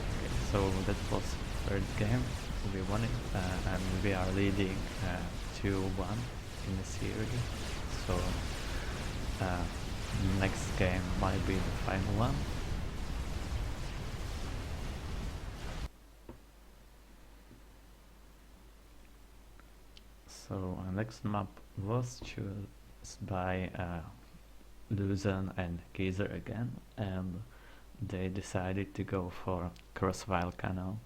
Okay, so that was third game. We won it, and we are leading 2-1 in the series. So next game might be the final one. So our next map was chosen by Luzon and Kaiser again, and they decided to go for Crossfile Canal.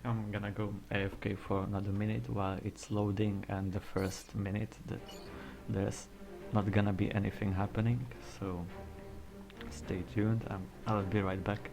I'm gonna go AFK for another minute while it's loading, and the first minute that there's not gonna be anything happening, so stay tuned. I'll be right back.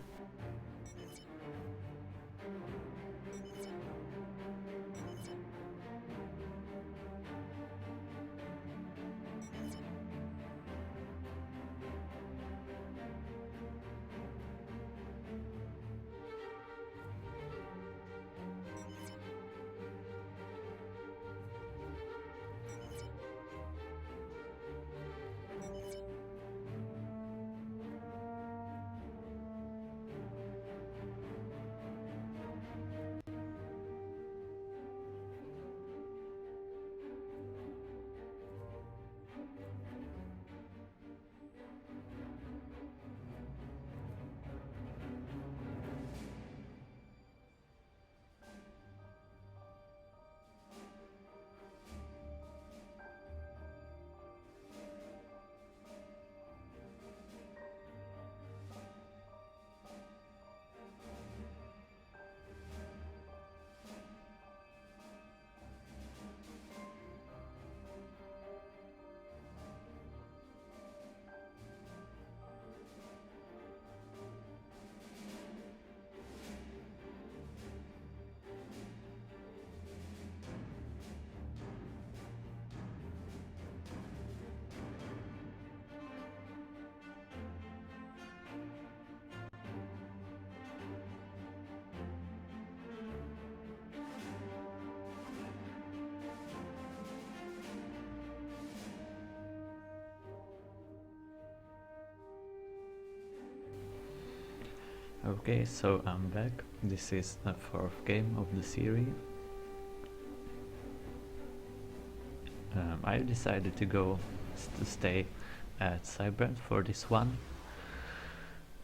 Okay, so I'm back. This is the fourth game of the series. I decided to stay at Cyber for this one,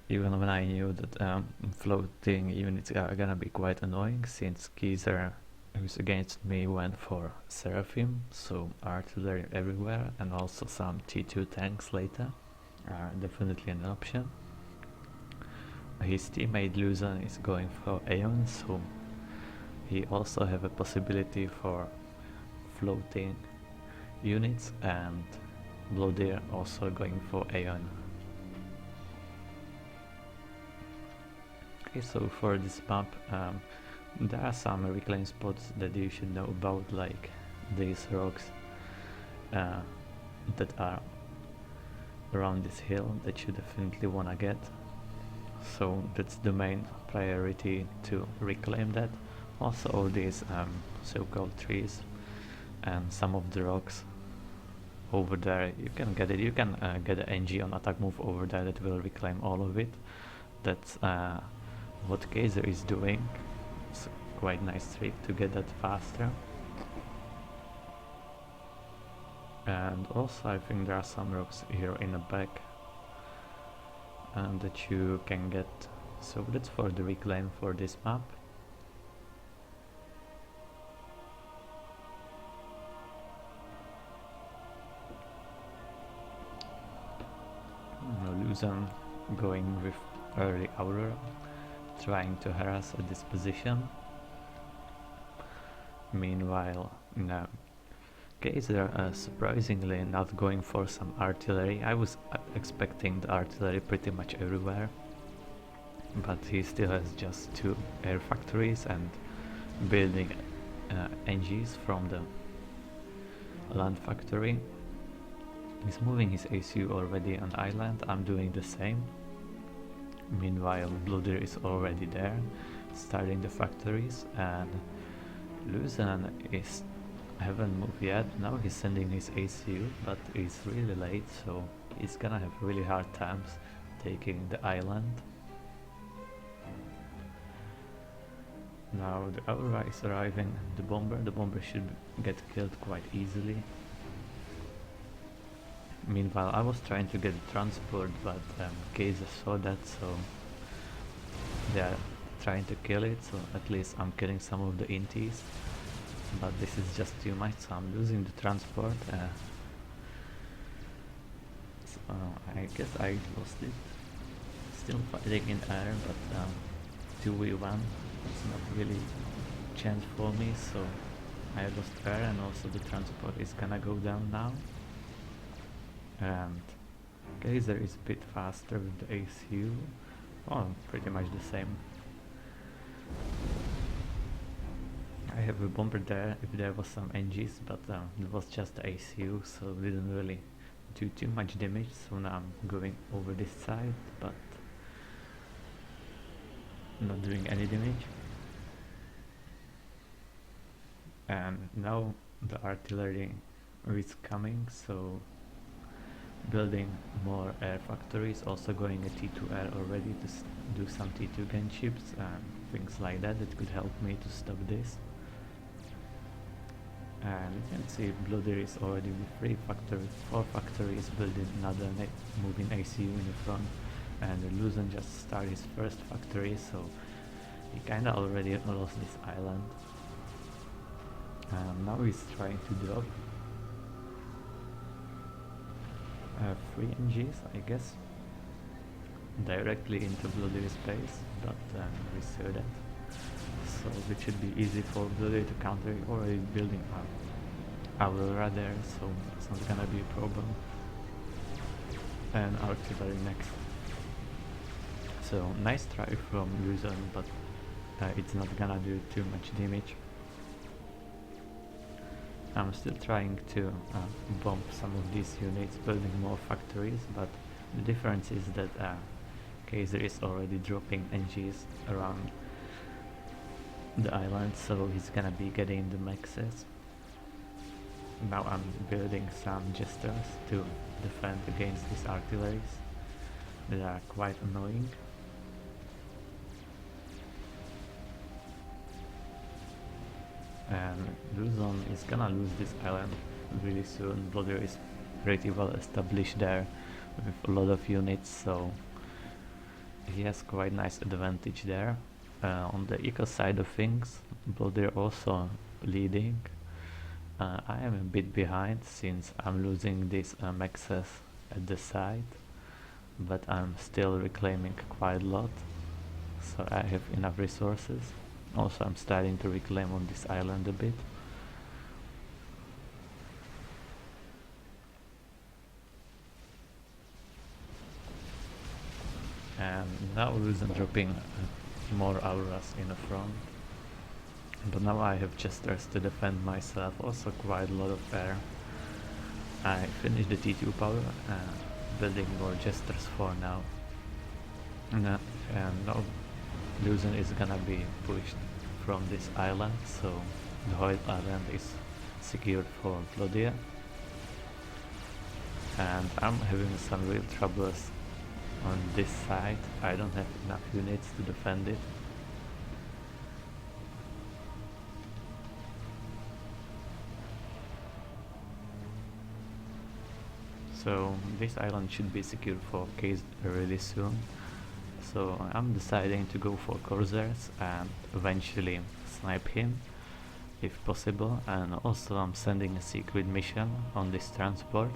even when I knew that floating units are gonna be quite annoying, since Kaiser, who's against me, went for Seraphim, so artillery everywhere, and also some T2 tanks later are definitely an option. His teammate Luzon is going for Aeon, so he also have a possibility for floating units, and Blodir also going for Aeon. Okay, so for this map, there are some reclaim spots that you should know about, like these rocks that are around this hill that you definitely wanna get. So that's the main priority, to reclaim that. Also all these so-called trees and some of the rocks over there, you can get it. You can get an NG on attack move over there that will reclaim all of it. That's what Kaiser is doing. It's a quite nice trick to get that faster. And also I think there are some rocks here in the back that you can get. So that's for the reclaim for this map. Luzon going with early Aurora, trying to harass at this position. Meanwhile, no. Kaiser surprisingly not going for some artillery. I was expecting the artillery pretty much everywhere, but he still has just 2 air factories and building NGs from the land factory. He's moving his ACU already on island. I'm doing the same. Meanwhile, Blodir is already there, starting the factories, and Luzon is haven't moved yet. Now he's sending his ACU, but it's really late, so he's gonna have really hard times taking the island. Now the Aurora is arriving. The bomber should get killed quite easily. Meanwhile, I was trying to get the transport, but Kaiser saw that, so they are trying to kill it, so at least I'm killing some of the inties. But this is just too much, so I'm losing the transport. So I guess I lost it. Still fighting in air, but 2v1, it's not really chance for me, so I lost air, and also the transport is gonna go down now. And Kaiser is a bit faster with the ACU. Oh, pretty much the same. I have a bomber there if there was some NGs, but it was just the ACU, so it didn't really do too much damage. So now I'm going over this side, but not doing any damage. And now the artillery is coming, so building more air factories, also going a T2 air already to do some T2 gunships and things like that could help me to stop this. And you can see Blodir is already with 4 factories, building another moving ACU in the front, and Luzon just started his first factory, so he kinda already lost this island. Now he's trying to drop 3 NGs, I guess, directly into Blodir's space, but we saw that. So it should be easy for Blodir to counter. Already building Aurora there, so it's not gonna be a problem. And artillery next. So nice try from Luzon, but it's not gonna do too much damage. I'm still trying to bomb some of these units, building more factories, but the difference is that Kaiser is already dropping NGs around the island, so he's gonna be getting the maxes. Now I'm building some jesters to defend against these artilleries that are quite annoying. And Luzon is gonna lose this island really soon. Blodir is pretty well established there with a lot of units, so he has quite nice advantage there. On the eco side of things, Blodir also leading. I am a bit behind since I'm losing these maxes at the side, but I'm still reclaiming quite a lot, so I have enough resources. Also, I'm starting to reclaim on this island a bit. And now Luzon dropping more auras in the front. But now I have jesters to defend myself, also quite a lot of air. I finished the T2 power and building more jesters for now. And now Luzon is gonna be pushed from this island, so the whole island is secured for Blodir. And I'm having some real troubles on this side. I don't have enough units to defend it. So this island should be secured for case really soon. So I'm deciding to go for Corsairs and eventually snipe him if possible, and also I'm sending a secret mission on this transport.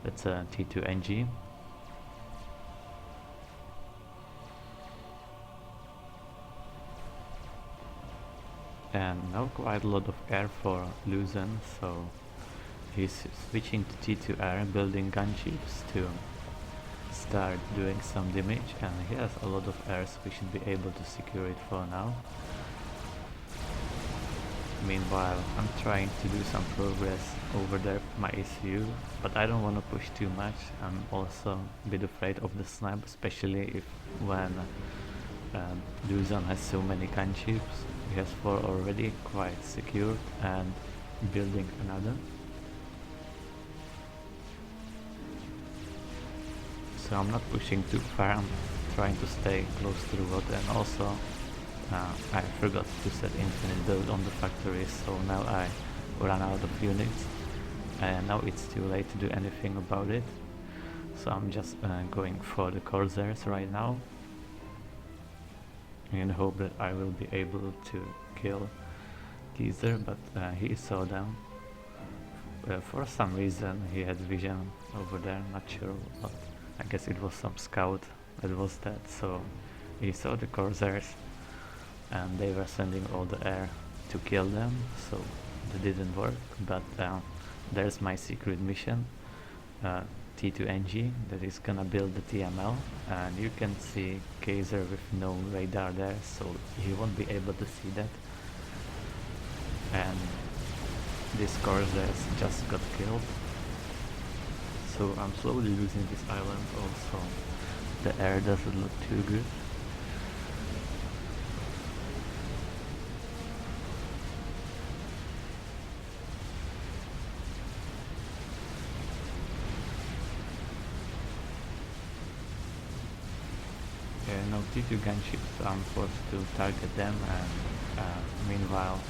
That's a T2NG. And now quite a lot of air for Luzon, so he's switching to T2R, building gunships to start doing some damage, and he has a lot of air, so we should be able to secure it for now. Meanwhile, I'm trying to do some progress over there with my ACU, but I don't want to push too much. I'm also a bit afraid of the snipe, especially if when Luzon has so many gunships. He has 4 already, quite secured, and building another. So I'm not pushing too far, I'm trying to stay close to the water, and also I forgot to set infinite build on the factory, so now I run out of units and now it's too late to do anything about it. So I'm just going for the Corsairs right now in hope that I will be able to kill Geezer, but he is so down. For some reason he had vision over there, not sure what. I guess it was some scout that was dead, so he saw the Corsairs and they were sending all the air to kill them, so that didn't work. But there's my secret mission, T2NG, that is gonna build the TML, and you can see Kaiser with no radar there, so he won't be able to see that. And this Corsairs just got killed, so I'm slowly losing this island. Also the air doesn't look too good. No T2 gunships, I'm forced to target them, and meanwhile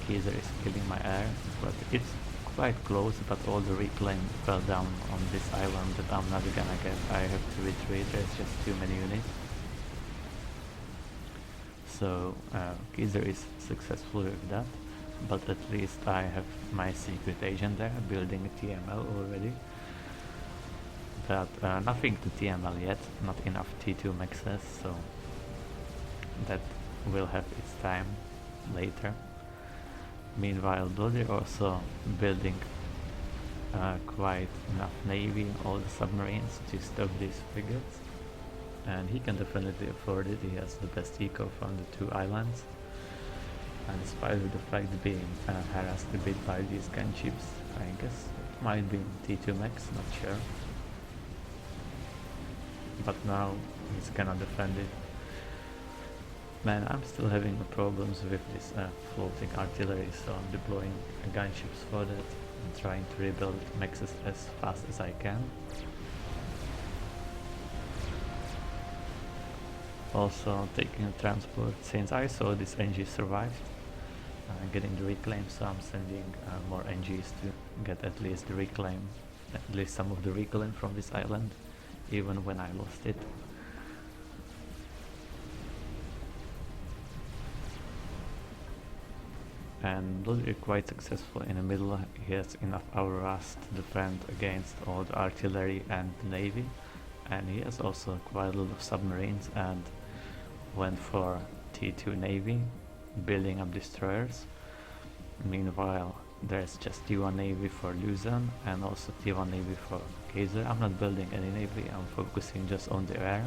Kaiser is killing my air, but it's quite close, but all the reclaim fell down on this island that I'm not gonna get. I have to retreat, there's just too many units. So Kaiser is successful with that, but at least I have my secret agent there building a TML already. But nothing to TML yet, not enough T2 maxes, so that will have its time later. Meanwhile, Blodir also building quite enough navy, all the submarines to stop these frigates, and he can definitely afford it. He has the best eco from the 2 islands, and despite of the fact being harassed a bit by these gunships, I guess it might be T2 max, not sure. But now he's gonna defend it. Man, I'm still having problems with this floating artillery, so I'm deploying gunships for that and trying to rebuild maxes as fast as I can. Also taking a transport, since I saw this NG survived, getting the reclaim, so I'm sending more NGs to get at least the reclaim, at least some of the reclaim from this island, even when I lost it. And Blodir is quite successful in the middle. He has enough auras to defend against all the artillery and the navy, and he has also quite a lot of submarines and went for T2 Navy, building up destroyers. Meanwhile, there's just T1 Navy for Luzon and also T1 Navy for Kaiser. I'm not building any navy, I'm focusing just on the air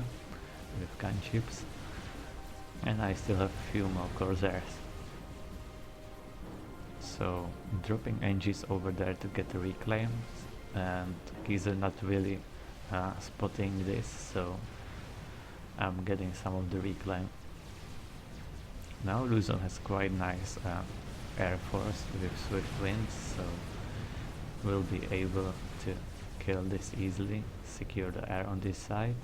with gunships. And I still have a few more corsairs. So dropping NGs over there to get the reclaim, and Kaiser not really spotting this, so I'm getting some of the reclaim. Now Luzon has quite nice air force with swift winds, so we'll be able to kill this easily, secure the air on this side.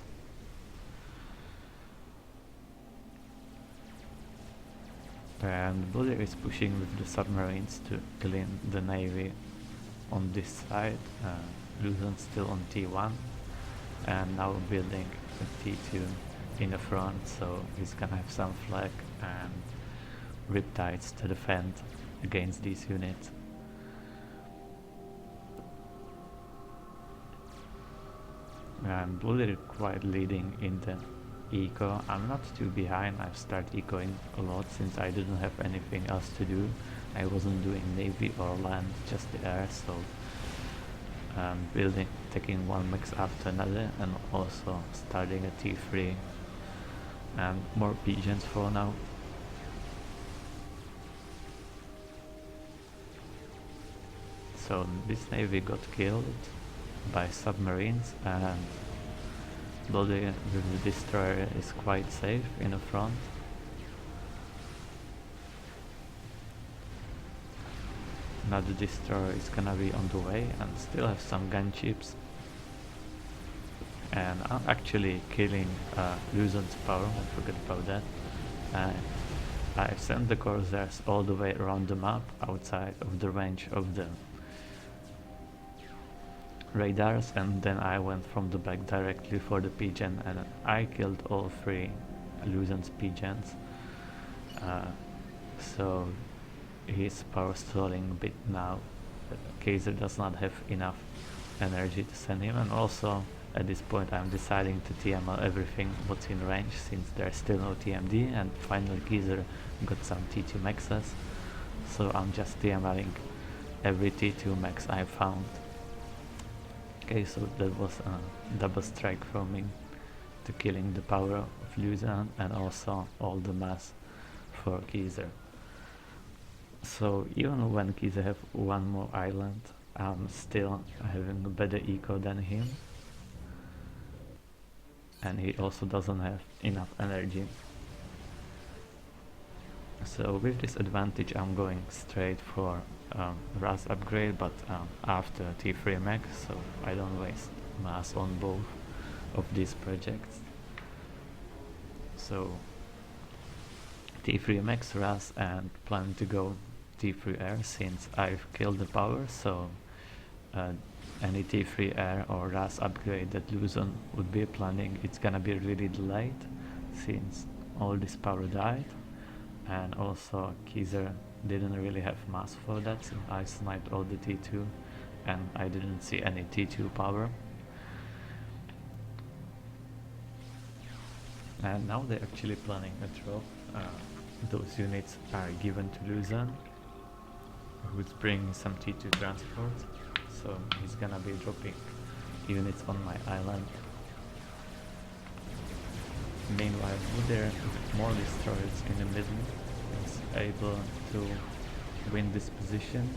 And Blodir is pushing with the submarines to clean the navy on this side. Luzon's still on T1 and now building a T2 in the front, so he's gonna have some flag and riptides to defend against these units. And Blodir quite leading in the eco. I'm not too behind, I've started ecoing a lot since I didn't have anything else to do. I wasn't doing navy or land, just the air, so building, taking one mix after another, and also starting a T3 and more pigeons for now. So this navy got killed by submarines, and Blodir with the destroyer is quite safe in the front. Now the destroyer is gonna be on the way, and still have some gunships. And I'm actually killing Luzon's power, I forgot about that. I sent the corsairs all the way around the map, outside of the range of the radars, and then I went from the back directly for the pigeon, and I killed all three Luzon's pigeons. So he's power stalling a bit now. Kaiser does not have enough energy to send him, and also at this point I'm deciding to TML everything what's in range, since there's still no TMD, and finally Kaiser got some T2 maxes, so I'm just TMLing every T2 max I found. Okay, so that was a double strike from me to killing the power of Luzon and also all the mass for Kaiser. So even when Kaiser have one more island, I'm still having a better eco than him, and he also doesn't have enough energy. So with this advantage I'm going straight for RAS upgrade, but after T3 max, so I don't waste mass on both of these projects. So T3 max RAS and plan to go T3 air since I've killed the power, so any T3 air or RAS upgrade that Luzon would be planning, it's gonna be really delayed since all this power died. And also Kaiser didn't really have mass for that, so I sniped all the T2 and I didn't see any T2 power. And now they're actually planning a drop. Those units are given to Luzon, who's bringing some T2 transport, so he's gonna be dropping units on my island. Meanwhile, Blodir with more destroyers in the middle is able to win this position.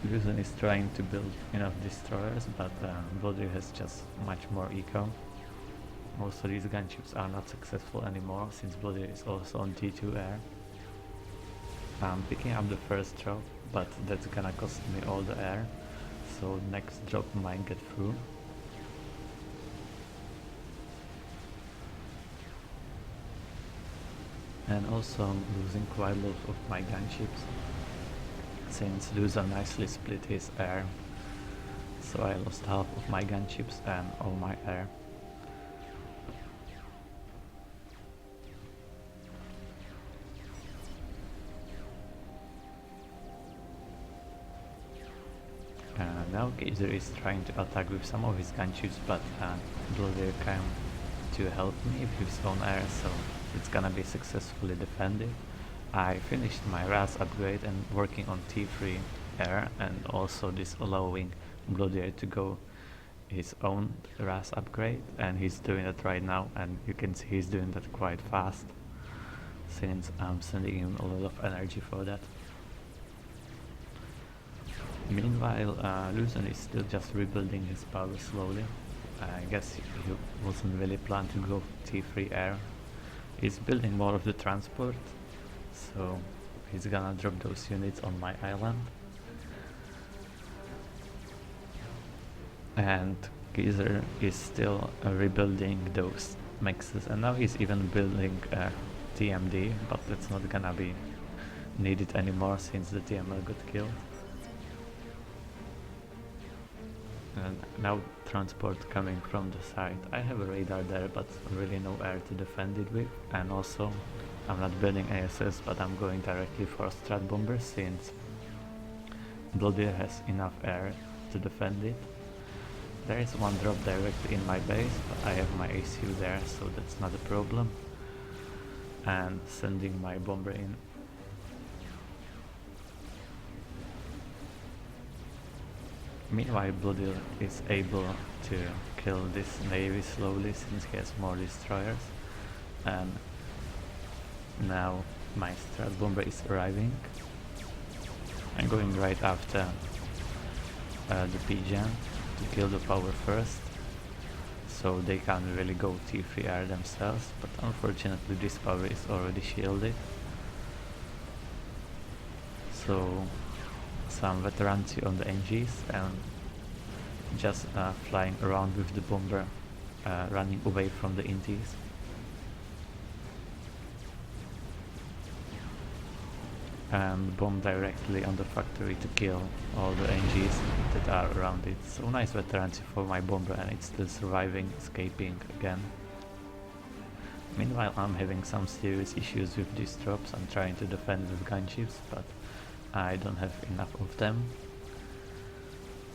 Luzon is trying to build enough destroyers, but Blodir has just much more eco. Also, these gunships are not successful anymore since Blodir is also on T2 air. I'm picking up the first drop, but that's gonna cost me all the air, so next drop might get through. And also I'm losing quite a lot of my gunships since Luzon nicely split his air, so I lost half of my gunships and all my air. Now Kaiser is trying to attack with some of his gunships, but Blodir came to help me with his own air, so it's gonna be successfully defended. I finished my RAS upgrade and working on T3 air, and also this allowing Blodir to go his own RAS upgrade, and he's doing that right now, and you can see he's doing that quite fast since I'm sending him a lot of energy for that. Meanwhile, Luzon is still just rebuilding his power slowly. I guess he wasn't really planned to go T3 air. He's building more of the transport, so he's gonna drop those units on my island. And Geyser is still rebuilding those mexes, and now he's even building TMD, but that's not gonna be needed anymore since the TML got killed. And now transport coming from the side. I have a radar there, but really no air to defend it with, and also I'm not building ASS, but I'm going directly for strat bombers since Blodir has enough air to defend it. There is one drop directly in my base, but I have my ACU there, so that's not a problem. And sending my bomber in. Meanwhile, Blodir is able to kill this navy slowly since he has more destroyers. And now my strat bomber is arriving. I'm going right after the Pigeon to kill the power first, so they can't really go T3R themselves, but unfortunately this power is already shielded. So some veterancy on the NGs and just flying around with the bomber, running away from the inties. And bomb directly on the factory to kill all the NGs that are around it. So nice veterancy for my bomber, and it's still surviving, escaping again. Meanwhile, I'm having some serious issues with these drops. I'm trying to defend with gunships, but I don't have enough of them.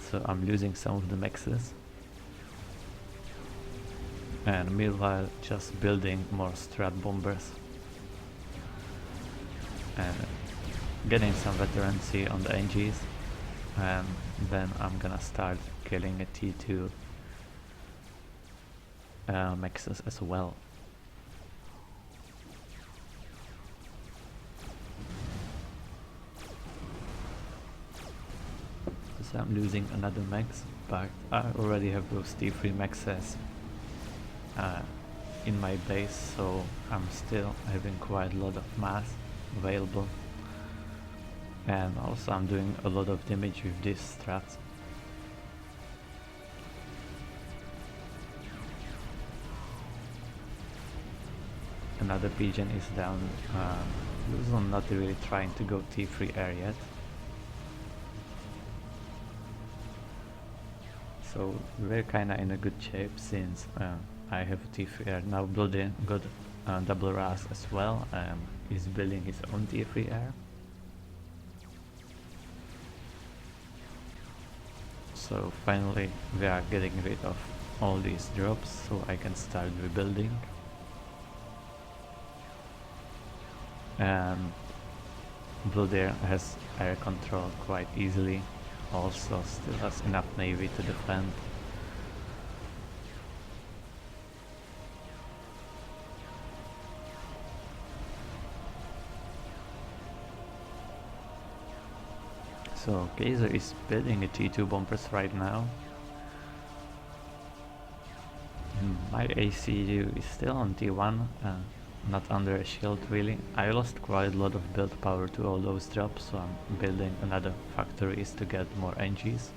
So I'm losing some of the mexes. And meanwhile, just building more strat bombers. And getting some veterancy on the NGs, and then I'm gonna start killing a T2 mexes as well. So I'm losing another mex, but I already have those T3 mexes in my base, so I'm still having quite a lot of mass available. And also I'm doing a lot of damage with this strat. Another Pigeon is down. Luzon not really trying to go T3 air yet. So we're kinda in a good shape since I have T3 air. Now Blodir got double RAS as well, and he's building his own T3 air. So finally we are getting rid of all these drops, so I can start rebuilding. And Blodir has air control quite easily, also still has enough navy to defend. So Geyser is building a T2 bombers right now. My ACU is still on T1, not under a shield really. I lost quite a lot of build power to all those drops, so I'm building another factories to get more NGs,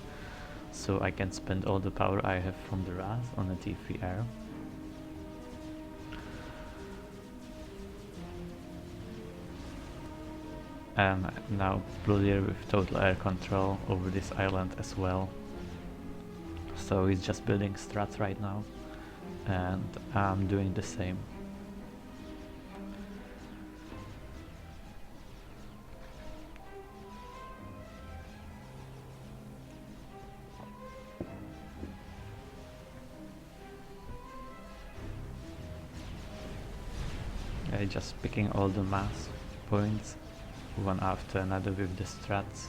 so I can spend all the power I have from the RAS on a T3 air. And now Blodir with total air control over this island as well. So he's just building strats right now, and I'm doing the same. I just picking all the mass points one after another with the strats.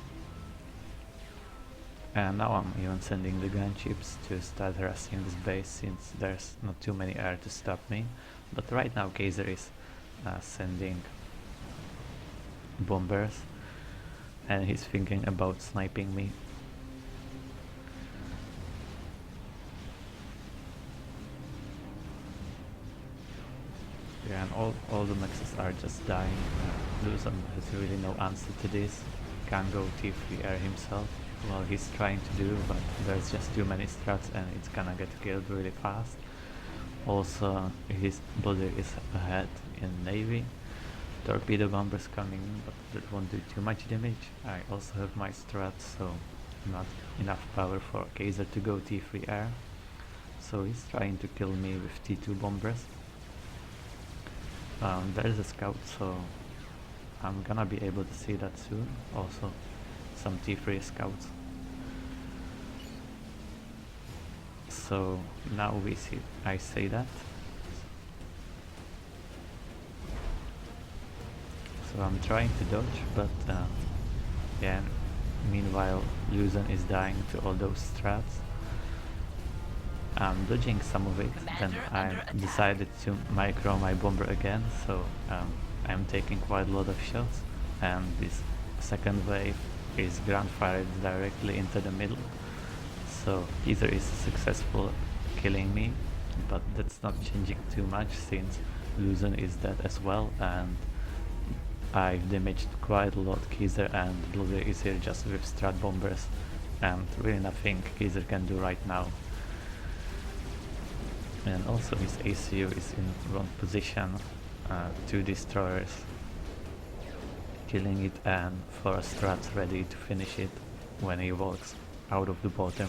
And now I'm even sending the gunships to start harassing this base, since there's not too many air to stop me. But right now Kaiser is sending bombers, and he's thinking about sniping me. Yeah, and all the mexes are just dying. Luzon has really no answer to this. Can't go T3 air himself. Well, he's trying to do, but there's just too many strats and it's gonna get killed really fast. Also, his Blodir is ahead in Navy. Torpedo bombers coming in, but that won't do too much damage. I also have my strats, so not enough power for Kaiser to go T3 air. So he's trying to kill me with T2 bombers. There's a scout, so I'm gonna be able to see that soon. Also, some T3 scouts. So now we see, I say that. So I'm trying to dodge, but yeah, meanwhile Luzon is dying to all those strats. I'm dodging some of it, then I decided to micro my bomber again, so I'm taking quite a lot of shots, and this second wave is ground fired directly into the middle. So either is successful killing me, but that's not changing too much since Luzon is dead as well, and I've damaged quite a lot Kaiser, and Blodir is here just with strat bombers, and really nothing Kaiser can do right now. And also his ACU is in wrong position, 2 destroyers killing it, and 4 strats ready to finish it when he walks out of the bottom.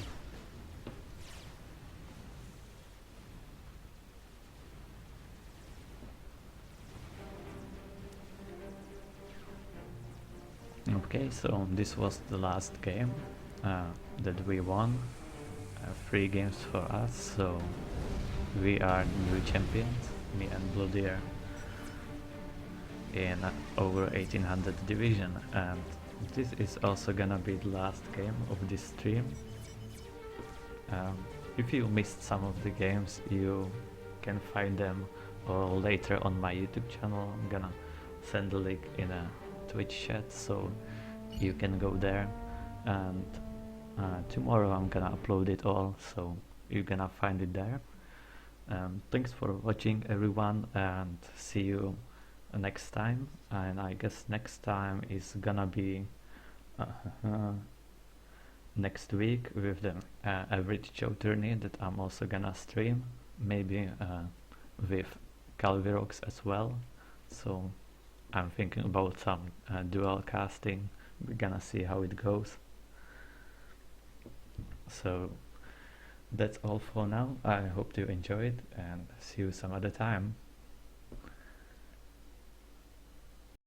Okay, so this was the last game that we won. 3 games for us, so we are new champions, me and Blodir, in over 1800 division, and this is also gonna be the last game of this stream. If you missed some of the games, you can find them all later on my YouTube channel. I'm gonna send the link in a Twitch chat, so you can go there, and tomorrow I'm gonna upload it all, so you're gonna find it there. Thanks for watching everyone, and see you next time. And I guess next time is gonna be next week with the average Joe tourney that I'm also gonna stream, maybe with Calvirox as well. So I'm thinking about some dual casting. We're gonna see how it goes. So that's all for now. I hope you enjoyed, and see you some other time.